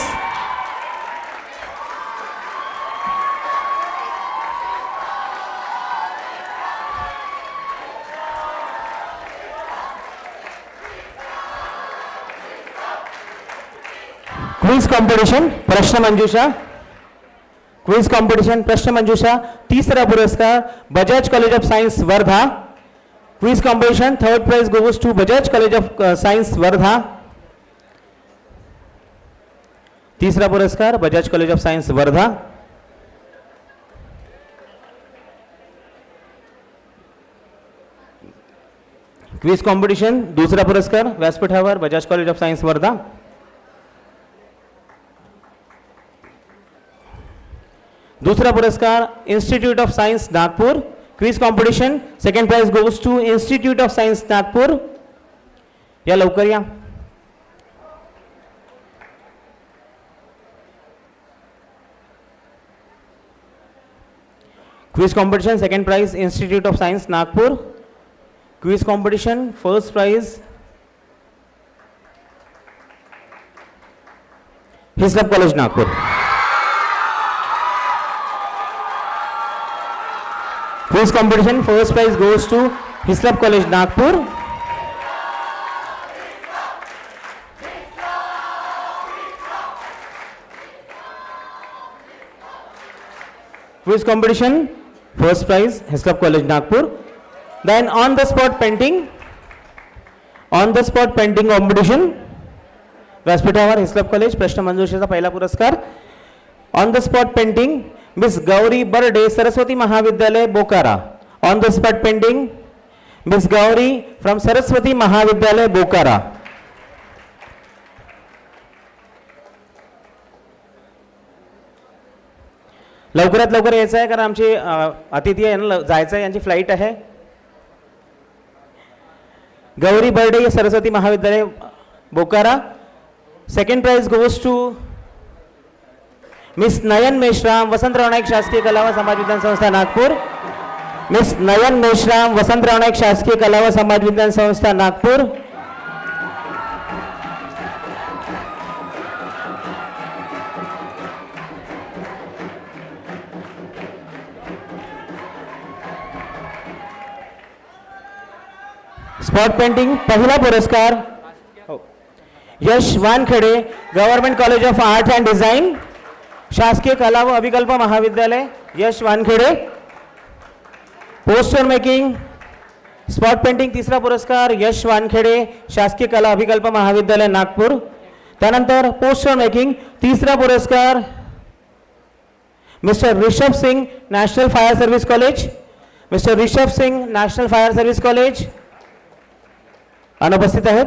Quiz competition प्रश्न मंजुषा. क्विज कॉम्पिटिशन प्रश्न मंजुषा तीसरा पुरस्कार Bajaj college of science Wardha. Quiz competition third prize goes to Bajaj college of science Wardha. तीसरा पुरस्कार Bajaj college of science Wardha. Quiz competition दूसरा पुरस्कार व्यासपीठावर Bajaj college of science Wardha. दूसरा पुरस्कार institute of science Nagpur. Quiz competition second prize goes to institute of science Nagpur. या लवकर या. Quiz competition second prize institute of science Nagpur. Quiz competition first prize Hislop college Nagpur. Quiz competition first prize goes to Hislop College Nagpur. Quiz competition first prize Hislop College Nagpur. Then on the spot painting competition व्यासपीठावर Hislop college प्रश्न मंजुषेचा पहिला पुरस्कार. On the spot painting miss Gauri Barde Saraswati महाविद्यालय Bokara. On the spot painting miss Gauri from Saraswati महाविद्यालय बोकारा. लवकरात लवकर यायचं आहे कारण आमची अतिथी आहे ना जायचं आहे, यांची फ्लाईट आहे. गौरी बर्डे सरस्वती महाविद्यालय Bokara. Second prize goes to miss Nayan Meshram Vasantrao Naik शासकीय कला व समाज विज्ञान संस्था नागपूर. मिस नयन मेश्राम वसंतराव नाईक शासकीय कला व समाज विज्ञान संस्था नागपूर. स्पॉट पेंटिंग पहिला पुरस्कार Yash Wankhede government college of art and design शासकीय कला व अभिकल्प महाविद्यालय Yash Wankhede. Poster making spot painting तिसरा पुरस्कार यश वानखेडे शासकीय कला अभिकल्प महाविद्यालय नागपूर. त्यानंतर पोस्टर मेकिंग तिसरा पुरस्कार mister Rishabh Singh national fire service college. Mister Rishabh Singh national fire service college अनुपस्थित आहेत.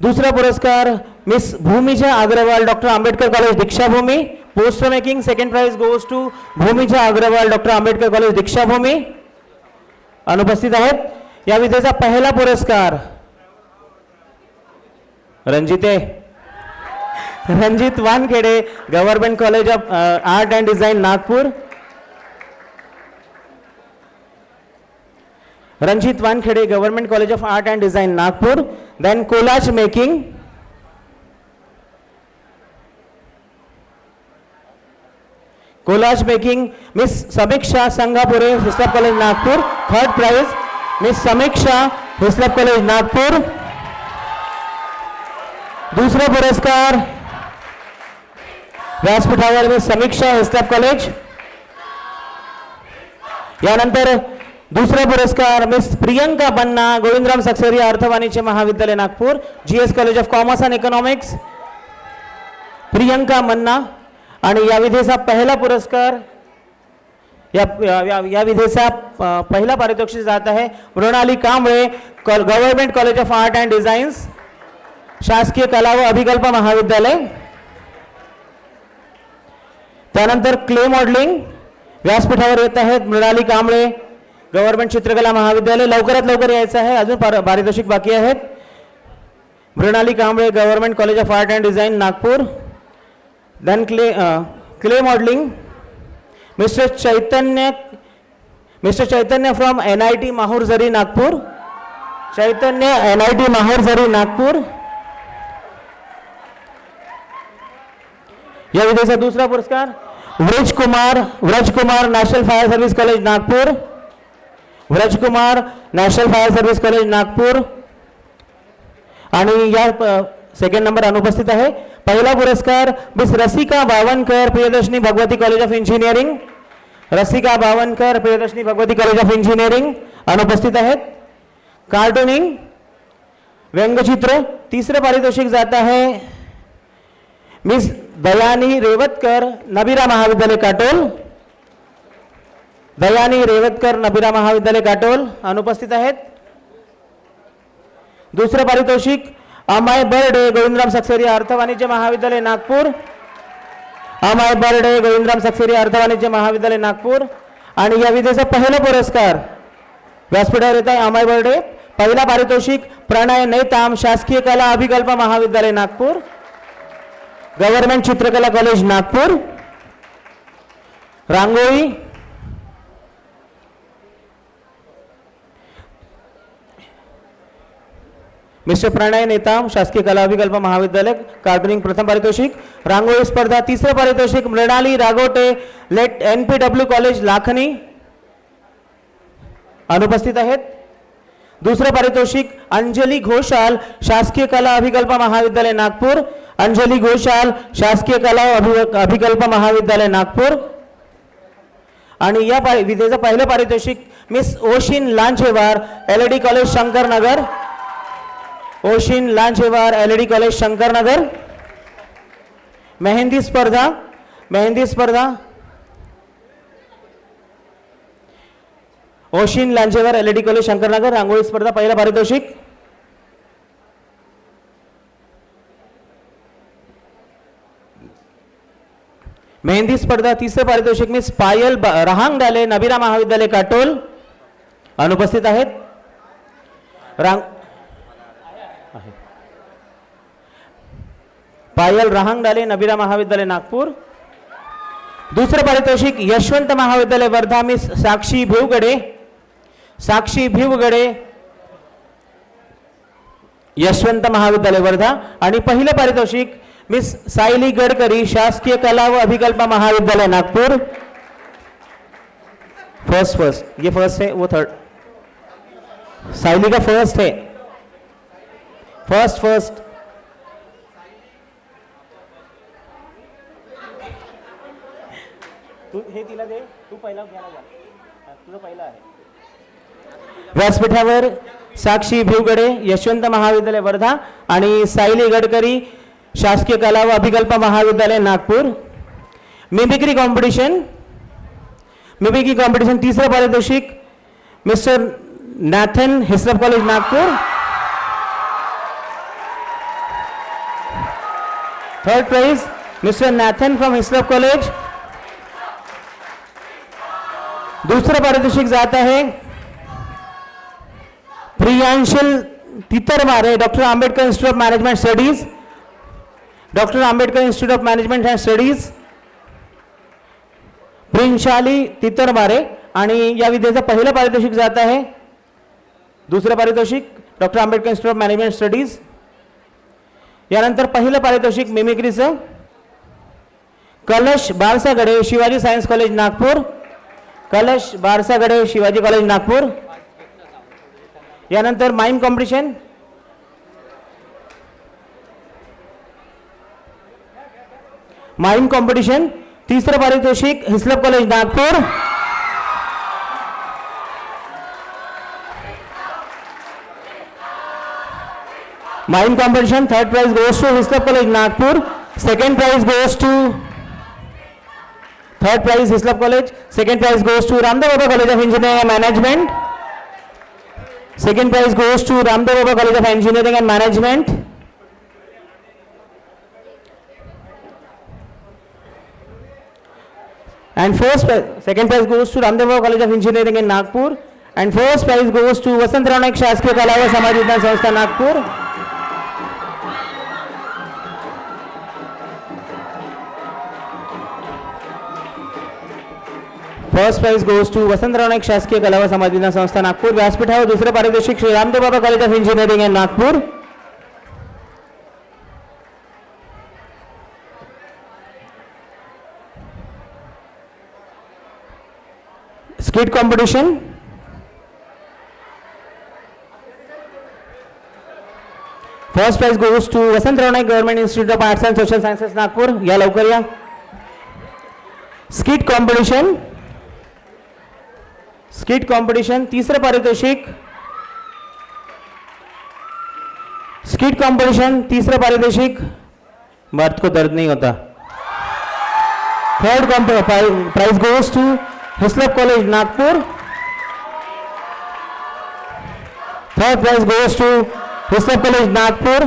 दूसरा पुरस्कार miss Bhumija Agrawal doctor Ambedkar college Dikshabhoomi. Poster making second prize goes to Bhumija Agrawal doctor Ambedkar college Dikshabhoomi अनुपस्थित आहेत. या विधेचा पहिला पुरस्कार Ranjit Wankhede government college of art and design Nagpur. Ranjit Wankhede government college of art and design Nagpur. Then collage making miss Samiksha संगापुरे Hislop college Nagpur. Third prize miss Samiksha Hislop college Nagpur. दूसरा पुरस्कार व्यासपीठावर miss Samiksha Hislop college. यानंतर दूसरा पुरस्कार मिस प्रियंका बन्ना गोविंदराम सक्सेरिया अर्थ वाणिज्य महाविद्यालय Nagpur GS college of commerce and economics. Priyanka Manna. आणि या विधेचा पहिला पुरस्कार या विधेचा पहिला पारितोषिक जात आहे Mrunali Kamble government college of art and designs शासकीय कला व अभिकल्प महाविद्यालय. त्यानंतर क्ले मॉडेलिंग व्यासपीठावर येत आहेत मृणाली कांबळे गव्हर्नमेंट चित्रकला महाविद्यालय. लवकरात लवकर यायचं आहे, अजून पारितोषिक बाकी आहेत. Mrunali Kamble government college of art and design Nagpur. Then clay modelling mister Chaitanya from NIT Mahur Zari Nagpur. Chaitanya NIT Mahur Zari Nagpur. या विधेचा दुसरा पुरस्कार Vrajkumar national fire service college Nagpur. Vrajkumar national fire service college Nagpur. आणि या सेकंड नंबर अनुपस्थित आहे. पहिला पुरस्कार miss Rasika Bawankar Priyadarshini Bhagwati college of engineering. Rasika Bawankar Priyadarshini Bhagwati college of engineering अनुपस्थित आहेत. कार्टूनिंग व्यंगचित्र तिसरे पारितोषिक जात आहे मिस दयानी रेवतकर नबीरा महाविद्यालय काटोल. दयानी रेवतकर नबीरा महाविद्यालय काटोल अनुपस्थित आहेत. दुसरं पारितोषिक अमाय बर्डे गोविंदराम सक्सेरी अर्थ वाणिज्य महाविद्यालय नागपूर. अमाय बर्डे गोविंदराम सक्सेरी अर्थ वाणिज्य महाविद्यालय नागपूर. आणि या विधेचा पहिला पुरस्कार व्यासपीठावर येत आहे अमाय बर्डे. पहिला पारितोषिक प्रणय नेताम शासकीय कला अभिकल्प महाविद्यालय नागपूर. गव्हर्नमेंट चित्रकला कॉलेज नागपूर. रांगोळी मिस्टर प्रणय नेताम शासकीय कला अभिकल्प महाविद्यालय. कार्टूनिंग प्रथम पारितोषिक. रांगोळी स्पर्धा तिसरे पारितोषिक Mrunali Ragote late NPW college Lakhani अनुपस्थित आहेत. दुसरे पारितोषिक अंजली घोषाल शासकीय कला अभिकल्प महाविद्यालय नागपूर. अंजली घोषाल शासकीय कला अभिकल्प महाविद्यालय नागपूर. आणि या विधेचं पहिलं पारितोषिक miss Oshin Lanchewar LED college Shankarnagar. Oshin Lanchewar LED college Shankarnagar. Mehndi स्पर्धा ओशिन लांचेवार LED कॉलेज शंकरनगर. रांगोळी स्पर्धा पहिला पारितोषिक. मेहंदी स्पर्धा तिसरे पारितोषिक मिस पायल रहांगडाले नबीरा महाविद्यालय काटोल अनुपस्थित आहेत. पायल रहांगडाले नबीरा महाविद्यालय नागपूर. दुसरे पारितोषिक यशवंत महाविद्यालय वर्धा मिस साक्षी भिवगडे यशवंत महाविद्यालय वर्धा. आणि पहिलं पारितोषिक मिस सायली गडकरी शासकीय कला व अभिकल्प महाविद्यालय नागपुर. फर्स्ट ये फर्स्ट है वो थर्ड. सायली का फर्स्ट है. फर्स्ट तू हे तिला दे. तू पहिला घ्यायला जा. तुझं पहिला आहे. व्यासपीठावर साक्षी भिवगडे यशवंत महाविद्यालय वर्धा आणि सायली गडकरी शासकीय कला व अभिकल्प महाविद्यालय नागपूर. मिमिक्री कॉम्पिटिशन तीसरा पारितोषिक mister Nathan Hislop college Nagpur. Third prize mister Nathan from Hislop college. दूसरा पारितोषिक जाता है Priyanshal Titarmare doctor Ambedkar institute of management studies. Doctor Ambedkar institute of management and studies Prinshali Titarmare. आणि या विधेचं पहिलं पारितोषिक जात आहे. दुसरं पारितोषिक doctor Ambedkar institute of management studies. यानंतर पहिलं पारितोषिक मिमिक्रीचं Kalash Barsagade Shivaji science college Nagpur. Kalash Barsagade Shivaji college Nagpur. यानंतर माइम कॉम्पिटिशन तीसरं पारितोषिक Hislop college Nagpur. Mime competition third prize goes to Hislop college Nagpur. Second prize goes to third prize Hislop college. Second prize goes to Ramdev Baba college of engineering and management. Second prize goes to Ramdev Baba college of engineering and management. And second prize goes to Ramdev Baba College of Engineering in Nagpur. And first prize goes to Vasantrao Naik Shaskiya Kala व समाज विज्ञान संस्था Nagpur. First prize goes to Vasantrao Naik शासकीय कला व समाज विज्ञान संस्था नागपूर. व्यासपीठावर दुसरे पारितोषिक Shri Ramdev Baba college of engineering in Nagpur. skit competition. First prize goes to Vasantaraw Naik Government Institute of Arts and Social Sciences, Nagpur. या लवकर या. Skit competition. Skit competition. तीसरं पारितोषिक. Skit competition. तीसरं पारितोषिक. मर्द को दर्द नहीं होता. Third prize goes to Hislop College, Nagpur. Third prize goes to Hislop College, Nagpur.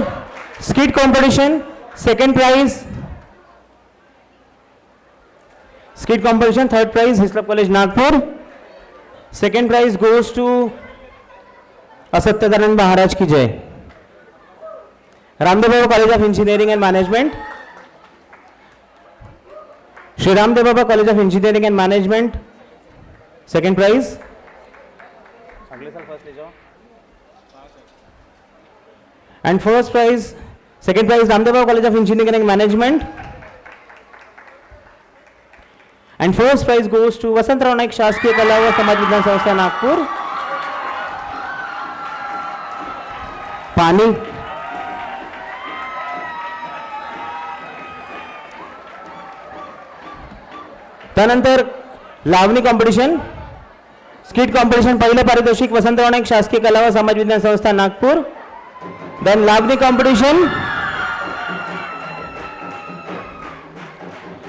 Skit competition. Second prize. Skit competition. Third prize Hislop College, Nagpur. Second prize goes to असत्यानंद Maharaj की जय. Ramdev Baba College of Engineering and Management. Shri Ramdev Baba College of Engineering and Management. Second prize. And first prize, second prize Ramdev Baba College of Engineering and Management. And first prize goes to Vasantaraw Naik Shaskiya Kala व समाज विज्ञान संस्था, नागपूर. पाणी. त्यानंतर लावणी competition. Skit competition. पहिलं पारितोषिक वसंतराव नाईक शासकीय कला व समाज विज्ञान संस्था, Nagpur. Then lavani competition.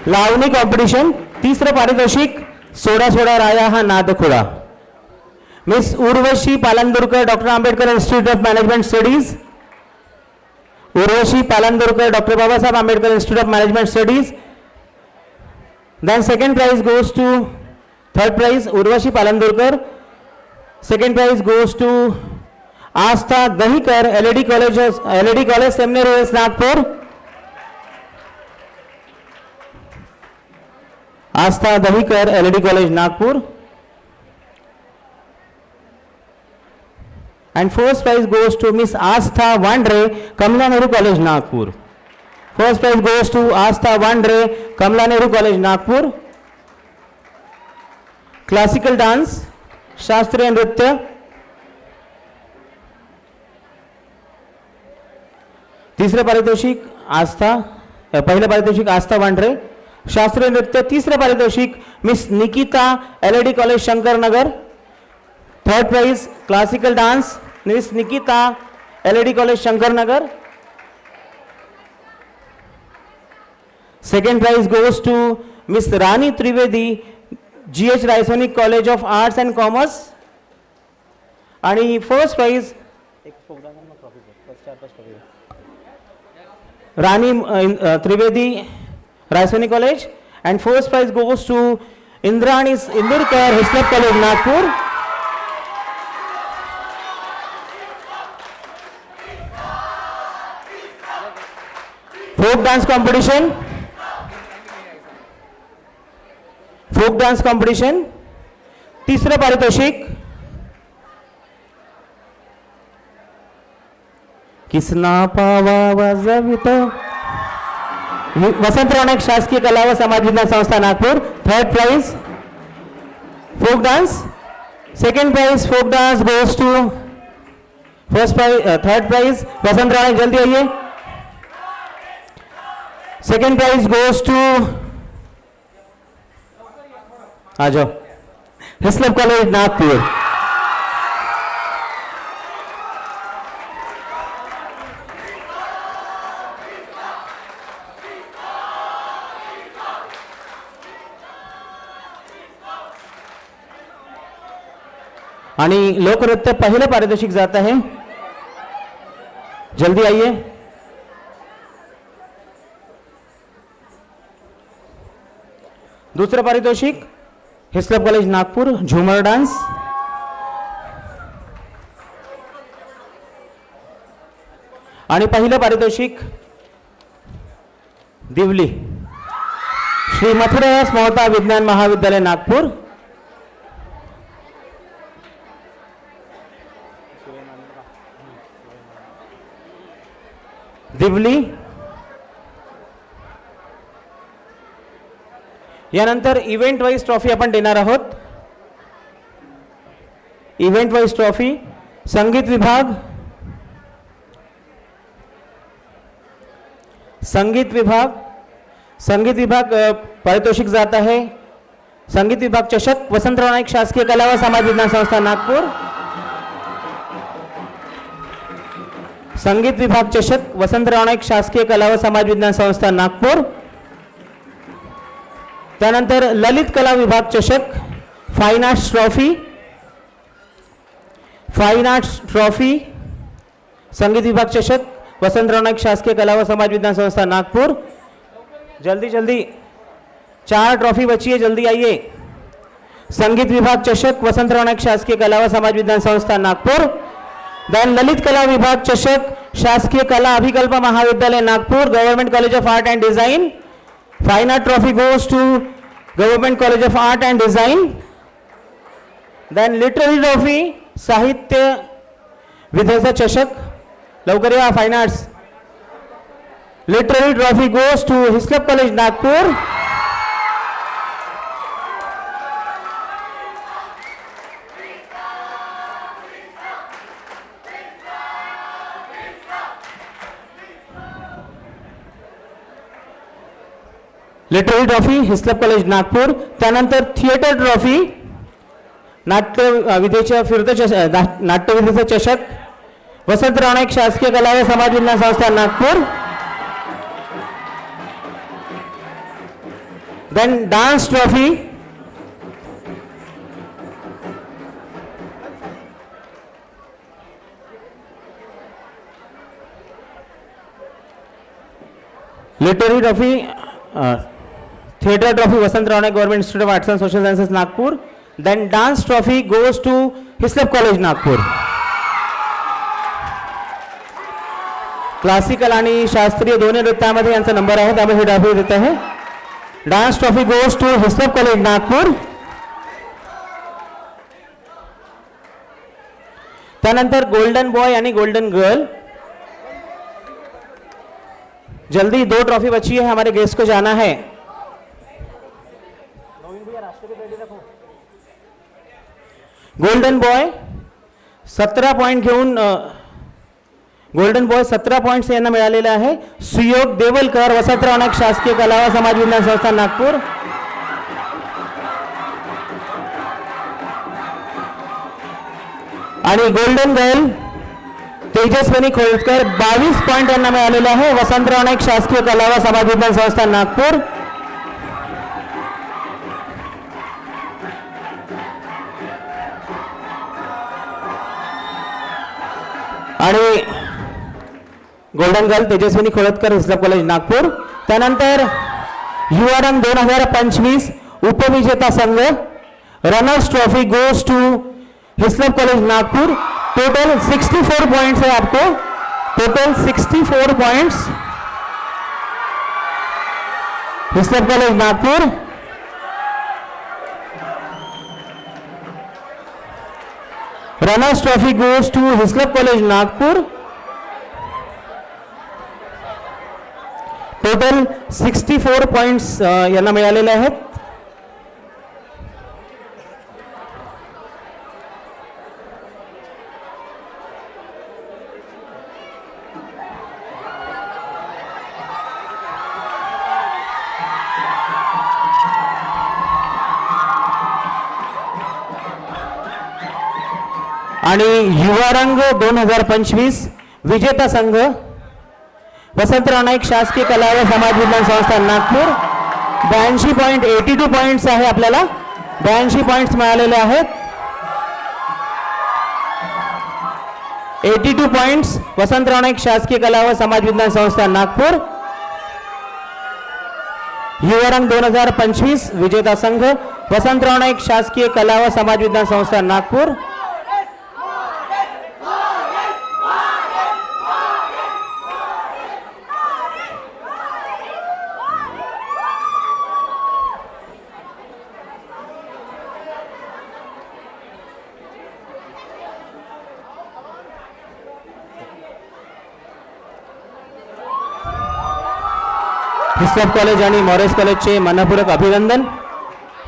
Lavani competition. तिसरं पारितोषिक सोडा सोडा राया हा नादखुळा. Miss Urvashi Palandurkar, doctor Ambedkar institute of management studies. Urvashi Palandurkar, doctor Babasaheb Ambedkar institute of management studies. Then second prize goes to, third prize Urvashi Palandurkar. Second prize goes to Astha Dahikar, LED College Seminary, Nagpur. Astha Dahikar, LED College, Nagpur. And first prize goes to Miss Astha Vandre, Kamala Nehru College, Nagpur. First prize goes to Astha Vandre, Kamala Nehru College, Nagpur. Classical dance, शास्त्रीय नृत्य. तिसरं पारितोषिक आस्था, पहिलं पारितोषिक आस्था वांढरे. शास्त्रीय नृत्य. तिसरं पारितोषिक miss Nikita, LED college, Shankarnagar. Third prize classical dance, miss Nikita, LED college, Shankarnagar. Second prize goes to Miss Rani Trivedi, GH Raisonic College of Arts and Commerce. आणि first prize Rani Trivedi, Raisonic College. And first prize goes to Indrani Indurkar, Hislop College, Nagpur. Folk dance competition. Folk dance competition. तिसरं पारितोषिक किसना पावा वाजवितो, वसंतराव नाईक शासकीय कला व समाज विज्ञान संस्था, Nagpur. Third prize folk dance. Second prize folk dance goes to first prize. Third prize Vasantrao Naik, जल्दी आइए. सेकंड प्राइज गोज टू, आ जाओ, हिस्लप कॉलेज, नागपुर. आणि लोकनृत्य पहिलं पारितोषिक जात आहे. जल्दी आइए. दूसरा पारितोषिक हिस्लप कॉलेज, नागपूर, झूमर डांस. आणि पहिलं पारितोषिक दिवली, श्री मथुरादास मोहता विज्ञान महाविद्यालय, नागपूर. दिवली. यानंतर इव्हेंट वाईज ट्रॉफी आपण देणार आहोत. Event wise trophy. संगीत विभाग पारितोषिक जात आहे. संगीत विभाग चषक वसंतराव नाईक शासकीय कला व समाज विज्ञान संस्था नागपूर. संगीत विभाग चषक वसंतराव नाईक शासकीय कला व समाज विज्ञान संस्था नागपूर. त्यानंतर ललित कला विभाग चषक फाईन आर्ट्स ट्रॉफी. संगीत विभाग चषक वसंतराव नाईक शासकीय कला व समाज विज्ञान संस्था नागपुर. जल्दी 4 ट्रॉफी बची है, जल्दी आइए. संगीत विभाग चषक वसंतराव नाईक शासकीय कला व समाज विज्ञान संस्था नागपुर. देन ललित कला विभाग चषक शासकीय कला अभिकल्प महाविद्यालय Nagpur, government college of art and design. Fine art trophy goes to government college of art and design. Then literary trophy साहित्य विद्याचा चषक, लवकर या. Fine arts literary trophy goes to Hislop college Nagpur. Literary trophy Hislop college Nagpur. त्यानंतर theatre trophy नाट्यविधेच्या नाट्यविधेचा चषक वसंतराव नाईक शासकीय कला व समाज विज्ञान संस्था Nagpur. Then dance trophy literary trophy theatre trophy Vasantrao Naik government institute of arts and social sciences Nagpur. Then dance trophy goes to Hislop college Nagpur. Classical आणि शास्त्रीय दोन्ही नृत्यामध्ये यांचा नंबर आहे, त्यामुळे ही ट्रॉफी देत आहे. Dance trophy goes to Hislop college Nagpur. त्यानंतर गोल्डन बॉय आणि गोल्डन गर्ल. जल्दी 2 ट्रॉफी बची है, हमारे गेस्ट को जाना है. गोल्डन बॉय 17 पॉइंट घेऊन गोल्डन बॉय 17 पॉइंट्स यांना मिळालेले आहे. सुयोग देवलकर वसंतराव नाईक शासकीय कला व समाज विज्ञान संस्था नागपूर. आणि गोल्डन गर्ल तेजस्विनी खोलकर 22 पॉइंट यांना मिळालेले आहे. वसंतराव नाईक शासकीय कला व समाज विज्ञान संस्था नागपूर. आणि गोल्डन गर्ल तेजस्विनी खोलकर हिस्लप कॉलेज नागपूर. त्यानंतर युवारंग 2025 उपविजेता संघ runners trophy goes to Hislop college Nagpur. Total 64 points है आपको, total 64 points. Hislop college Nagpur. Runners trophy goes to Hislop college Nagpur. Total 64 points यांना मिळालेले आहेत. आणि युवारंग 2025 विजेता संघ वसंतराव नाईक शासकीय कला व समाज विज्ञान संस्था नागपूर. 82.82 पॉइंट्स आहे आपल्याला, 82 पॉइंट्स मिळालेले आहेत. 82 पॉइंट्स वसंतराव नाईक शासकीय कला व समाज विज्ञान संस्था नागपूर. युवारंग 2025 विजेता संघ वसंतराव नाईक शासकीय कला व समाज विज्ञान संस्था नागपूर. हिस्लप कॉलेज आणि मॉरेस कॉलेजचे मनपूर्वक अभिनंदन.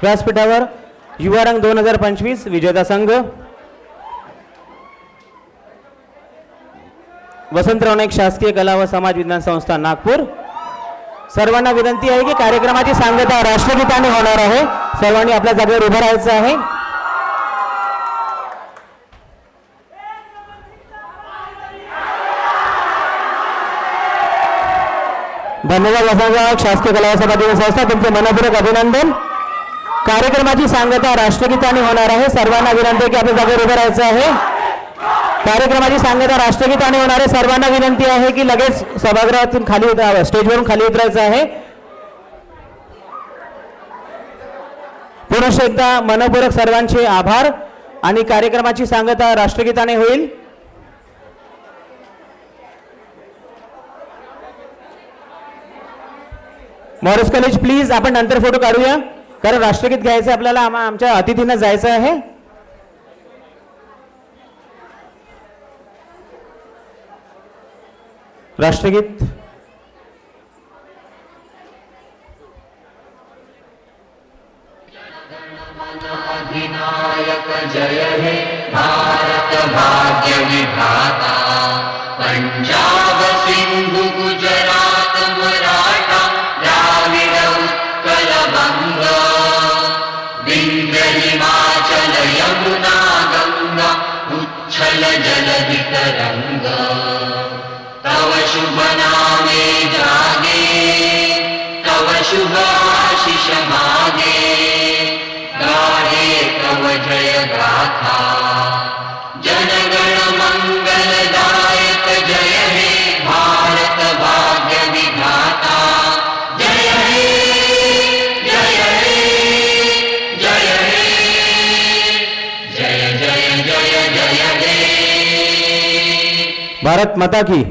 व्यासपीठावर युवारंग 2025 विजेता संघ वसंतराव नाईक शासकीय कला व समाज विज्ञान संस्था नागपूर. सर्वांना विनंती आहे की कार्यक्रमाची सांगता राष्ट्रगीताने होणार आहे. सर्वांनी आपल्या जागेवर उभं राहायचं आहे. धन्यवाद वसंतराव शासकीय कला व समाज विज्ञान संस्था, तुमचे मनपूर्वक अभिनंदन. कार्यक्रमाची सांगता राष्ट्रगीताने होणार आहे. सर्वांना विनंती आहे की आपल्या जागेवर उभं राहायचं आहे. कार्यक्रमाची सांगता राष्ट्रगीताने होणार आहे. सर्वांना विनंती आहे की लगेच सभागृहातून खाली स्टेजवरून खाली उतरायचं आहे. पुनश्च एकदा मनपूर्वक सर्वांचे आभार. आणि कार्यक्रमाची सांगता राष्ट्रगीताने होईल. मॉरिस कॉलेज प्लीज, आपण नंतर फोटो काढूया, कारण राष्ट्रगीत घ्यायचं आपल्याला. आमच्या अतिथींना जायचं आहे. राष्ट्रगीत अधिनायक जय हे भारत भाग्य विधाता, पंजाब सिंधु गुजरात मराठा द्राविड उत्कल बंग, विंध्य हिमाचल यमुना गंगा उच्छल जलधि तरंग, तव शुभ नामे जागे, तव शुभ आशीष मागे, गाहे तव जय गाथा, जनगण मंगलदायक जय हे भारत भाग्य विधाता, जय हे जय हे जय हे जय जय जय जय हे. भारत माता की